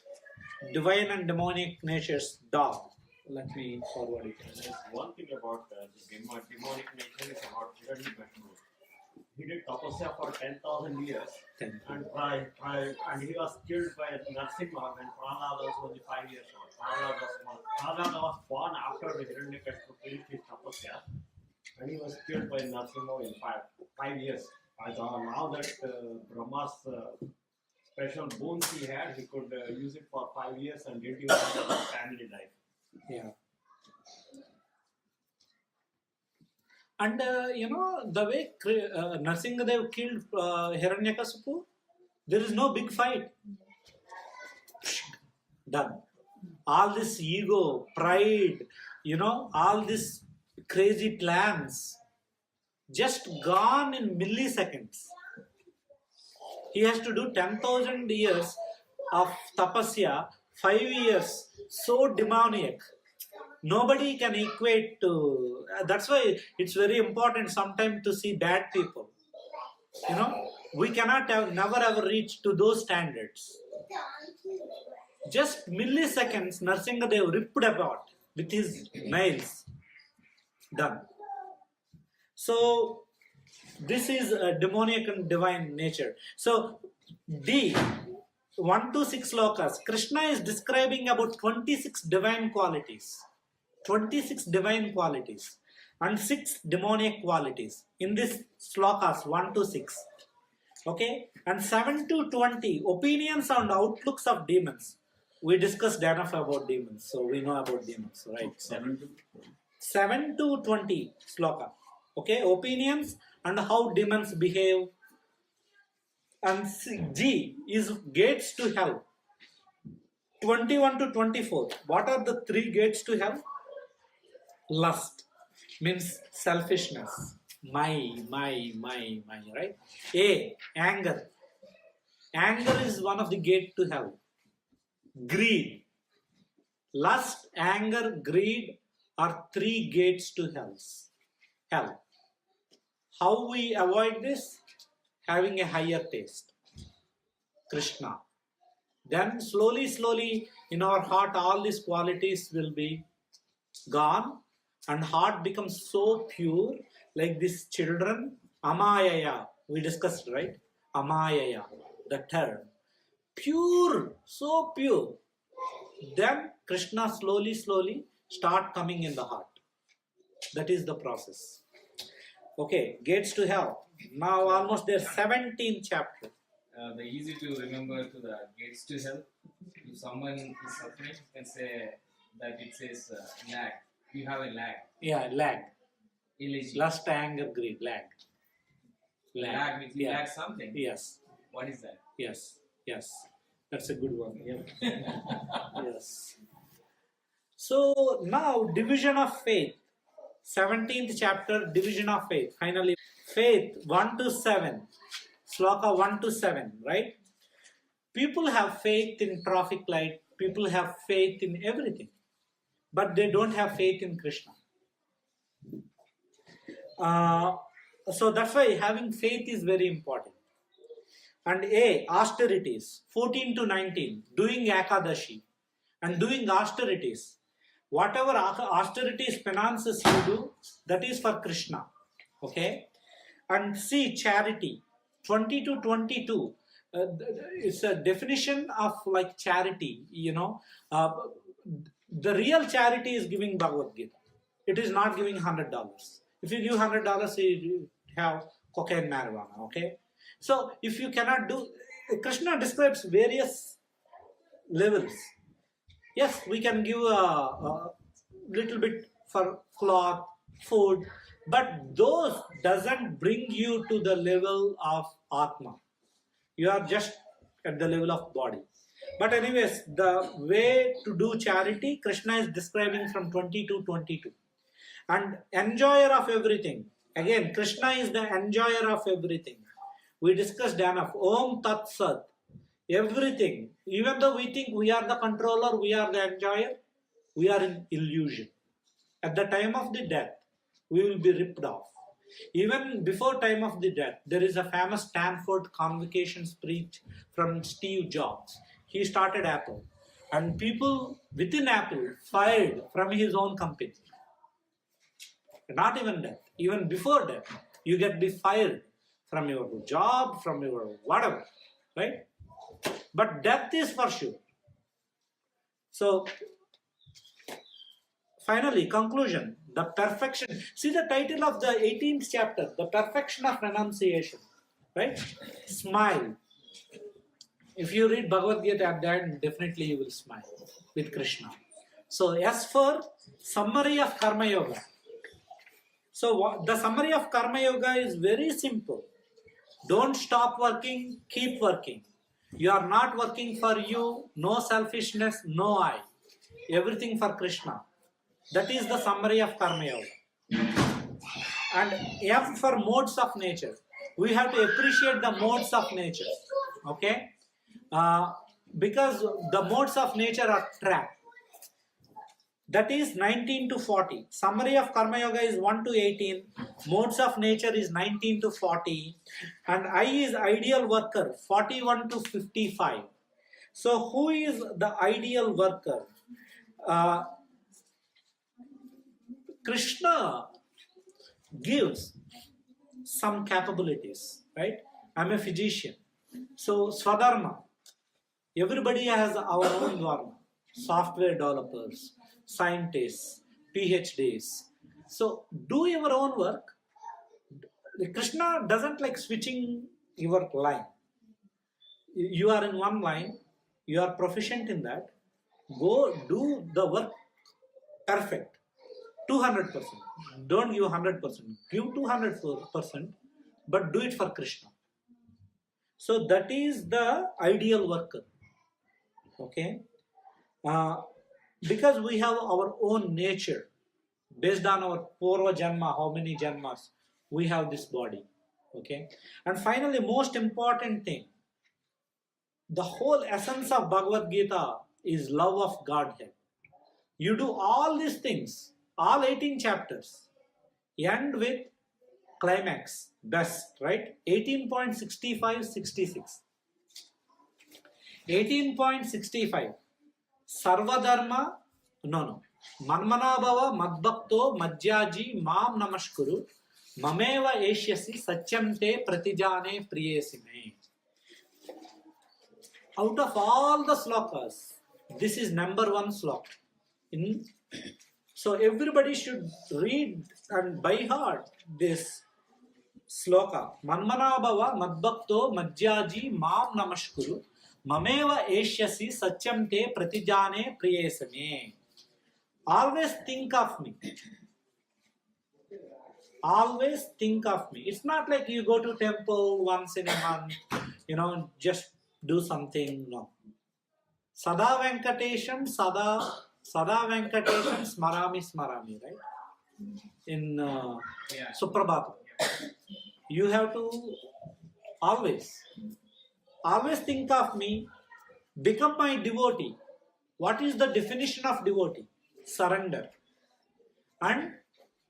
Divine and demonic natures, dog. Let me forward it. There's one thing about the demonic nature is about Hiranyakashipu. He did tapasya for 10,000 years and he was killed by Narasimha when Prahlada was only 5 years old. Prahlada was born after the Hiranyakashipu finished his tapasya and he was killed by Narasimha in 5 years. Now that Brahma's special boons he had, he could use it for 5 years and didn't even have a family life. Yeah. And the way Narasimhadev killed Hiranyakasipu, there is no big fight. Done. All this ego, pride, all these crazy plans, just gone in milliseconds. He has to do 10,000 years of tapasya, 5 years, so demoniac. Nobody can equate to. That's why it's very important sometimes to see bad people. We cannot never ever reach to those standards. Just milliseconds, Narasimhadev ripped apart with his nails. Done. So this is a demoniac and divine nature. So D, 1 to 6 slokas, Krishna is describing about 26 divine qualities. 26 divine qualities and 6 demoniac qualities in this slokas 1 to 6. Okay, and 7 to 20 opinions and outlooks of demons. we discussed enough about demons, so we know about demons, right? 7 to 20 sloka. Okay, opinions and how demons behave. And G is gates to hell. 21 to 24. What are the 3 gates to hell? Lust means selfishness. My, right? A, anger. Anger is one of the gate to hell. Greed. Lust, anger, greed are 3 gates to hell. How we avoid this? Having a higher taste. Krishna. Then slowly in our heart all these qualities will be gone and heart becomes so pure like these children. Amayaya. We discussed, right? Amayaya. The term. Pure. So pure. Then Krishna slowly start coming in the heart. That is the process. Okay, gates to hell. Now almost their 17th chapter. The easy to remember to the gates to hell. If someone is suffering, you can say that it says lag. You have a lag. Yeah, lag. Illegible. Lust, anger, greed, lag. Lag means you lag something. Yes. What is that? Yes. That's a good one. Yeah. Yes. So now division of faith. 17th chapter, division of faith. Finally, faith 1 to 7. Sloka 1 to 7, right? People have faith in traffic light. People have faith in everything. But they don't have faith in Krishna. So that's why having faith is very important. And A, austerities, 14 to 19, doing Akadashi and doing austerities. Whatever austerities, penances you do, that is for Krishna. Okay? And C, charity, 20 to 22. It's a definition of like charity, the real charity is giving Bhagavad Gita. It is not giving $100. If you give $100, you have cocaine, marijuana. Okay? So if you cannot do, Krishna describes various levels. Yes, we can give a little bit for cloth, food, but those doesn't bring you to the level of Atma. You are just at the level of body. But anyways, the way to do charity, Krishna is describing from 20 to 22. And enjoyer of everything. Again, Krishna is the enjoyer of everything. We discussed enough. Om Tat Sat. Everything. Even though we think we are the controller, we are the enjoyer, we are in illusion. At the time of the death, we will be ripped off. Even before time of the death, there is a famous Stanford convocation speech from Steve Jobs. He started Apple. And people within Apple fired from his own company. Not even death. Even before death, you get be fired from your job, from your whatever. Right? But death is for sure. So, finally, conclusion. The perfection. See the title of the 18th chapter. The perfection of renunciation. Right? Smile. If you read Bhagavad Gita at the end, definitely you will smile with Krishna. So, as for summary of Karma Yoga. So, the summary of Karma Yoga is very simple. Don't stop working, keep working. You are not working for you, no selfishness, no I. Everything for Krishna. That is the summary of Karma Yoga. And F for modes of nature. We have to appreciate the modes of nature. Okay? Because the modes of nature are trapped. That is 19 to 40. Summary of Karma Yoga is 1 to 18. Modes of nature is 19 to 40. And I is ideal worker, 41 to 55. So who is the ideal worker? Krishna gives some capabilities, right? I'm a physician. So Swadharma. Everybody has our own dharma. Software developers, scientists, PhDs. So do your own work. Krishna doesn't like switching your line. You are in one line, you are proficient in that, Go do the work perfect. 200%. Don't give 100%. Give 200%, but do it for Krishna. So that is the ideal worker. Okay? Because we have our own nature. Based on our Purva Janma, how many Janmas, we have this body. Okay? And finally, most important thing, the whole essence of Bhagavad Gita is love of Godhead. You do all these things, all 18 chapters, end with climax, best, right? 18.65-66. 18.65. Sarvadharma, no. Manmanabhava madbhakto madhyaji mam namashkuru mameva eshyasi satyamte pratijane priyesime. Out of all the slokas, this is number one sloka. So everybody should read and by heart this sloka. Manmanabhava madbhakto madhyaji mam namashkuru mameva eshyasi satyamte pratijane priyesame. Always think of me. Always think of me. It's not like you go to temple once in a month, just do something. No. Sada Venkatesham, Sada Venkatesham, Smarami, right? In Suprabhata. You have to always think of me, become my devotee. What is the definition of devotee? Surrender. And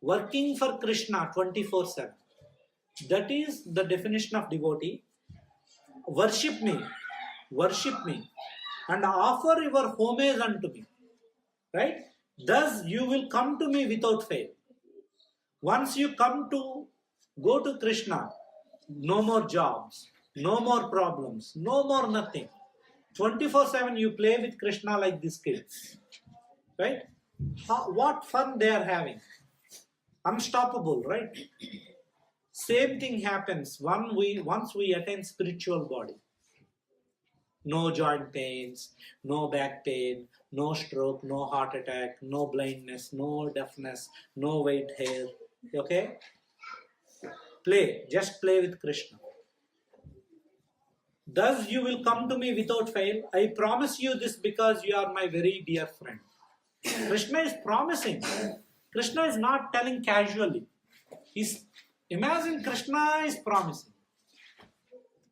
working for Krishna 24/7. That is the definition of devotee. Worship me, and offer your homage unto me. Right? Thus you will come to me without fail. Once you go to Krishna, no more jobs, no more problems, no more nothing. 24/7 you play with Krishna like these kids. Right? What fun they are having. Unstoppable, right? Same thing happens once we attain spiritual body. No joint pains, no back pain, no stroke, no heart attack, no blindness, no deafness, no white hair. Okay? Just play with Krishna. Thus you will come to me without fail. I promise you this because you are my very dear friend. Krishna is promising. Krishna is not telling casually. Imagine Krishna is promising.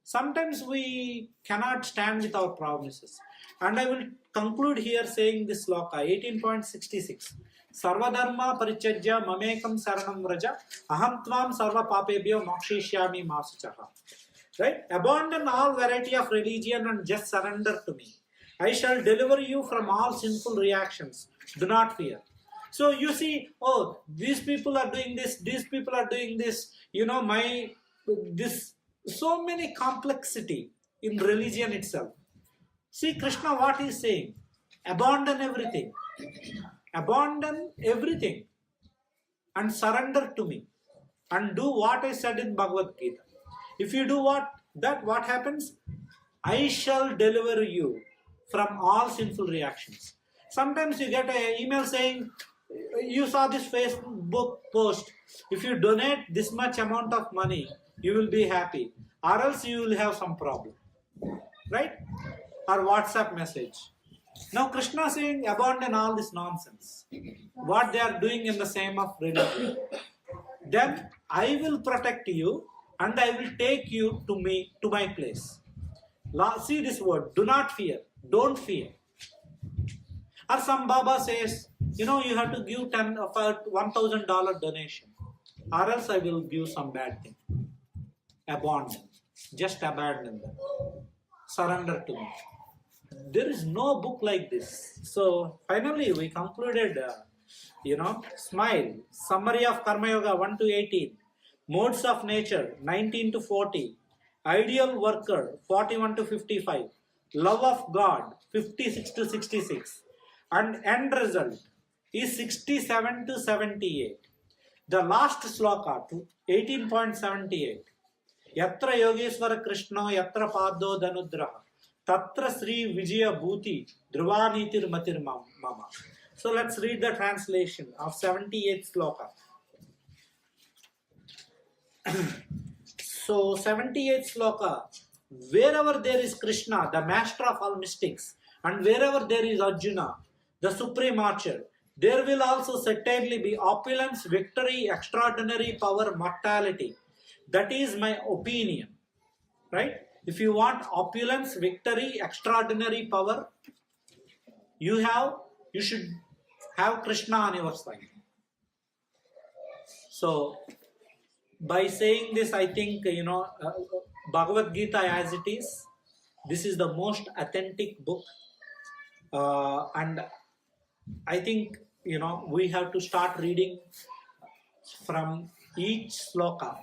Sometimes we cannot stand with our promises. And I will conclude here saying this sloka, 18.66. Sarvadharma parichajya mamekam saranam vraja aham tvam sarva papebhyo mokshishyami masuchaha. Right? Abandon all variety of religion and just surrender to me. I shall deliver you from all sinful reactions. Do not fear. So you see, these people are doing this, these people are doing this, so many complexity in religion itself. See Krishna what he is saying. Abandon everything. Abandon everything and surrender to me and do what I said in Bhagavad Gita. If you do what happens? I shall deliver you from all sinful reactions. Sometimes you get an email saying, you saw this Facebook post, if you donate this much amount of money, you will be happy, or else you will have some problem. Right? Or WhatsApp message. Now Krishna is saying, abandon all this nonsense. What they are doing in the same of religion. Then I will protect you and I will take you to my place. See this word, do not fear, don't fear. Or some Baba says, you have to give $1,000 donation, or else I will give some bad thing. Abandon. Just abandon them. Surrender to me. There is no book like this. So finally we concluded, Smile. Summary of Karma Yoga 1 to 18. Modes of nature 19 to 40. Ideal worker 41 to 55. Love of God 56 to 66. And end result is 67 to 78. The last sloka, 18.78. Yatra Yogeshwara Krishna, Yatra Paddo Dhanudraha, Tatra Sri Vijaya Bhuti Dhruvanitir Matir Mama. So let's read the translation of 78th sloka. So 78th sloka, wherever there is Krishna, the master of all mystics, and wherever there is Arjuna, the supreme archer, there will also certainly be opulence, victory, extraordinary power, mortality. That is my opinion. Right? If you want opulence, victory, extraordinary power, you should have Krishna on your side. So by saying this, I think, Bhagavad Gita as it is, this is the most authentic book. And I think, we have to start reading from each sloka,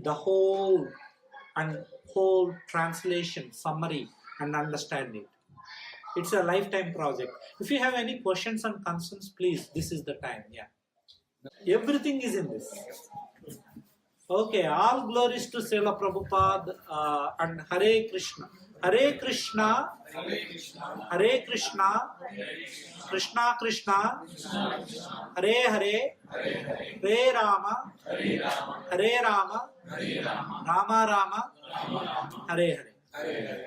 the whole translation, summary, and understand it. It's a lifetime project. If you have any questions and concerns, please, this is the time. Yeah. Everything is in this. Okay, all glories to Srila Prabhupada and Hare Krishna. Hare Krishna, Hare Krishna, Krishna Krishna, Hare Hare, Hare Rama, Hare Rama, Rama Rama, Hare Hare.